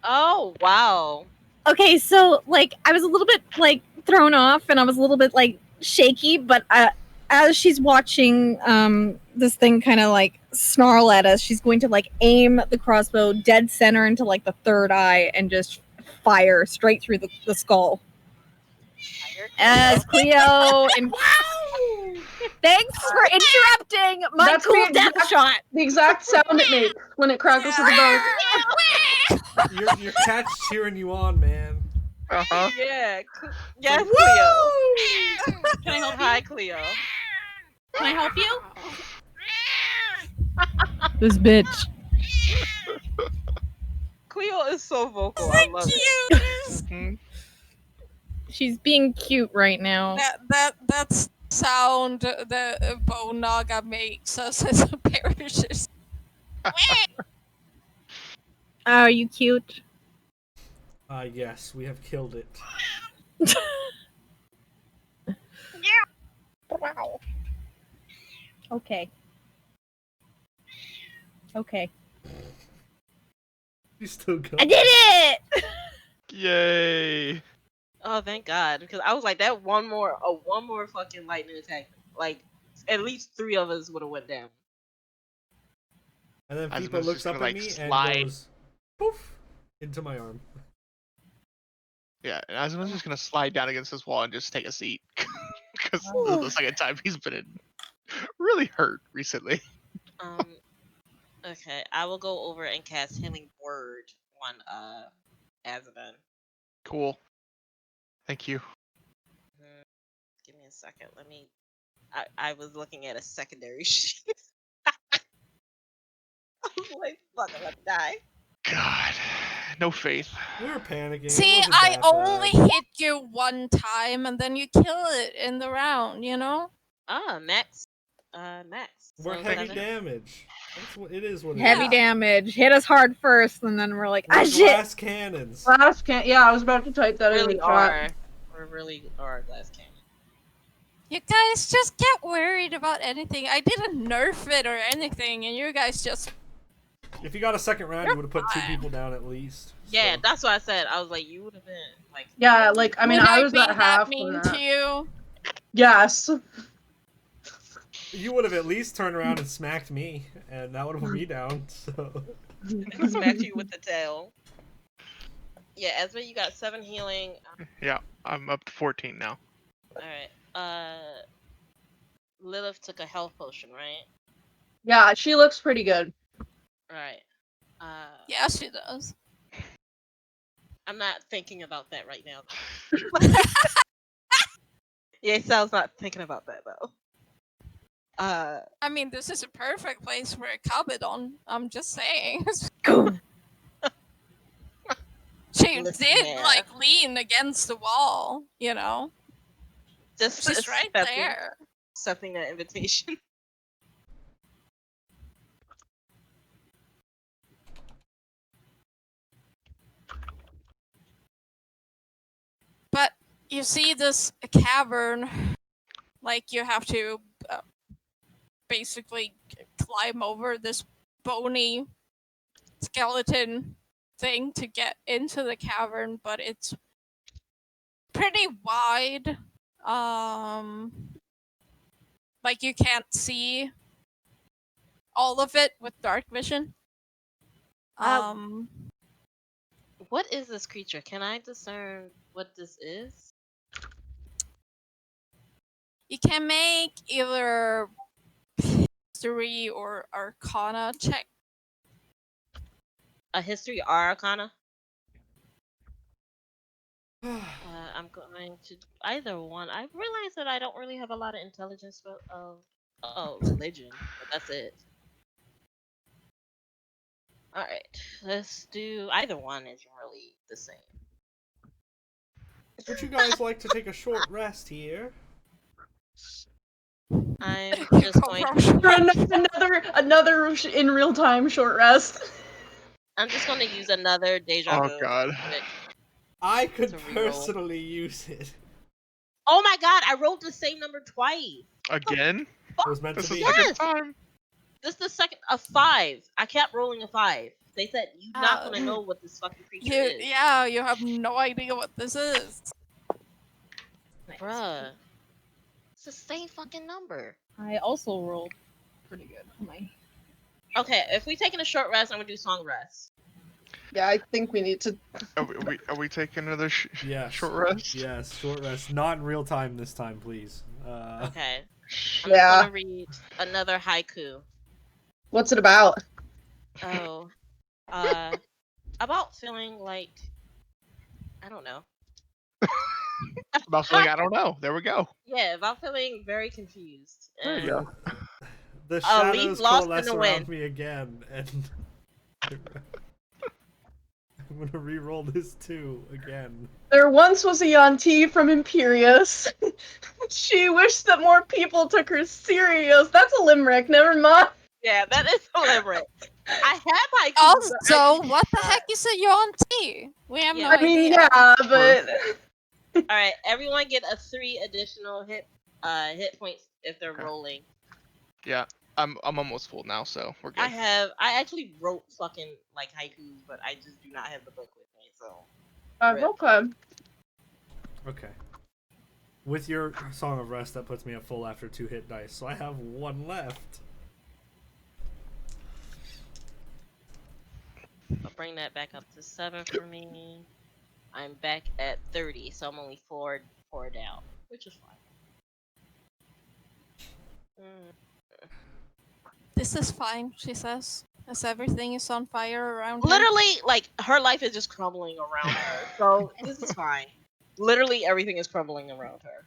Oh wow. Okay, so like I was a little bit like thrown off and I was a little bit like shaky, but as she's watching this thing kind of like snarl at us, she's going to like aim the crossbow dead center into like the third eye and just fire straight through the skull. As Cleo and thanks for interrupting my cool death shot. The exact sound it makes when it crackles to the bone. Your cat's cheering you on, man. Uh-huh. Yeah. Yes, Cleo. Can I help you? Hi, Cleo. Can I help you? This bitch. Cleo is so vocal. I love it. She's being cute right now. That's sound the bone naga makes as it perishes. Are you cute? Yes, we have killed it. Okay. Okay. You still go. I did it! Yay. Oh, thank God. Because I was like, that one more fucking lightning attack. Like, at least 3 of us would have went down. And then Azzabin's Fipa looks just up gonna, at like, me slide. and goes, poof, into my arm. Yeah, and Azzabin's just gonna slide down against this wall and just take a seat. Because this is the second time he's been really hurt recently. Okay, I will go over and cast Healing Word on Azzabin. Cool. Thank you. Give me a second. I was looking at a secondary sheet. I was like, fuck, I'm gonna die. God, no faith. We were panicking. It See, wasn't I that only bad. hit you one time and then you kill it in the round, you know? Max. Max. We're So heavy 7. damage. That's what it is. What it Heavy is. damage. Hit us hard first, and then we're like, We're ah, shit! glass cannons. Yeah, I was about to type that in Really the chat. are. We really are glass cannon. You guys just get worried about anything. I didn't nerf it or anything, and you guys just... If you got a second round, You're you would have put 2 fine. people down at least. Yeah, so. that's what I said. I was like, you would have been like. Yeah, like I mean, Would I was be at half that on mean that. to you? Yes. You would have at least turned around and smacked me, and that would have put me down. So. Smacked you with the tail. Yeah, Ezra, you got 7 healing. Yeah, I'm up to 14 now. Alright. Lilith took a health potion, right? Yeah, she looks pretty good. Alright. Yeah, she does. I'm not thinking about that right now. Yeissal's not thinking about that though. I mean, this is a perfect place for a Kabadon. I'm just saying. She Listen, did, yeah. like, lean against the wall, you know? just She's right there. Accepting that invitation. But you see this cavern, like you have to basically climb over this bony skeleton thing to get into the cavern, but it's pretty wide. Like you can't see all of it with dark vision. What is this creature? Can I discern what this is? You can make either history or arcana check. A history or arcana? I'm going to either one. I realize that I don't really have a lot of intelligence of religion, but that's it. Alright, let's do either one is really the same. Would you guys like to take a short rest here? I'm just going another in real time short rest. I'm just gonna use another deja vu. Oh god. I could To reroll. personally use it. Oh my god, I rolled the same number twice. Again? It was meant This to is be. the Yes! good time. This is the second a 5. I kept rolling a 5. They said you're not gonna know what this fucking creature is. Yeah, you have no idea what this is. Bruh. It's the same fucking number. I also rolled pretty good. Okay, if we taking a short rest, I'm gonna do song rest. Yeah, I think we need to. Are we taking another Yes. short rest? Yes, short rest. Not in real time this time, please. Okay. I'm Yeah. just gonna read another haiku. What's it about? Oh. About feeling like I don't know. About feeling I don't know. There we go. Yeah, about feeling very confused. There you go. The leaf shadows lost in coalesce the around wind. me again, and I'm gonna re-roll this too again. There once was a Yanti from Imperius. She wished that more people took her serious. That's a limerick, never mind. Yeah, that is a limerick. I have haikus. Also, what the heck is a Yonti? We have no I mean, idea. yeah, but Alright, everyone get a 3 additional hit points if they're Okay. rolling. Yeah, I'm almost full now, so we're good. I actually wrote fucking like haikus, but I just do not have the book with me, so okay. Okay. With your Song of Rest, that puts me at full after 2 hit dice, so I have 1 left. I'll bring that back up to 7 for me. I'm back at 30, so I'm only 4 down, which is fine. This is fine, she says, as everything is on fire around her. Literally, like her life is just crumbling around her, so this is fine. Literally, everything is crumbling around her.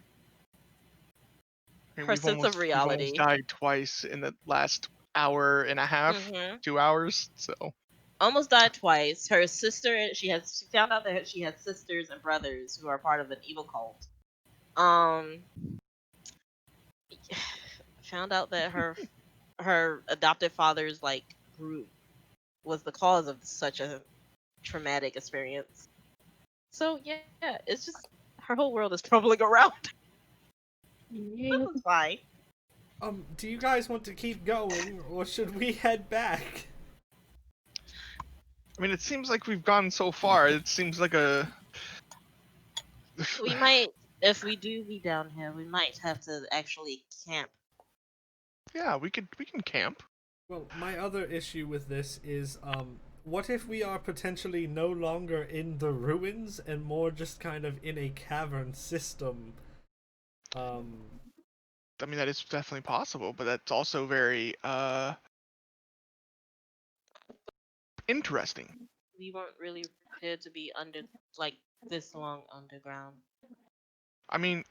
I mean, her we've sense of we've almost reality. died twice in the last hour and a half, 2 hours. So Almost died twice. Her sister, she found out that she had sisters and brothers who are part of an evil cult. Found out that her adopted father's like group was the cause of such a traumatic experience. So yeah, it's just her whole world is crumbling around. That's fine. Do you guys want to keep going, or should we head back? I mean, it seems like we've gone so far. It seems like a. We might, if we do be down here, we might have to actually camp. Yeah, we can camp. Well, my other issue with this is, what if we are potentially no longer in the ruins and more just kind of in a cavern system? I mean, that is definitely possible, but that's also very interesting. We weren't really prepared to be like this long underground. I mean,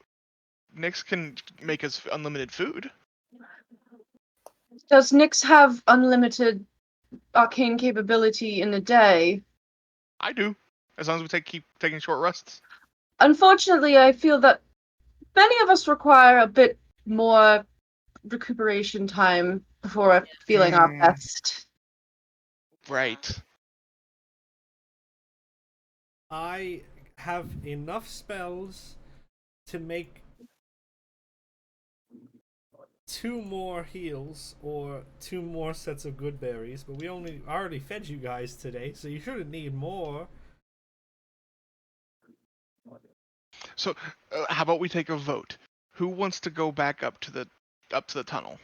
Nyx can make us unlimited food. Does Nyx have unlimited arcane capability in a day? I do, as long as we keep taking short rests. Unfortunately, I feel that many of us require a bit more recuperation time before feeling our best. Right. I have enough spells to make 2 more heals or 2 more sets of good berries, but we already fed you guys today, so you shouldn't need more. So, how about we take a vote? Who wants to go back up to the tunnel?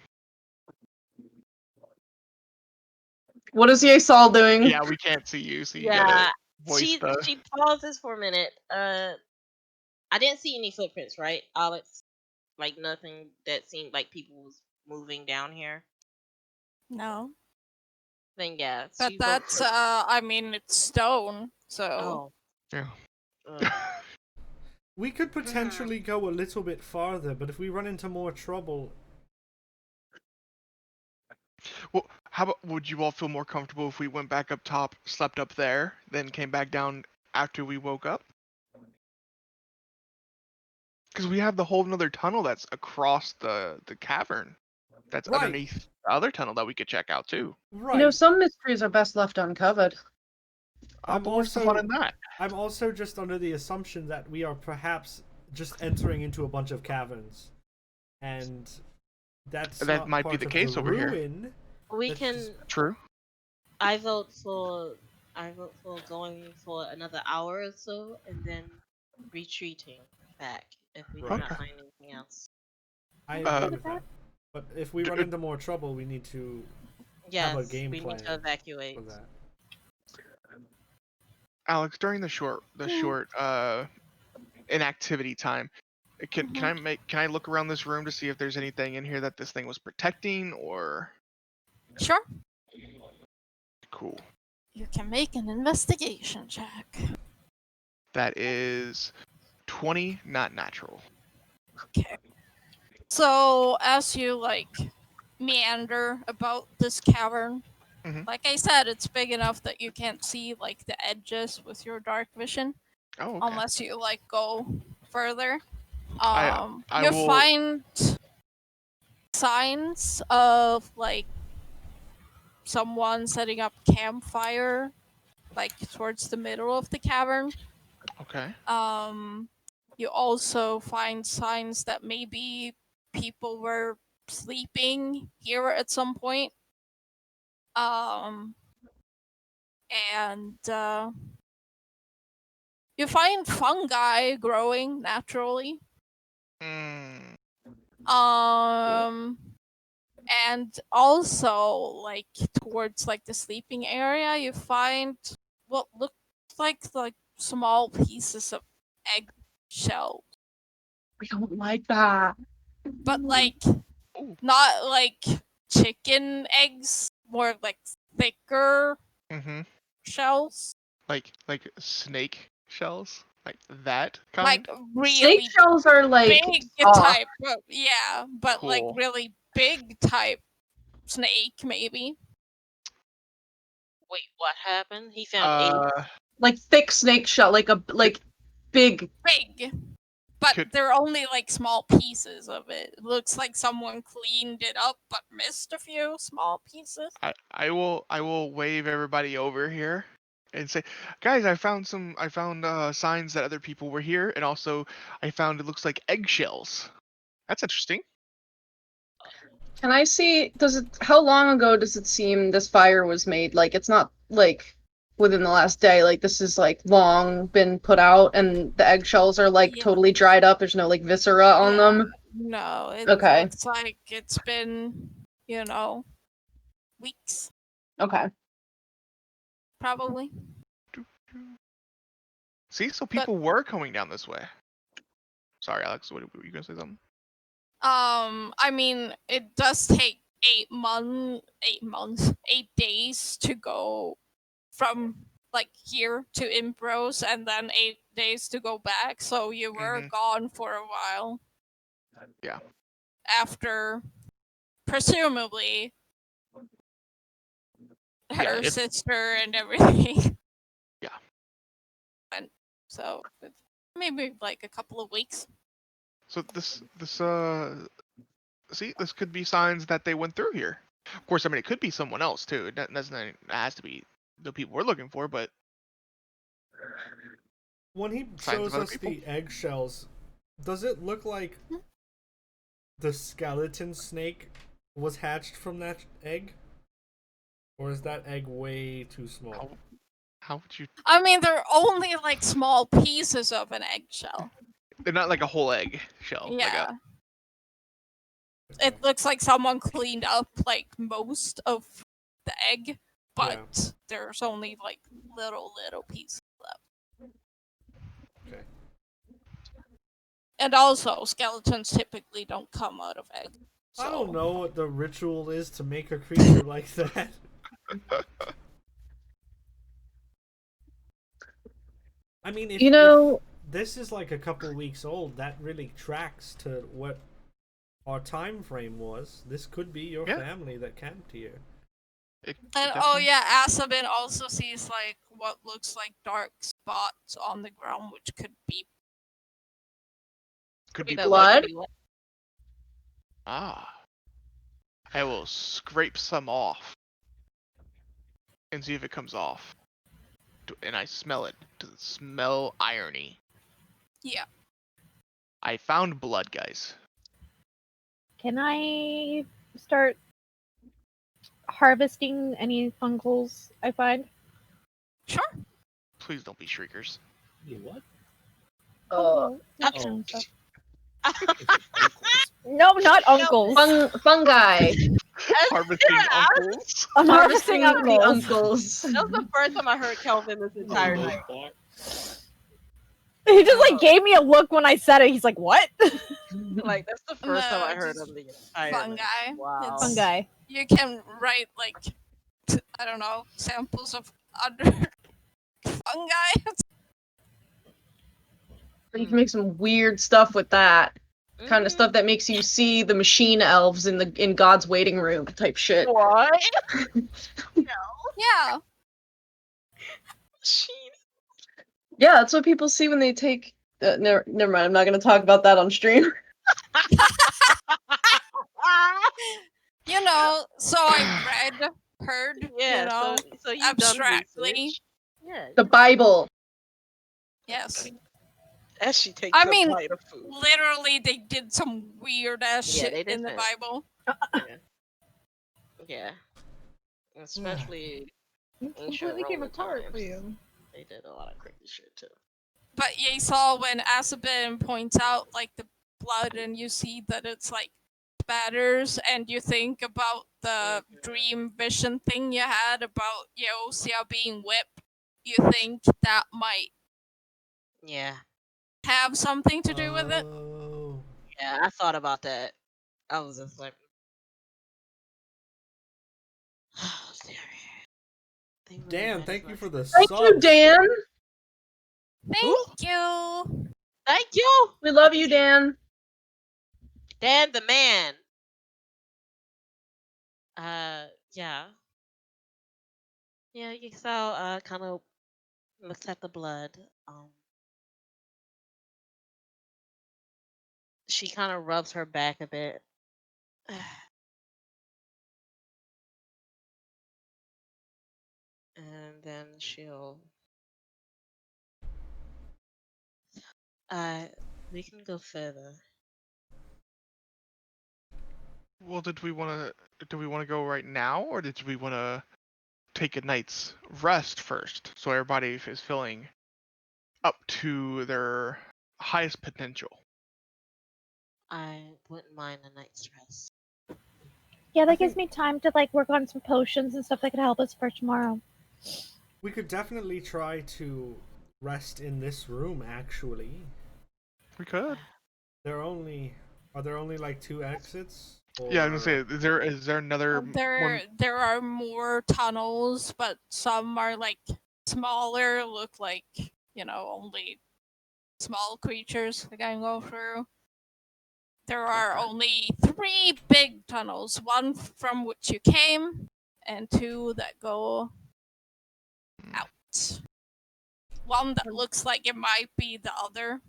What is Yeissal doing? Yeah, we can't see you, so you gotta voice she pauses for a minute. I didn't see any footprints, right, Alex? Like nothing that seemed like people was moving down here. No. Then yeah. But that's, I mean, it's stone, so. Oh. Yeah. We could potentially go a little bit farther, but if we run into more trouble... Well, how about, would you all feel more comfortable if we went back up top, slept up there, then came back down after we woke up? Because we have the whole another tunnel that's across the cavern. That's Right. underneath the other tunnel that we could check out too. Right. You know, some mysteries are best left uncovered. I'm What's the fun in that? I'm also just under the assumption that we are perhaps just entering into a bunch of caverns, and that That might be the case over here. We That's can. just... True. I vote for going for another hour or so and then retreating back if we do not find anything else. I agree with that. But if we run into more trouble, we need to have a game plan. We need to evacuate. For that. Alex, during the short inactivity time, can I look around this room to see if there's anything in here that this thing was protecting or? Sure. Cool. You can make an investigation check. That is 20, not natural. Okay. So as you meander about this cavern, like I said, it's big enough that you can't see the edges with your dark vision. Oh, okay. Unless you go further. I will find signs of someone setting up campfire towards the middle of the cavern. Okay. You also find signs that maybe people were sleeping here at some point. And you find fungi growing naturally. And also towards the sleeping area, you find what look like small pieces of egg shell. We don't like that. But not chicken eggs, more thicker shells. Like snake shells? Like that kind? Really snake shells are big type. Yeah, but cool. really big type snake maybe. Wait, what happened? He found eggs. Thick snake shell, big. Big. But they're only small pieces of it. It looks like someone cleaned it up but missed a few small pieces. I will wave everybody over here and say, guys, I found signs that other people were here, and also I found it looks like eggshells. That's interesting. Can I see, how long ago does it seem this fire was made? Like, it's not, like, within the last day. Like, this is, like, long been put out, and the eggshells are, like, Yeah. totally dried up. There's no, like, viscera on Yeah. them. No, it Okay. looks like it's been, weeks, Okay. probably. See, so people were coming down this way. Sorry, Alex. What were you gonna say? Something? I mean, it does take 8 days to go from like here to Imbros, and then 8 days to go back. So you were gone for a while. Yeah. After, presumably, her sister and everything. Yeah. And so maybe like a couple of weeks. So this see, this could be signs that they went through here. Of course, I mean it could be someone else too. It has to be the people we're looking for, but when he signs shows of other us people. the eggshells, does it look like the skeleton snake was hatched from that egg? Or is that egg way too small? How would you? I mean, they're only like small pieces of an eggshell. They're not like a whole egg shell. Yeah. It looks like someone cleaned up like most of the egg, but there's only like little pieces left. Okay. And also, skeletons typically don't come out of eggs. So. I don't know what the ritual is to make a creature like that. I mean, if this is like a couple weeks old, that really tracks to what our time frame was. This could be your family that camped here. And oh yeah, Azzabin also sees like what looks like dark spots on the ground, which could be blood. Ah. I will scrape some off and see if it comes off. And I smell it. Does it smell irony? Yeah. I found blood, guys. Can I start harvesting any fungals I find? Sure. Please don't be shriekers. You what? No, not uncles. Fungi. Harvesting uncles. I'm harvesting the uncles. uncles. That was the first time I heard Kelvin this entire night. He just like gave me a look when I said it. He's like, "What?" Like that's the first time I heard of the entire fungi. Wow. Fungi. You can write like I don't know, samples of other fungi. You can make some weird stuff with that. Kind of stuff that makes you see the machine elves in God's waiting room type shit. What? Yeah. Yeah, that's what people see when they take. Never mind. I'm not going to talk about that on stream. So I heard, so you've abstractly. Yeah. The Bible. Yes. As she takes I a mean, bite of food. literally, they did some weird ass Yeah, shit they did in the that. Bible. Yeah. Especially Completely came apart for you. They did a lot of crazy shit too. But Yeissal, when Azzabin points out like the blood, and you see that it's like spatters, and you think about the dream vision thing you had about Yeosia being whipped, you think that might have something to do with it. Yeah, I thought about that. I was just like, oh, Dan, thank you for the Thank sub. you, Dan. Thank you. Thank you. We love you, Dan. Dan the man. Yeah. Yeah, Yeissal kind of looks at the blood. She kind of rubs her back a bit. And then she'll we can go further. Well, do we want to go right now, or did we want to take a night's rest first, so everybody is feeling up to their highest potential? I wouldn't mind a night's rest. Yeah, that gives me time to like work on some potions and stuff that could help us for tomorrow. We could definitely try to rest in this room, actually. We could. Are there only like 2 exits? Yeah, I was gonna say, is there another one? There are more tunnels, but some are like smaller, look like, only small creatures that can go through. There are only 3 big tunnels, one from which you came, and 2 that go out. One that looks like it might be the other,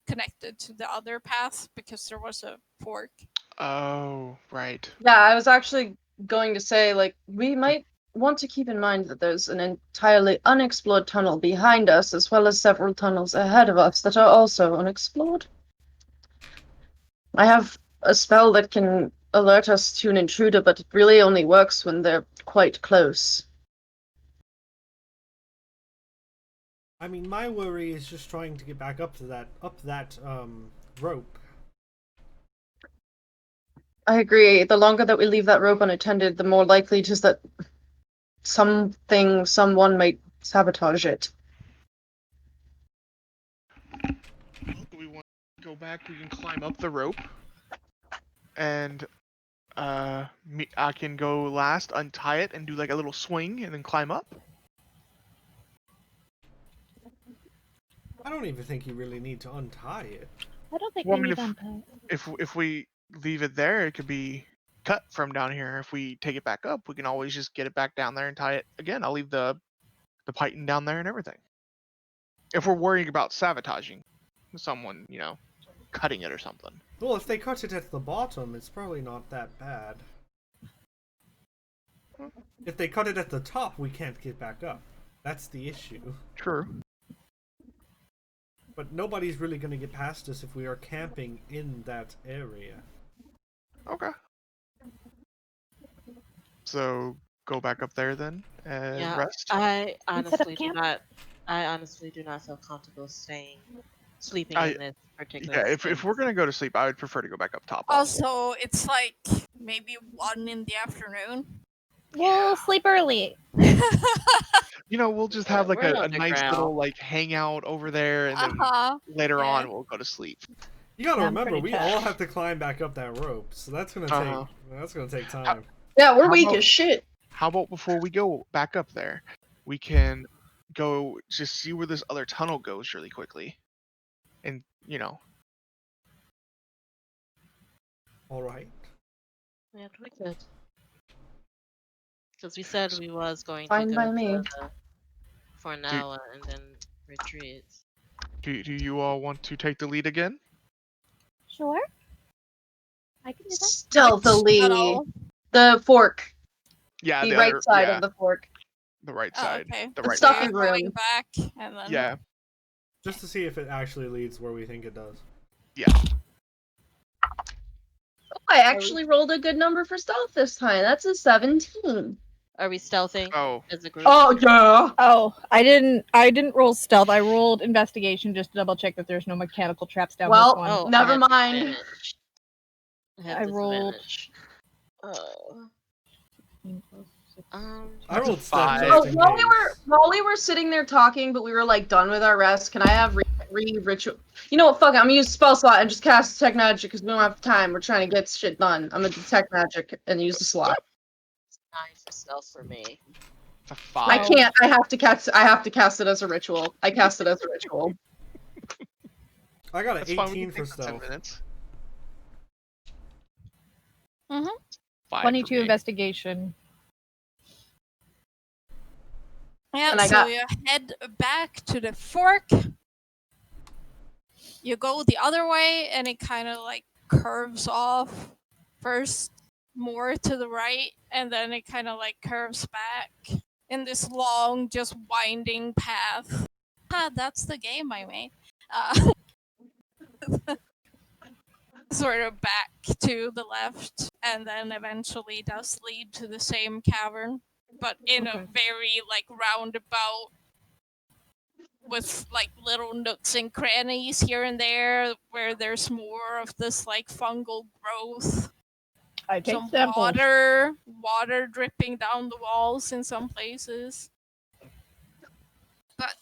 connected to the other path, because there was a fork. Oh, right. Yeah, I was actually going to say, like, we might want to keep in mind that there's an entirely unexplored tunnel behind us, as well as several tunnels ahead of us that are also unexplored. I have a spell that can alert us to an intruder, but it really only works when they're quite close. I mean, my worry is just trying to get back up that rope. I agree. The longer that we leave that rope unattended, the more likely it is that someone might sabotage it. Do we want to go back? We can climb up the rope, and I can go last, untie it, and do like a little swing, and then climb up. I don't even think you really need to untie it. I don't think Well, we I mean, need untie. If we leave it there, it could be cut from down here. If we take it back up, we can always just get it back down there and tie it again. I'll leave the python down there and everything. If we're worrying about sabotaging someone, cutting it or something. Well, if they cut it at the bottom, it's probably not that bad. If they cut it at the top, we can't get back up. That's the issue. True. But nobody's really going to get past us if we are camping in that area. Okay. So go back up there then and rest. I Instead of honestly camp? do not feel comfortable sleeping in this particular. Yeah, if we're gonna go to sleep, I would prefer to go back up top. Also. Also, it's like maybe 1 in the afternoon. We'll sleep early. We'll just have like We're a nice underground. little like hangout over there, and then later on we'll go to sleep. You gotta I'm remember, pretty we tired. all have to climb back up that rope, so that's gonna take time. Yeah, we're How weak about- as shit. How about before we go back up there, we can go just see where this other tunnel goes really quickly, and All right. Yeah, we could. Because we said we was going Fine to by go me. further for an hour and then retreat. do you all want to take the lead again? Sure. I can do that. Stealthily. Tunnel. The fork. Yeah, The the right other, side yeah, of the fork. the right Oh, side. okay. The The right So stuffy side. you're going room. back, and then Yeah, Just to see if it actually leads where we think it does. yeah. I actually rolled a good number for stealth this time. That's a 17. Are we stealthing Oh, as a group? Oh, yeah. Oh, I didn't roll stealth. I rolled investigation just to double check that there's no mechanical traps down Well, this one. Oh, never I had mind. disadvantage. I rolled- disadvantage. I rolled a stealth 5. just Oh, in while case. we were sitting there talking, but we were like done with our rest, can I have ritual? You know what? Fuck it. I'm gonna use spell slot and just cast detect magic because we don't have time. We're trying to get shit done. I'm gonna detect magic and use the slot. 9 for stealth for me. It's a I 5. can't. I have to cast it as a ritual. I cast it as a ritual. I got an That's fine, we 18 can for take the 10 stealth. minutes. Mhm. 5 for 22 me. investigation. Yeah, And I so got- you head back to the fork. You go the other way, and it kind of like curves off. First, more to the right, and then it kind of like curves back in this long, just winding path. That's the game I made. sort of back to the left, and then eventually does lead to the same cavern, but in a very like roundabout, with like little nooks and crannies here and there where there's more of this like fungal growth. I take Some samples. water dripping down the walls in some places. But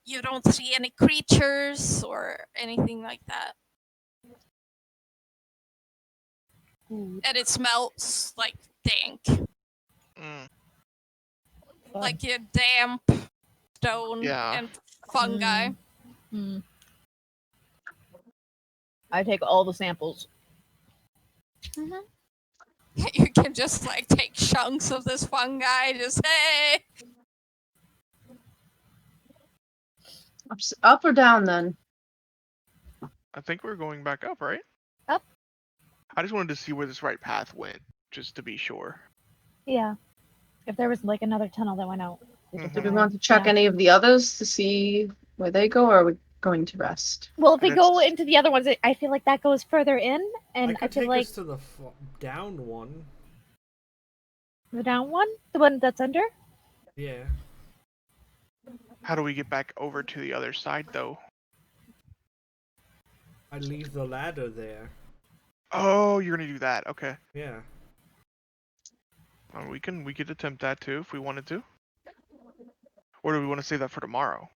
you don't see any creatures or anything like that. And it smells like dank. Like a damp stone and fungi. I take all the samples. You can just like take chunks of this fungi, just hey. Up or down then? I think we're going back up, right? Up. I just wanted to see where this right path went, just to be sure. Yeah. If there was like another tunnel that went out. Do we want to check any of the others to see where they go, or are we going to rest? Well, if we go into the other ones, I feel like that goes further in, and I feel take like us to the down one. the down one, the one that's under. Yeah. How do we get back over to the other side, though? I leave the ladder there. Oh, you're gonna do that? Okay. Yeah. We could attempt that too if we wanted to. Or do we want to save that for tomorrow?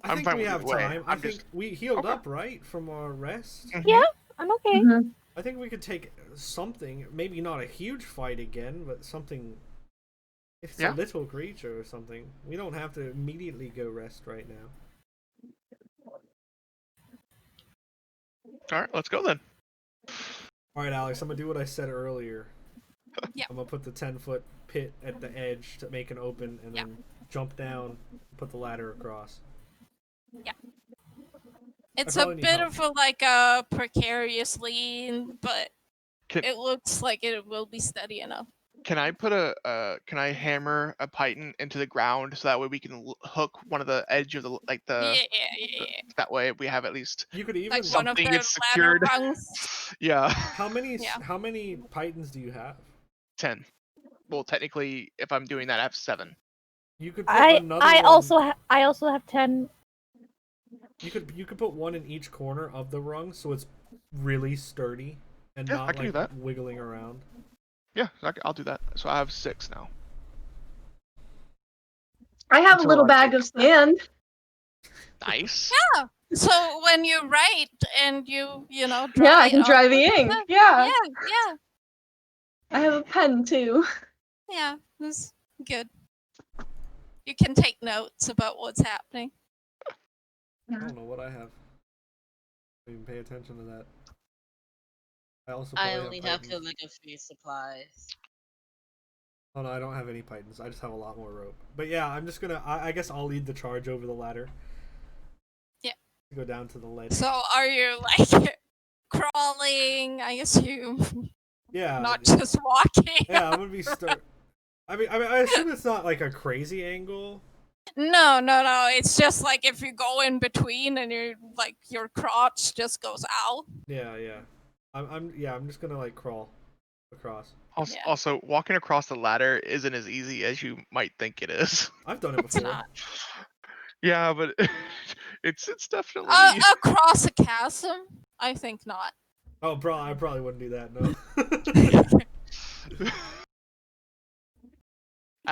I think we have time. I think we healed up, right, from our rest? Yeah, I'm okay. I think we could take something, maybe not a huge fight again, but something. If it's a little creature or something, we don't have to immediately go rest right now. Alright, let's go then. Alright, Alex, I'm gonna do what I said earlier. Yeah. I'm gonna put the 10-foot pit at the edge to make an open, and then jump down, put the ladder across. Yeah. It's a bit of a like a precarious lean, but it looks like it will be steady enough. Can I put can I hammer a python into the ground so that way we can hook one of the edge of the that way we have at least you could even like something is secured. Yeah. How many pythons do you have? 10. Well, technically, if I'm doing that, I have 7. You could. Put another I one. also have 10. You could put one in each corner of the rung, so it's really sturdy and not like wiggling around. Yeah, I'll do that. So I have 6 now. I have a little bag of sand. Nice. Yeah. So when you write and you know. Yeah, I can dry the ink. Yeah. Yeah. I have a pen too. Yeah, that's good. You can take notes about what's happening. I don't know what I have. I didn't even pay attention to that. I only have calligraphy supplies. Oh no, I don't have any pythons. I just have a lot more rope. But yeah, I'm just gonna. I guess I'll lead the charge over the ladder. Yeah. Go down to the ledge. So are you like crawling? I assume. Yeah. Not just walking. Yeah, I'm gonna be I mean, I assume it's not like a crazy angle. No. It's just like if you go in between and you're like your crotch just goes out. Yeah. I'm just gonna like crawl across. Also, walking across the ladder isn't as easy as you might think it is. I've done it before. It's not. Yeah, but it's definitely across a chasm. I think not. Oh, bro, I probably wouldn't do that. No.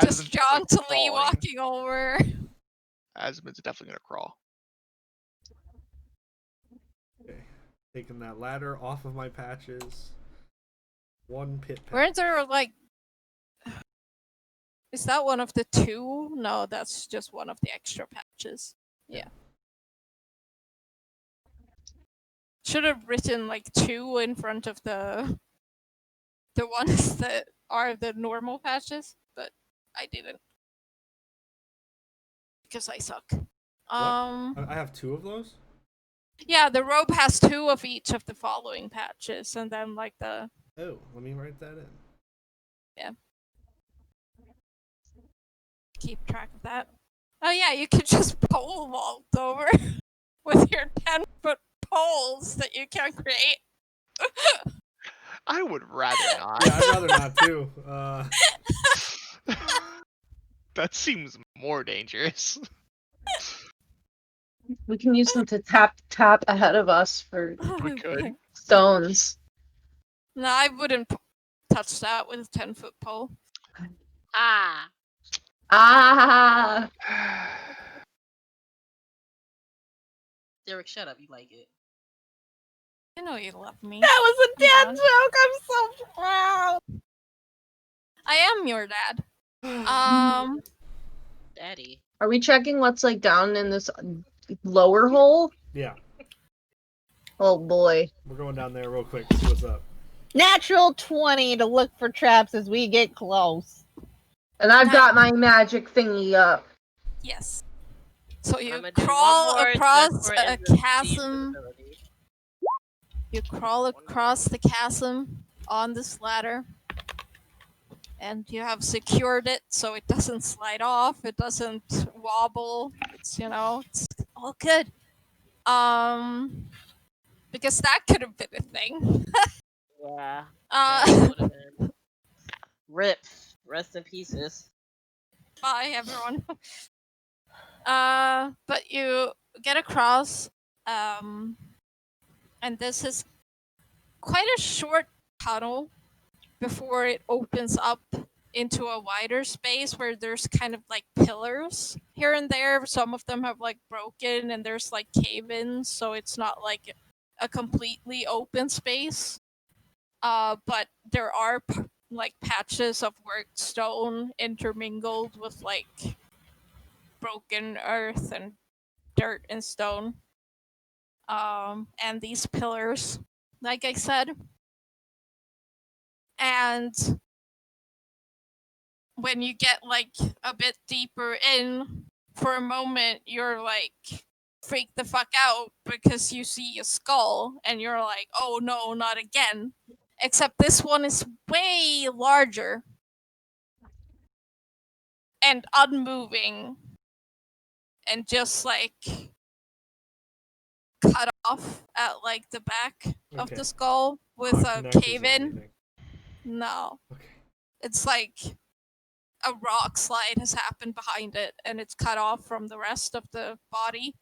Just jauntily walking over. Azzabin's definitely gonna crawl. Okay, taking that ladder off of my patches. One pit patch. Where's there like? Is that one of the 2? No, that's just one of the extra patches. Yeah. Should have written like 2 in front of the ones that are the normal patches, but I didn't because I suck. I have 2 of those. Yeah, the robe has 2 of each of the following patches, and then like the. Oh, let me write that in. Yeah. Keep track of that. Oh yeah, you could just pole vault over. with your 10-foot poles that you can create. I would rather not. Yeah, I'd rather not too. That seems more dangerous. We can use them to tap ahead of us for We could. stones. No, I wouldn't touch that with a 10-foot pole. Ah. Ah! Derek, shut up. You like it. You know you love me. That was a dad Come joke. I'm so proud. I am your dad. Daddy. Are we checking what's like down in this lower hole? Yeah, Oh boy. we're going down there real quick. See what's up. Natural 20 to look for traps as we get close. And I've got my magic thingy up. Yes. So you I'ma do crawl one more across check for a invisibility. chasm. You crawl across the chasm on this ladder. And you have secured it so it doesn't slide off, it doesn't wobble. It's, it's all good. Because that could have been a thing. Yeah. Uh, that would've been- Rip. Rest in pieces. Bye, everyone. But you get across, and this is quite a short tunnel before it opens up into a wider space where there's kind of like pillars here and there. Some of them have like broken and there's like cave-ins, so it's not like a completely open space. But there are like patches of worked stone intermingled with like broken earth and dirt and stone. And these pillars, like I said. And when you get like a bit deeper in, for a moment you're like freaked the fuck out because you see a skull and you're like, oh no, not again. Except this one is way larger and unmoving and just like cut off at like the back of Okay. the skull with Not a connected to cave in. anything. No. Okay. It's like a rock slide has happened behind it and it's cut off from the rest of the body.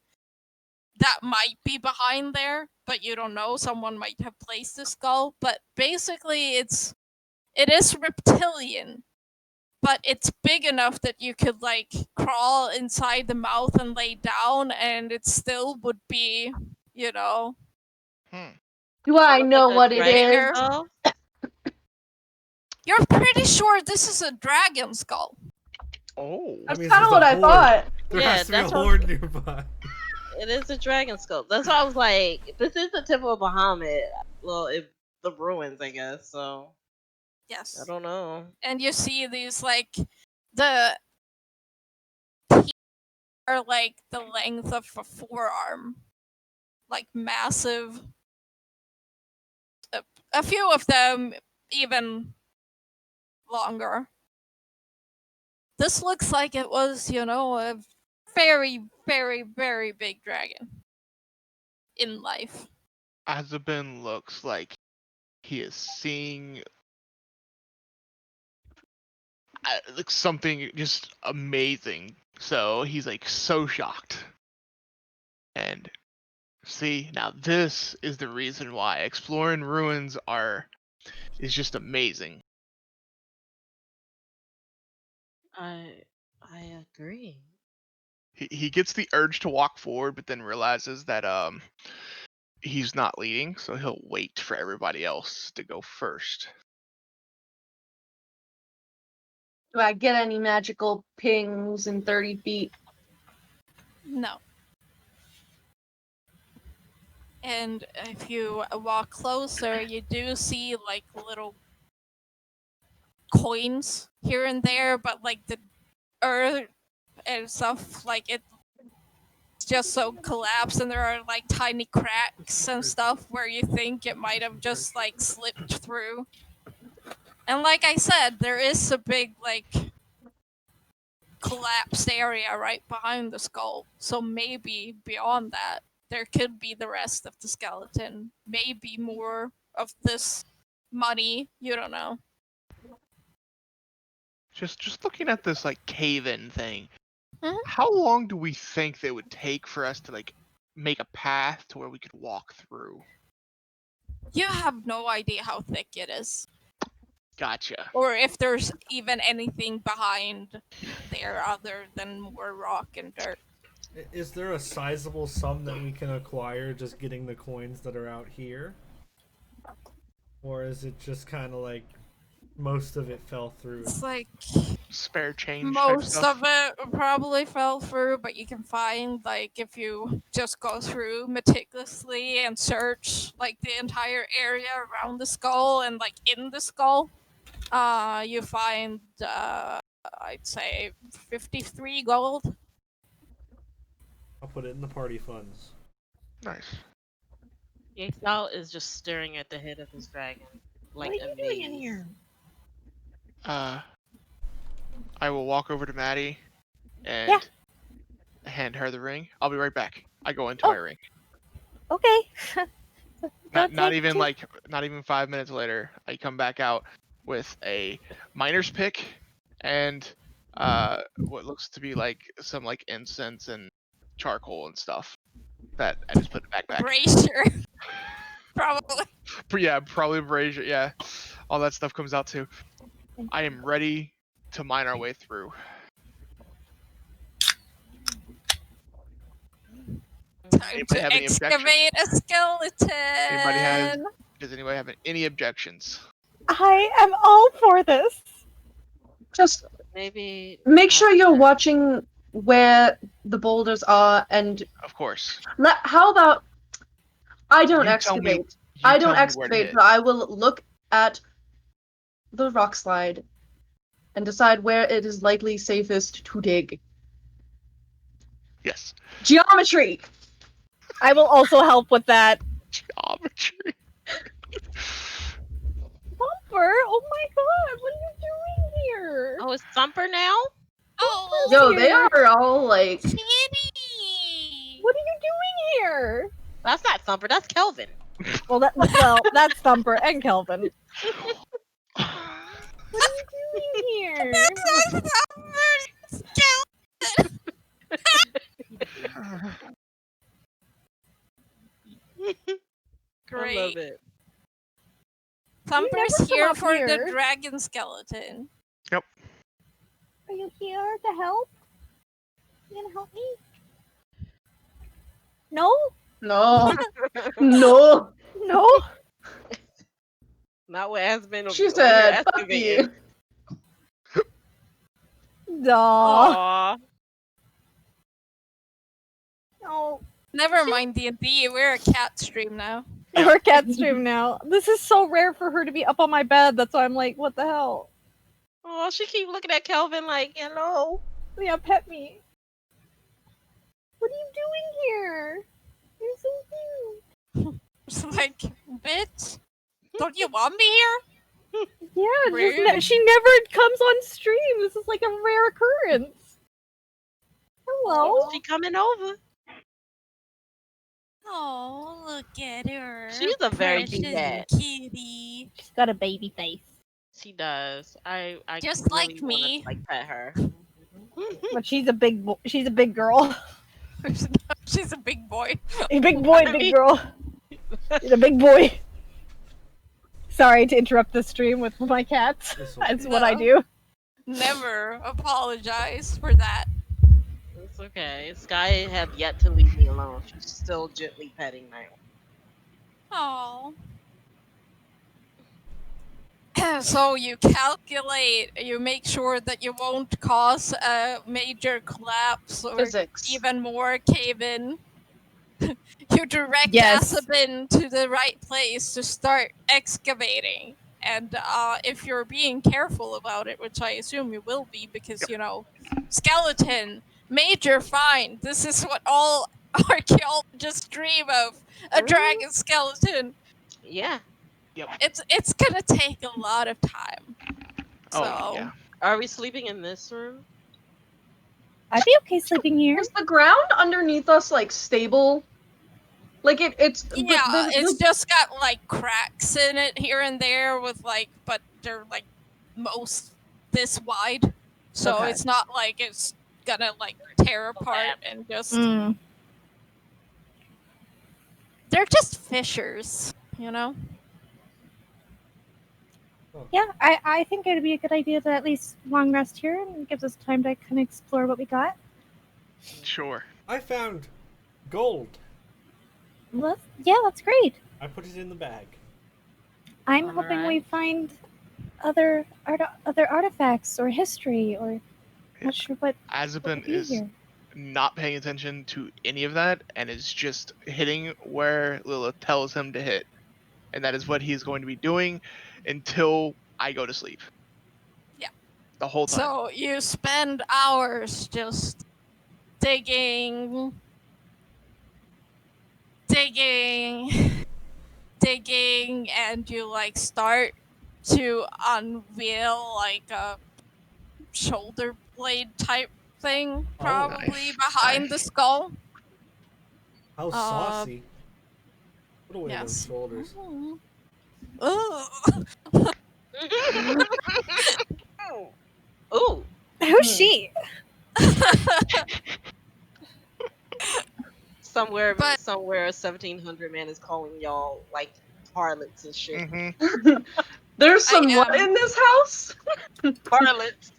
That might be behind there, but you don't know. Someone might have placed the skull. But basically it is reptilian. But it's big enough that you could like crawl inside the mouth and lay down and it still would be, Do I know Like a what it dragon is? skull? You're pretty sure this is a dragon skull. Oh. That That's means kind of there's what a I horde. thought. There Yeah, has to be a that's what- horde nearby. It is a dragon skull. That's why I was like, this is the Temple of Bahamut. Well, the ruins, I guess. So Yes. I don't know. And you see these like the teeth are like the length of a forearm, like massive. A few of them even longer. This looks like it was, a very, very, very big dragon in life. Azzabin looks like he is seeing like something just amazing. So he's like so shocked. And see, now this is the reason why exploring ruins is just amazing. I agree. He gets the urge to walk forward, but then realizes that he's not leading, so he'll wait for everybody else to go first. Do I get any magical pings in 30 feet? No. And if you walk closer, you do see like little coins here and there, but like the earth and stuff, like it's just so collapsed, and there are like tiny cracks and stuff where you think it might have just like slipped through. And like I said, there is a big like collapsed area right behind the skull, so maybe beyond that there could be the rest of the skeleton. Maybe more of this money. You don't know. Just looking at this like cave-in thing. Mhm. How long do we think that it would take for us to like make a path to where we could walk through? You have no idea how thick it is, Gotcha. or if there's even anything behind there other than more rock and dirt. Is there a sizable sum that we can acquire just getting the coins that are out here? Or is it just kind of like most of it fell through? It's like Spare change type most stuff. of it probably fell through, but you can find, like, if you just go through meticulously and search like the entire area around the skull and like in the skull, you find I'd say 53 gold. I'll put it in the party funds. Nice. Yeissal is just staring at the head of his dragon, like What are you doing in here? I will walk over to Matty and hand her the ring. I'll be right back. I go into my ring. Okay. Not even 5 minutes later, I come back out with a miner's pick and what looks to be like some like incense and charcoal and stuff that I just put in the backpack. Brazier. Probably. Yeah, probably brazier. Yeah, all that stuff comes out too. I am ready to mine our way through. Time Anybody to have any excavate a skeleton. Does anybody have any objections? I am all for this. Just Maybe make sure you're watching where the boulders are, and Of course. how about I don't You tell me- excavate. you I tell don't me where to excavate, hit. but I will look at the rock slide and decide where it is likely safest to dig. Yes. Geometry! I will also help with that. Geometry. Thumper, oh my god, what are you doing here? Oh, it's Thumper now? Oh, Yo, they are all like. kitty. What are you doing here? That's not Thumper, that's Kelvin. Well, that's Thumper and Kelvin. What are you doing here? I Great. love it. Thumper's never come here up for here. the dragon skeleton. Are you here to help? You gonna help me? No? No. No. No? Not what has been. She said, fuck excavating. you. No. Aw. No. Never mind D&D, we're a cat stream now. Yeah. We're cat stream now. This is so rare for her to be up on my bed. That's why I'm like, what the hell? Oh, she keep looking at Kelvin like, hello. Yeah, pet me. What are you doing here? You're so cute. It's like, bitch, don't you want me here? Yeah, just Rude. she never comes on stream. This is like a rare occurrence. Hello. She coming over. Oh, look at her. She's a very cute precious cat. kitty. She's got a baby face. She does. I Just really like wanna, me. like pet her. But she's a big she's a big girl. She's a big boy. A big boy, big girl. She's a big boy. Sorry to interrupt the stream with my cats. It's That's okay. what I do. Never apologize for that. It's okay. Sky have yet to leave me alone. She's still gently petting me. Oh. So you calculate, you make sure that you won't cause a major collapse or Physics. even more cave-in. You direct Yes. Azzabin to the right place to start excavating. And if you're being careful about it, which I assume you will be because, you know, skeleton, major find. This is what all archaeologists dream of. A dragon skeleton. Yeah. It's gonna take a lot of time. Oh, So yeah. Are we sleeping in this room? I'd be okay sleeping here. Is the ground underneath us like stable? Like it's Yeah, it's just got like cracks in it here and there with like, but they're like most this wide, so Okay. it's not like it's gonna like tear apart and just. They're just fissures, you know. Yeah, I think it'd be a good idea to at least long rest here, and it gives us time to kind of explore what we got. Sure. I found gold. Well, yeah, that's great. I put it in the bag. I'm hoping we find other artifacts or history or not sure what. Azzabin would be is here. not paying attention to any of that and is just hitting where Lilith tells him to hit. And that is what he's going to be doing until I go to sleep. Yeah. The whole time. So you spend hours just digging, and you like start to unveil like a shoulder blade type thing, probably nice. behind the skull. How saucy. Put away Yes. those shoulders. Ugh. Ooh. Who's she? Somewhere, But- somewhere, a 1700 man is calling y'all like harlots and shit. Mm-hmm. There's some I what am- in this house? Harlots.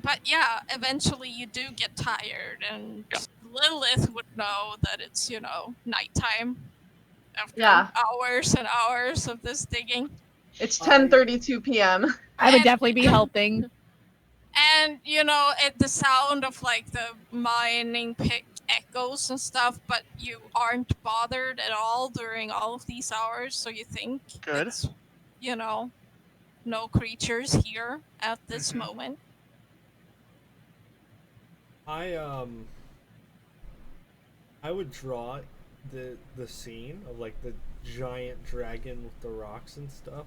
But yeah, eventually you do get tired, and Lilith would know that it's, you know, nighttime after Yeah. hours and hours of this digging. It's 10:32 p.m. I would definitely be helping. And, you know, the sound of, like, the mining pick echoes and stuff, but you aren't bothered at all during all of these hours, so you think Good. it's, you know, no creatures here at this moment. I would draw the scene of like the giant dragon with the rocks and stuff,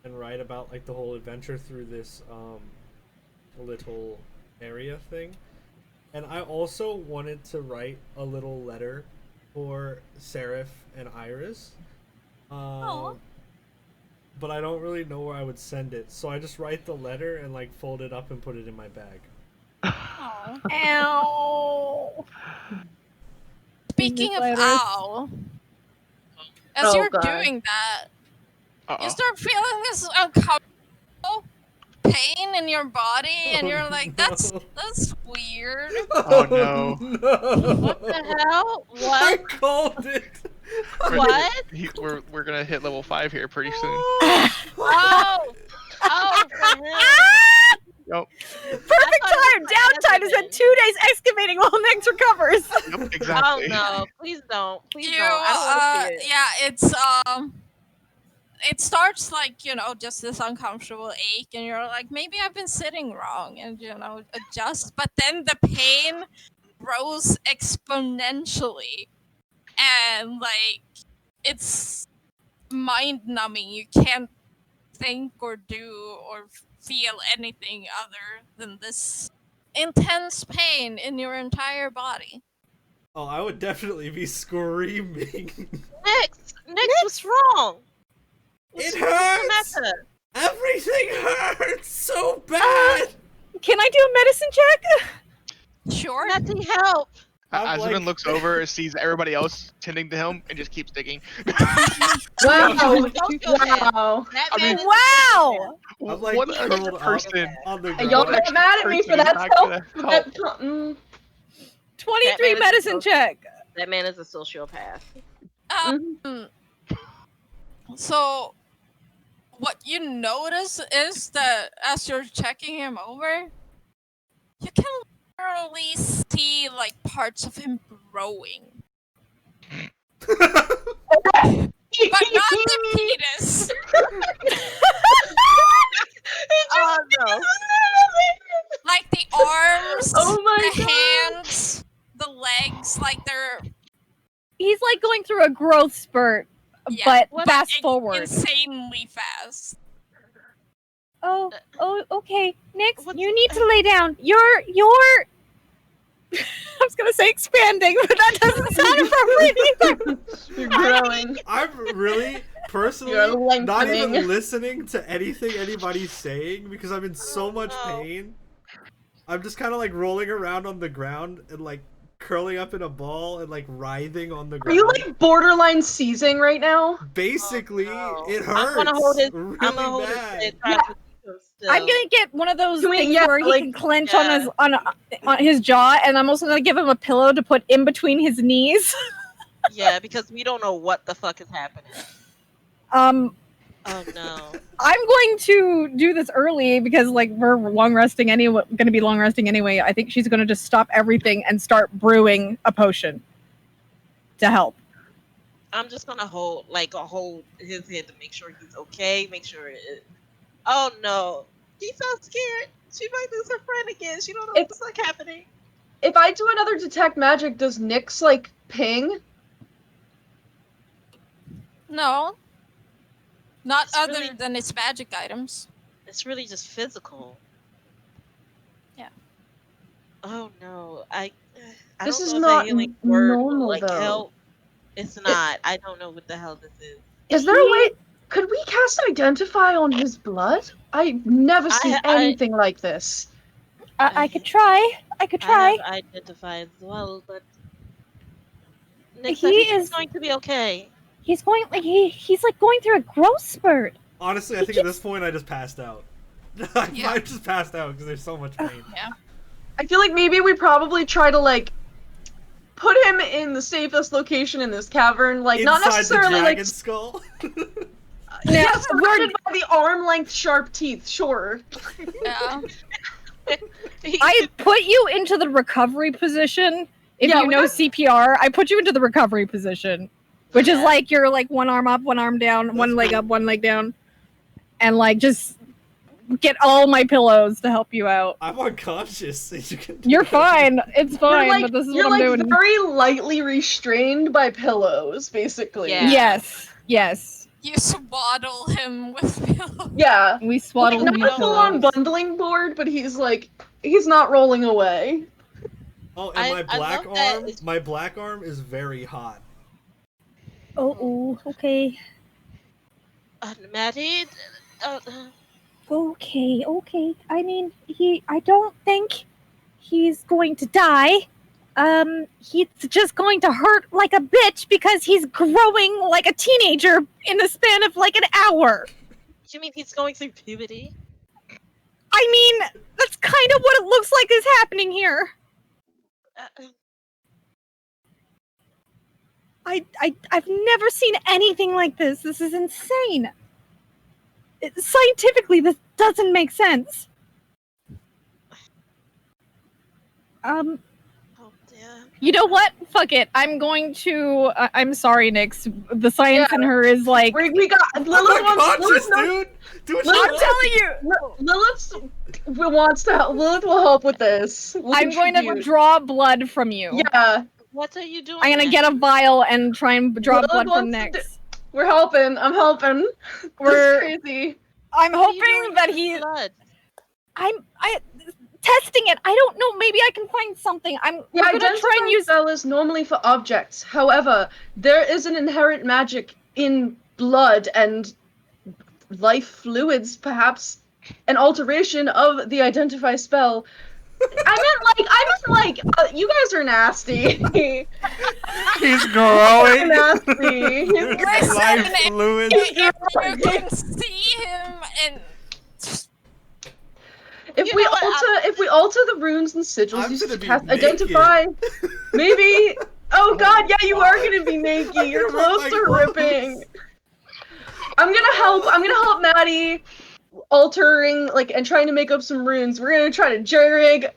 and write about like the whole adventure through this little area thing. And I also wanted to write a little letter for Seraph and Iris. Aw. But I don't really know where I would send it, so I just write the letter and like fold it up and put it in my bag. Aw. Ow. Speaking of Newsletters. ow, as Oh, you're God. doing that, you Uh-oh. start feeling this uncomfortable pain in your body, and you're like, "That's weird." Oh, no. What the hell? I What? called it. What? We're gonna hit level 5 here pretty soon. Oh! Oh, for him. Yep. Perfect thought time. it was Downtime is Azzabin. at 2 days excavating while Nyx recovers. Yep, Oh exactly. no! Please don't! Please You, don't! I don't want to see it. yeah, it starts like, you know, just this uncomfortable ache, and you're like, maybe I've been sitting wrong, and, you know, adjust. But then the pain grows exponentially, and like it's mind numbing. You can't think or do or feel anything other than this intense pain in your entire body. Oh, I would definitely be screaming. Nyx, what's wrong? It What's the hurts! matter? Everything hurts so bad! Can I do a medicine check? Sure. Nothing help. I'm Azzabin like- looks over, sees everybody else tending to him, and just keeps digging. Wow! That I man mean- is Wow. I'm like What curled other up person? on the And y'all ground. get mad at me for Person is that not spell? gonna For help. that mm. 23 That man is medicine supposed- check. That man is a sociopath. So, what you notice is that as you're checking him over, you can literally see like parts of him growing, but not the penis. Oh no! Like the arms, Oh my the God. hands, the legs, like they're He's like going through a growth spurt, Yeah, but what- fast forward. insanely fast. Oh, okay. Nyx, What's- you need to lay down. I was gonna say expanding, but that doesn't sound appropriate either. You're growing. I'm really personally You're not even lengthening. listening to anything anybody's saying because I'm in so much pain. I'm just kind of like rolling around on the ground and like curling up in a ball and like writhing on the Are ground. you like borderline seizing right now? Basically, Oh, no. it hurts. I'm gonna hold it. Really I'm gonna hold bad. it. I'm gonna get one of those Can we- things yeah, where he like- can clench yeah. on his jaw, and I'm also gonna give him a pillow to put in between his knees. Yeah, because we don't know what the fuck is happening. Oh no. I'm going to do this early because like we're long resting anyway. Going to be long resting anyway. I think she's going to just stop everything and start brewing a potion to help. I'm just gonna hold his head to make sure he's okay. Make sure it. Oh no, he's so scared. She might lose her friend again. She don't know what's like happening. If I do another detect magic, does Nyx like ping? No. Not It's other really- than its magic items. It's really just physical. Yeah. Oh no, I This don't is know if not a healing word will, normal, like though. help. It's not. I don't know what the hell this is. Is there a way? Could we cast Identify on his blood? I've never seen I- anything like this. I could try. I could I try. have identified as well, but Nick He said he's is- going to be okay. He's going like he's like going through a growth spurt. Honestly, I think at this point I just passed out. Yeah. I just passed out because there's so much pain. I feel like maybe we probably try to like put him in the safest location in this cavern, like not Inside necessarily the like dragon skull. yeah, surrounded by the arm-length sharp teeth. Sure. Yeah. I put you into the recovery position. If Yeah, you we know got- CPR, I put you into the recovery position, which is Yeah. like you're like one arm up, one arm down, one leg up, one leg down, and like just get all my pillows to help you out. I'm unconscious. So you can You're fine. It's fine, You're like, but this is you're what I'm like doing. very lightly restrained by pillows, basically. Yeah. Yes, yes. You swaddle him with pillows. Yeah. We Like, swaddle him not with a full-on pillows. bundling board, but he's like, he's not rolling away. Oh, and I- my I black love that arm. it's- My black arm is very hot. Oh, okay. Matty, Okay. I mean, I don't think he's going to die. He's just going to hurt like a bitch because he's growing like a teenager in the span of like an hour. you mean he's going through puberty? I mean, that's kind of what it looks like is happening here. I've never seen anything like this. This is insane. Scientifically, this doesn't make sense. Oh dear. You know what? Fuck it. I'm going to. I'm sorry, Nyx. The science in her is like. We got I'm Lilith unconscious, wants. dude. Do what Lilith- you I'm telling you. Lilith wants to help. Lilith will help with this. We'll I'm going to contribute. draw blood from you. Yeah, What are you doing? I'm gonna Matty? get a vial and try and draw Lilith blood from wants to Nyx. we're helping. I'm helping. We're- This is crazy. I'm What are you hoping doing that with he. blood? I testing it. I don't know. Maybe I can find something. Yeah, we're gonna try identifying and use. spell is normally for objects. However, there is an inherent magic in blood and life fluids, perhaps an alteration of the identify spell. I meant like, you guys are nasty. He's growing. Nasty. Listen, Life fluids. If you can see him and If You we know what, alter, the runes and sigils, I'm you gonna should be cast naked. identify. Maybe. Oh God, yeah, you are gonna be naked. Your I'm gonna rip clothes my are clothes. ripping. I'm gonna help Maddie altering and trying to make up some runes. We're gonna try to jerry-rig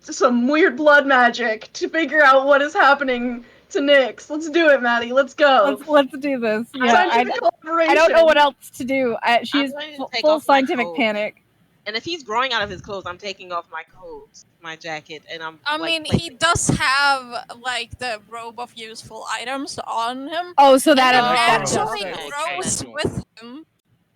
some weird blood magic to figure out what is happening to Nyx. Let's do it, Maddie. Let's go. Let's do this. Yeah, Scientific I collaboration. don't know what else to do. She's going to take full off my scientific coat. panic. And if he's growing out of his clothes, I'm taking off my coat, my jacket, and I'm. I like, mean, he placing- does have like the robe of useful items on him. Oh, so that And Oh, it that actually okay. grows with him.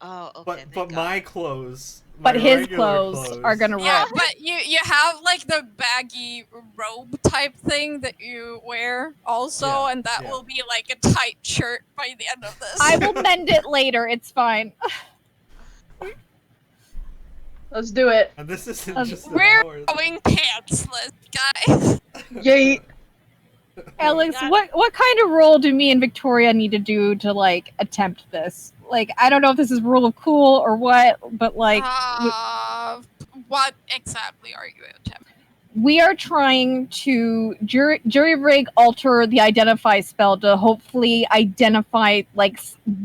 Oh, okay. But thank my God. clothes but My his regular clothes are gonna Yeah, rip. but you have like the baggy robe type thing that you wear also, Yeah, and that yeah. will be like a tight shirt by the end of this. I will mend it later. It's fine. Let's do it. And this isn't Um, just an We're hour. going pantsless, guys. Yay! Alex, God. what kind of role do me and Victoria need to do to like attempt this? Like, I don't know if this is rule of cool or what, but like, What exactly are you attempting? we are trying to jury rig alter the identify spell to hopefully identify like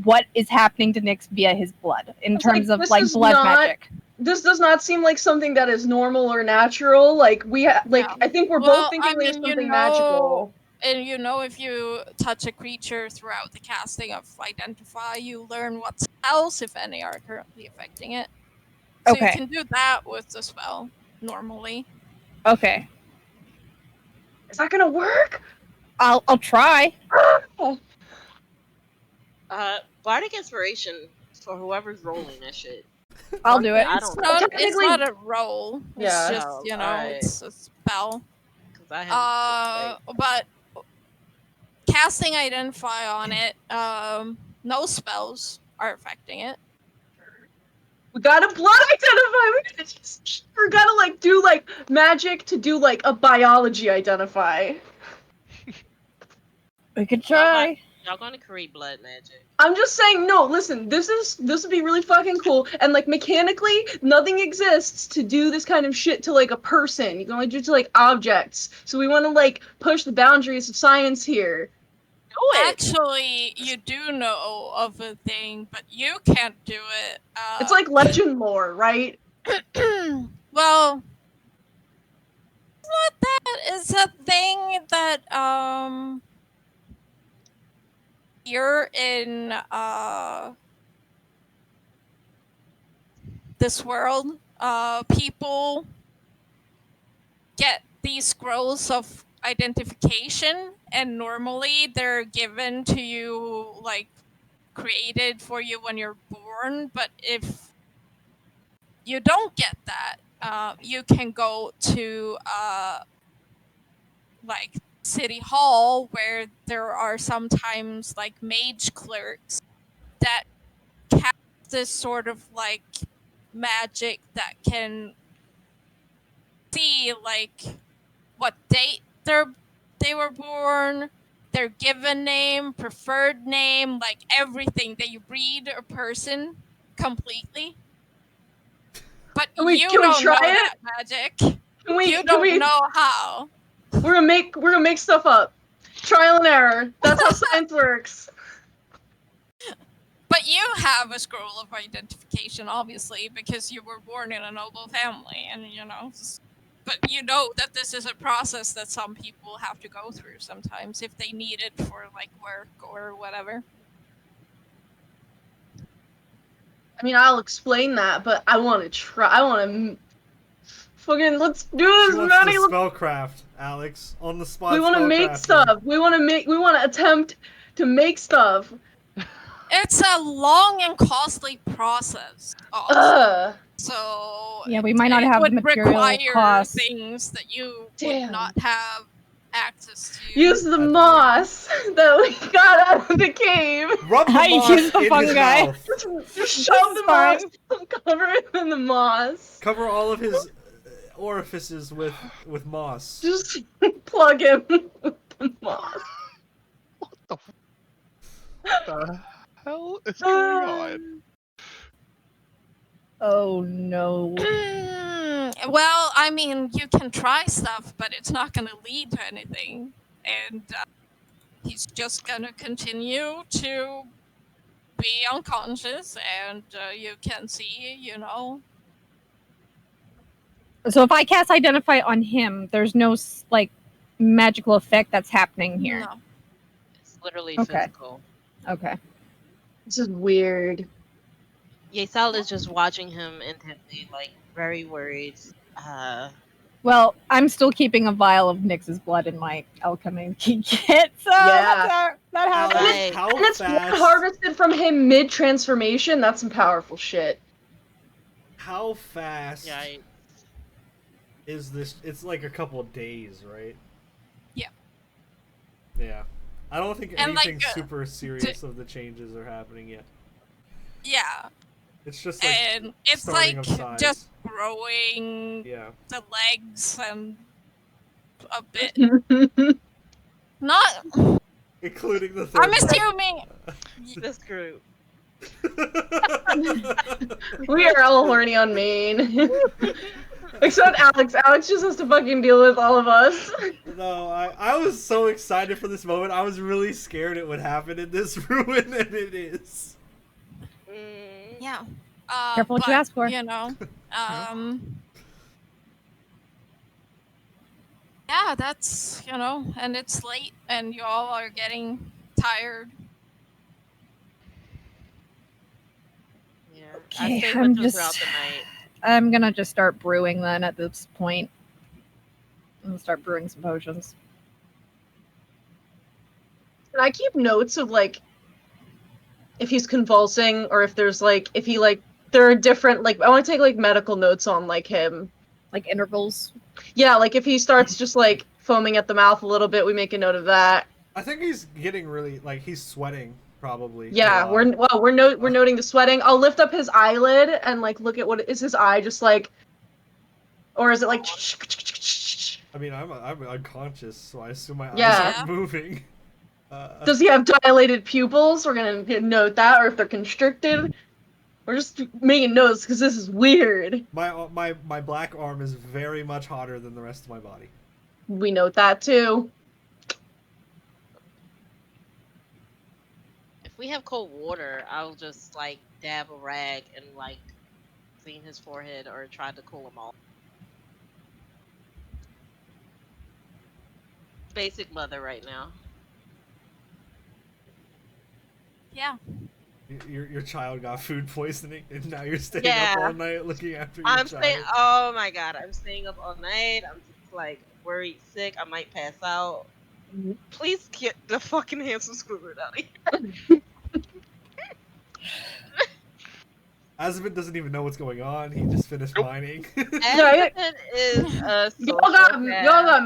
what is happening to Nyx via his blood in It's like, terms of this like is blood not- magic. This does not seem like something that is normal or natural. Like Yeah. I think we're Well, both thinking I mean, there's you something know- magical. And you know, if you touch a creature throughout the casting of Identify, you learn what spells, if any, are currently affecting it. So Okay. you can do that with the spell, normally. Okay, Is that gonna work? I'll try. Bardic Inspiration for whoever's rolling that shit. I'll do it. I It's don't not, know. it's Technically- not a roll. It's Yeah. just, Oh, you know, alright. it's a spell. Because I have But casting Identify on it, no spells are affecting it. We gotta blood identify. We're gonna like do like magic to do like a biology identify. We could try. y'all gonna create blood magic. I'm just saying, no, listen, this would be really fucking cool, and like mechanically, nothing exists to do this kind of shit to like a person. You can only do it to like objects. So we wanna like push the boundaries of science here. Do it! Actually, you do know of a thing, but you can't do it. It's like legend lore, right? Well, it's not that. It's a thing that you're in this world. People get these scrolls of identification, and normally they're given to you, like created for you when you're born. But if you don't get that, you can go to like City Hall, where there are sometimes like mage clerks that cast this sort of like magic that can see like what date they were born, their given name, preferred name, like everything. They read a person completely. But Can we you try don't know it? that magic. Can we? You Can don't we? know how. We're gonna make stuff up. Trial and error. That's how science works. But you have a scroll of identification, obviously, because you were born in a noble family, and you know. But you know that this is a process that some people have to go through sometimes if they need it for like work or whatever. I mean, I'll explain that, but I want to try. I want to fucking let's do She this, wants Maddie. to Let's- spellcraft, Alex. On the spot. We want to make spellcrafting. stuff. We want to attempt to make stuff. It's a long and costly process. Also. So Yeah, we might not it have would material require costs. things that you Damn. would not have access to. Use the That's moss that we got out of the cave. Rub the I moss use the in his fungi. mouth. Just shove the fine. moss. Cover it in the moss. Cover all of his orifices with moss. Just plug him with the moss. What the hell is going on? Oh no. Well, I mean, you can try stuff, but it's not going to lead to anything. And he's just going to continue to be unconscious, and you can see, you know. So if I cast Identify on him, there's no like magical effect that's happening here. No. It's literally Okay. physical. Okay. This is weird. Yeissal is just watching him intently, like, very worried. Well, I'm still keeping a vial of Nyx's blood in my alchemy kit, so Yeah. that happens. Right. How And it's blood fast? harvested from him mid-transformation. That's some powerful shit. How fast Yeah. is this? It's like a couple of days, right? Yeah. Yeah. I don't think And, anything like, super serious of the changes are happening yet. Yeah. It's just like And it's starting like of size. just growing Yeah. the legs and a bit. Not. Including the third. I'm assuming. This group. We are all horny on Maine. Except Alex. Alex just has to fucking deal with all of us. No, I was so excited for this moment. I was really scared it would happen in this ruin, and it is. Yeah. Careful what but, you ask for. You know. Yeah, that's, and it's late, and you all are getting tired. Yeah. Okay, I stayed I'm with them throughout just- the night. I'm gonna just start brewing then at this point. I'm gonna start brewing some potions. And I keep notes of like if he's convulsing or if there's like if he like there are different like I want to take like medical notes on like him. Like intervals. Yeah, like if he starts just like foaming at the mouth a little bit, we make a note of that. I think he's getting really like he's sweating probably. Yeah, we're noting the sweating. I'll lift up his eyelid and like look at what is his eye just like, or is it like? I mean, I'm unconscious, so I assume my eyes Yeah. aren't moving. Does he have dilated pupils? We're gonna note that, or if they're constricted. We're just making notes because this is weird. My black arm is very much hotter than the rest of my body. We note that too. If we have cold water, I'll just like dab a rag and like clean his forehead or try to cool him off. Basic mother right now. Yeah. Your child got food poisoning, and now you're staying Yeah. up all night looking after your I'm child. staying. Oh my god, I'm staying up all night. I'm just like worried, sick. I might pass out. Please get the fucking Handsome Squidward out of here. Azzabin doesn't even know what's going on. He just finished mining. Azzabin is a Y'all got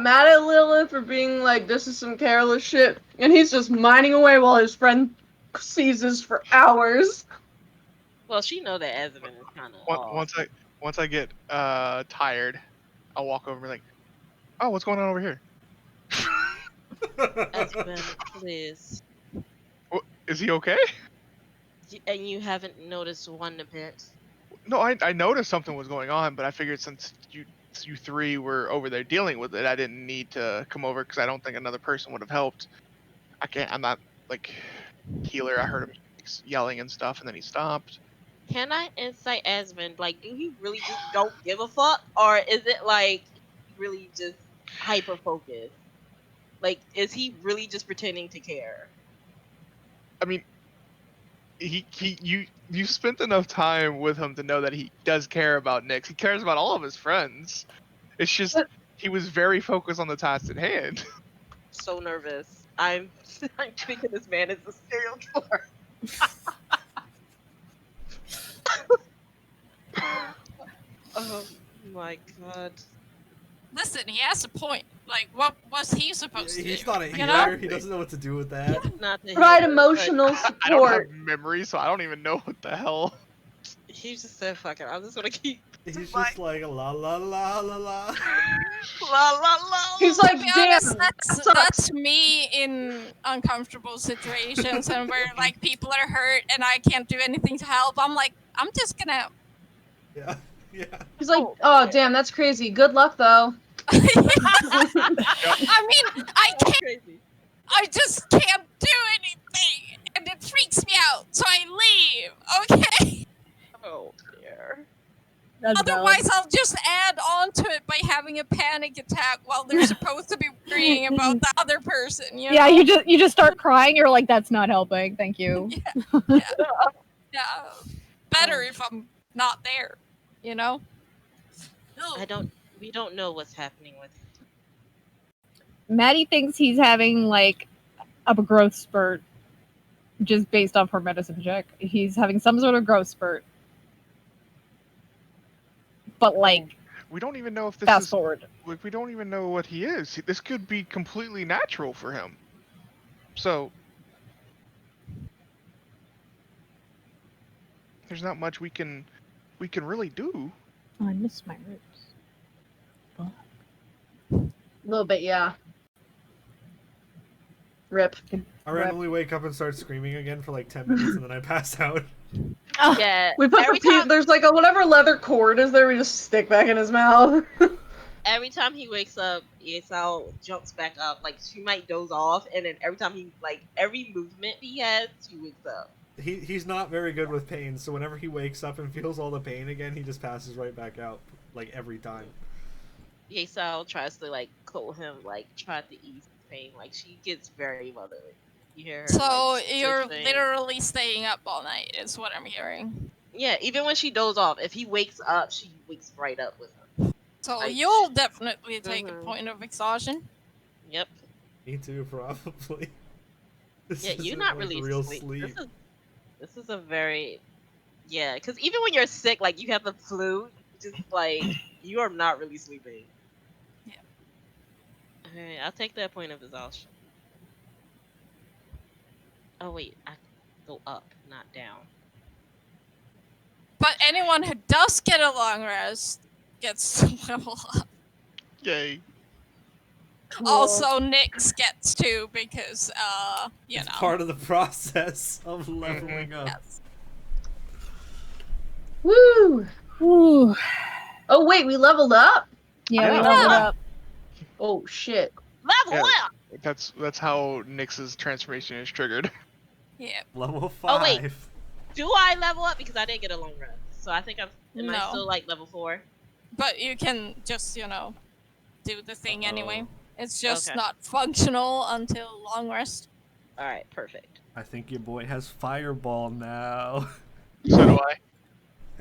mad at Lilith for being like, this is some careless shit, and he's just mining away while his friend seizes for hours. Well, she know that Azzabin is kind of. Once I get tired, I'll walk over and be like, "Oh, what's going on over here?" Azzabin, please. Is he okay? And you haven't noticed one bit. No, I noticed something was going on, but I figured since you three were over there dealing with it, I didn't need to come over because I don't think another person would have helped. I'm not like healer. I heard him yelling and stuff, and then he stopped. Can I insight Azzabin? Like, do he really just don't give a fuck, or is it like really just hyper focused? Like, is he really just pretending to care? I mean, you spent enough time with him to know that he does care about Nyx. He cares about all of his friends. It's just he was very focused on the task at hand. So nervous. I'm thinking this man is a serial killer. Oh my god. Listen, he has a point. Like, what was he supposed to do? He's not a you healer. know? He doesn't know what to do with that. Not the Provide healer, emotional I don't have support. memory, so I don't even know what the hell. but he just said, "Fuck it, I'm just gonna keep." He's just like la la la la la. La la la. He's like, To be damn, honest, sucks. that's me in uncomfortable situations and where like people are hurt and I can't do anything to help. I'm like, I'm just gonna. Yeah, yeah. He's like, oh damn, that's crazy. Good luck though. I mean, I can't. Crazy. I just can't do anything, and it freaks me out. So I leave. Okay. Oh dear. That's valid. Otherwise, I'll just add on to it by having a panic attack while they're supposed to be worrying about the other person. You know? Yeah, you just start crying. You're like, that's not helping. Thank you. Yeah. Better if I'm not there. You know. We don't know what's happening with him. Maddie thinks he's having like a growth spurt, just based off her medicine check. He's having some sort of growth spurt. but like We don't even know if this fast is forward. like we don't even know what he is. This could be completely natural for him. So there's not much we can really do. Oh, I miss my roots. A little bit, yeah. Rip. I randomly wake up and start screaming again for like 10 minutes, and then I pass out. Oh, Yeah. We put every the time, there's like a whatever leather cord is there, we just stick back in his mouth. every time he wakes up, Yeissal jumps back up. Like she might doze off, and then every time he every movement he has, he wakes up. He's not very good with pain, so whenever he wakes up and feels all the pain again, he just passes right back out, like every time. Yeissal tries to like coat him, like try to ease his pain. Like she gets very motherly. You hear her? So like, you're twitching. literally staying up all night, is what I'm hearing. Yeah, even when she dozes off, if he wakes up, she wakes right up with him. So Like- you'll definitely take a Mhm. point of exhaustion. Yep. Me too, probably. This Yeah, you're isn't, not like, really real sleep. This is a very because even when you're sick, like you have the flu, just like you are not really sleeping. Yeah. Okay, I'll take that point of exhaustion. Oh wait, I go up, not down. But anyone who does get a long rest gets to level up. Yay. Also, Nyx gets to because, you It's know. part of the process of leveling up. Yes. Woo! Ooh. Oh wait, we leveled up? Yeah, we Yeah. leveled up. Oh shit. Level Yeah. up. That's how Nyx's transformation is triggered. Yeah. Level 5. Oh, wait. Do I level up because I didn't get a long rest? So I think am I No. still like level 4? But you can just, you know, do the thing anyway. Uh-oh. It's just Okay. not functional until long rest. All right, perfect. I think your boy has Fireball now. So do I.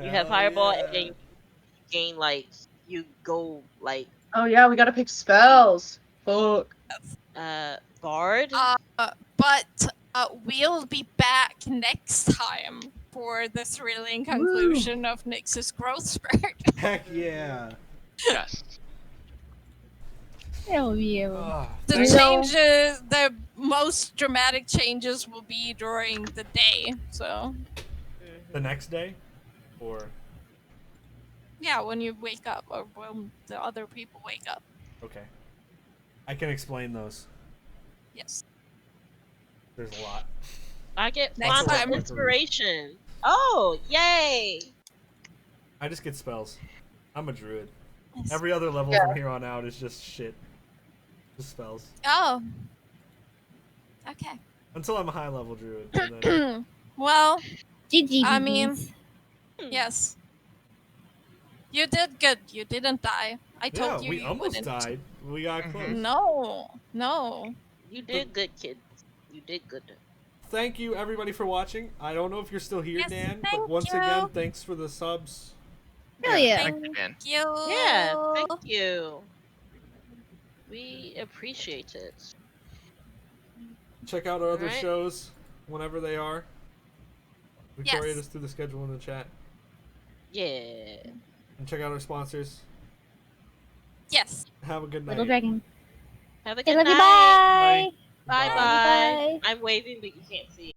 You have Hell Fireball, yeah. and then you gain like you go like Oh yeah, we gotta pick spells. Fuck. Bard. But we'll be back next time for the thrilling conclusion of Nyx's growth spurt. Heck yeah. Yes. Hell yeah. Oh, The thank- changes, the most dramatic changes will be during the day. So, The next day? Or... yeah, when you wake up or when the other people wake up. Okay. I can explain those. Yes. There's a lot. I get Next font time. of inspiration. Oh, yay! I just get spells. I'm a druid. Yes. Every other level Yeah. from here on out is just shit. Just spells. Oh. Okay. Until I'm a high level druid. And then... Well, GG. I mean- BBs. yes. You did good. You didn't die. I yeah, told you we you almost wouldn't. died. We got Mhm. close. No. You did good, kid. You did good. Thank you everybody for watching. I don't know if you're still here, Yes, Dan, but thank once you. again, thanks for the subs. Hell yeah. Thank you, man. You. Yeah, thank you. We appreciate it. Check out our other Alright. shows whenever they are. Victoria Yes. just threw the schedule in the chat. Yeah. And check out our sponsors. Yes. Have a good night. Little dragon. Have a Okay, good love you. night. Bye. Bye Bye. bye. Bye. I'm waving, but you can't see.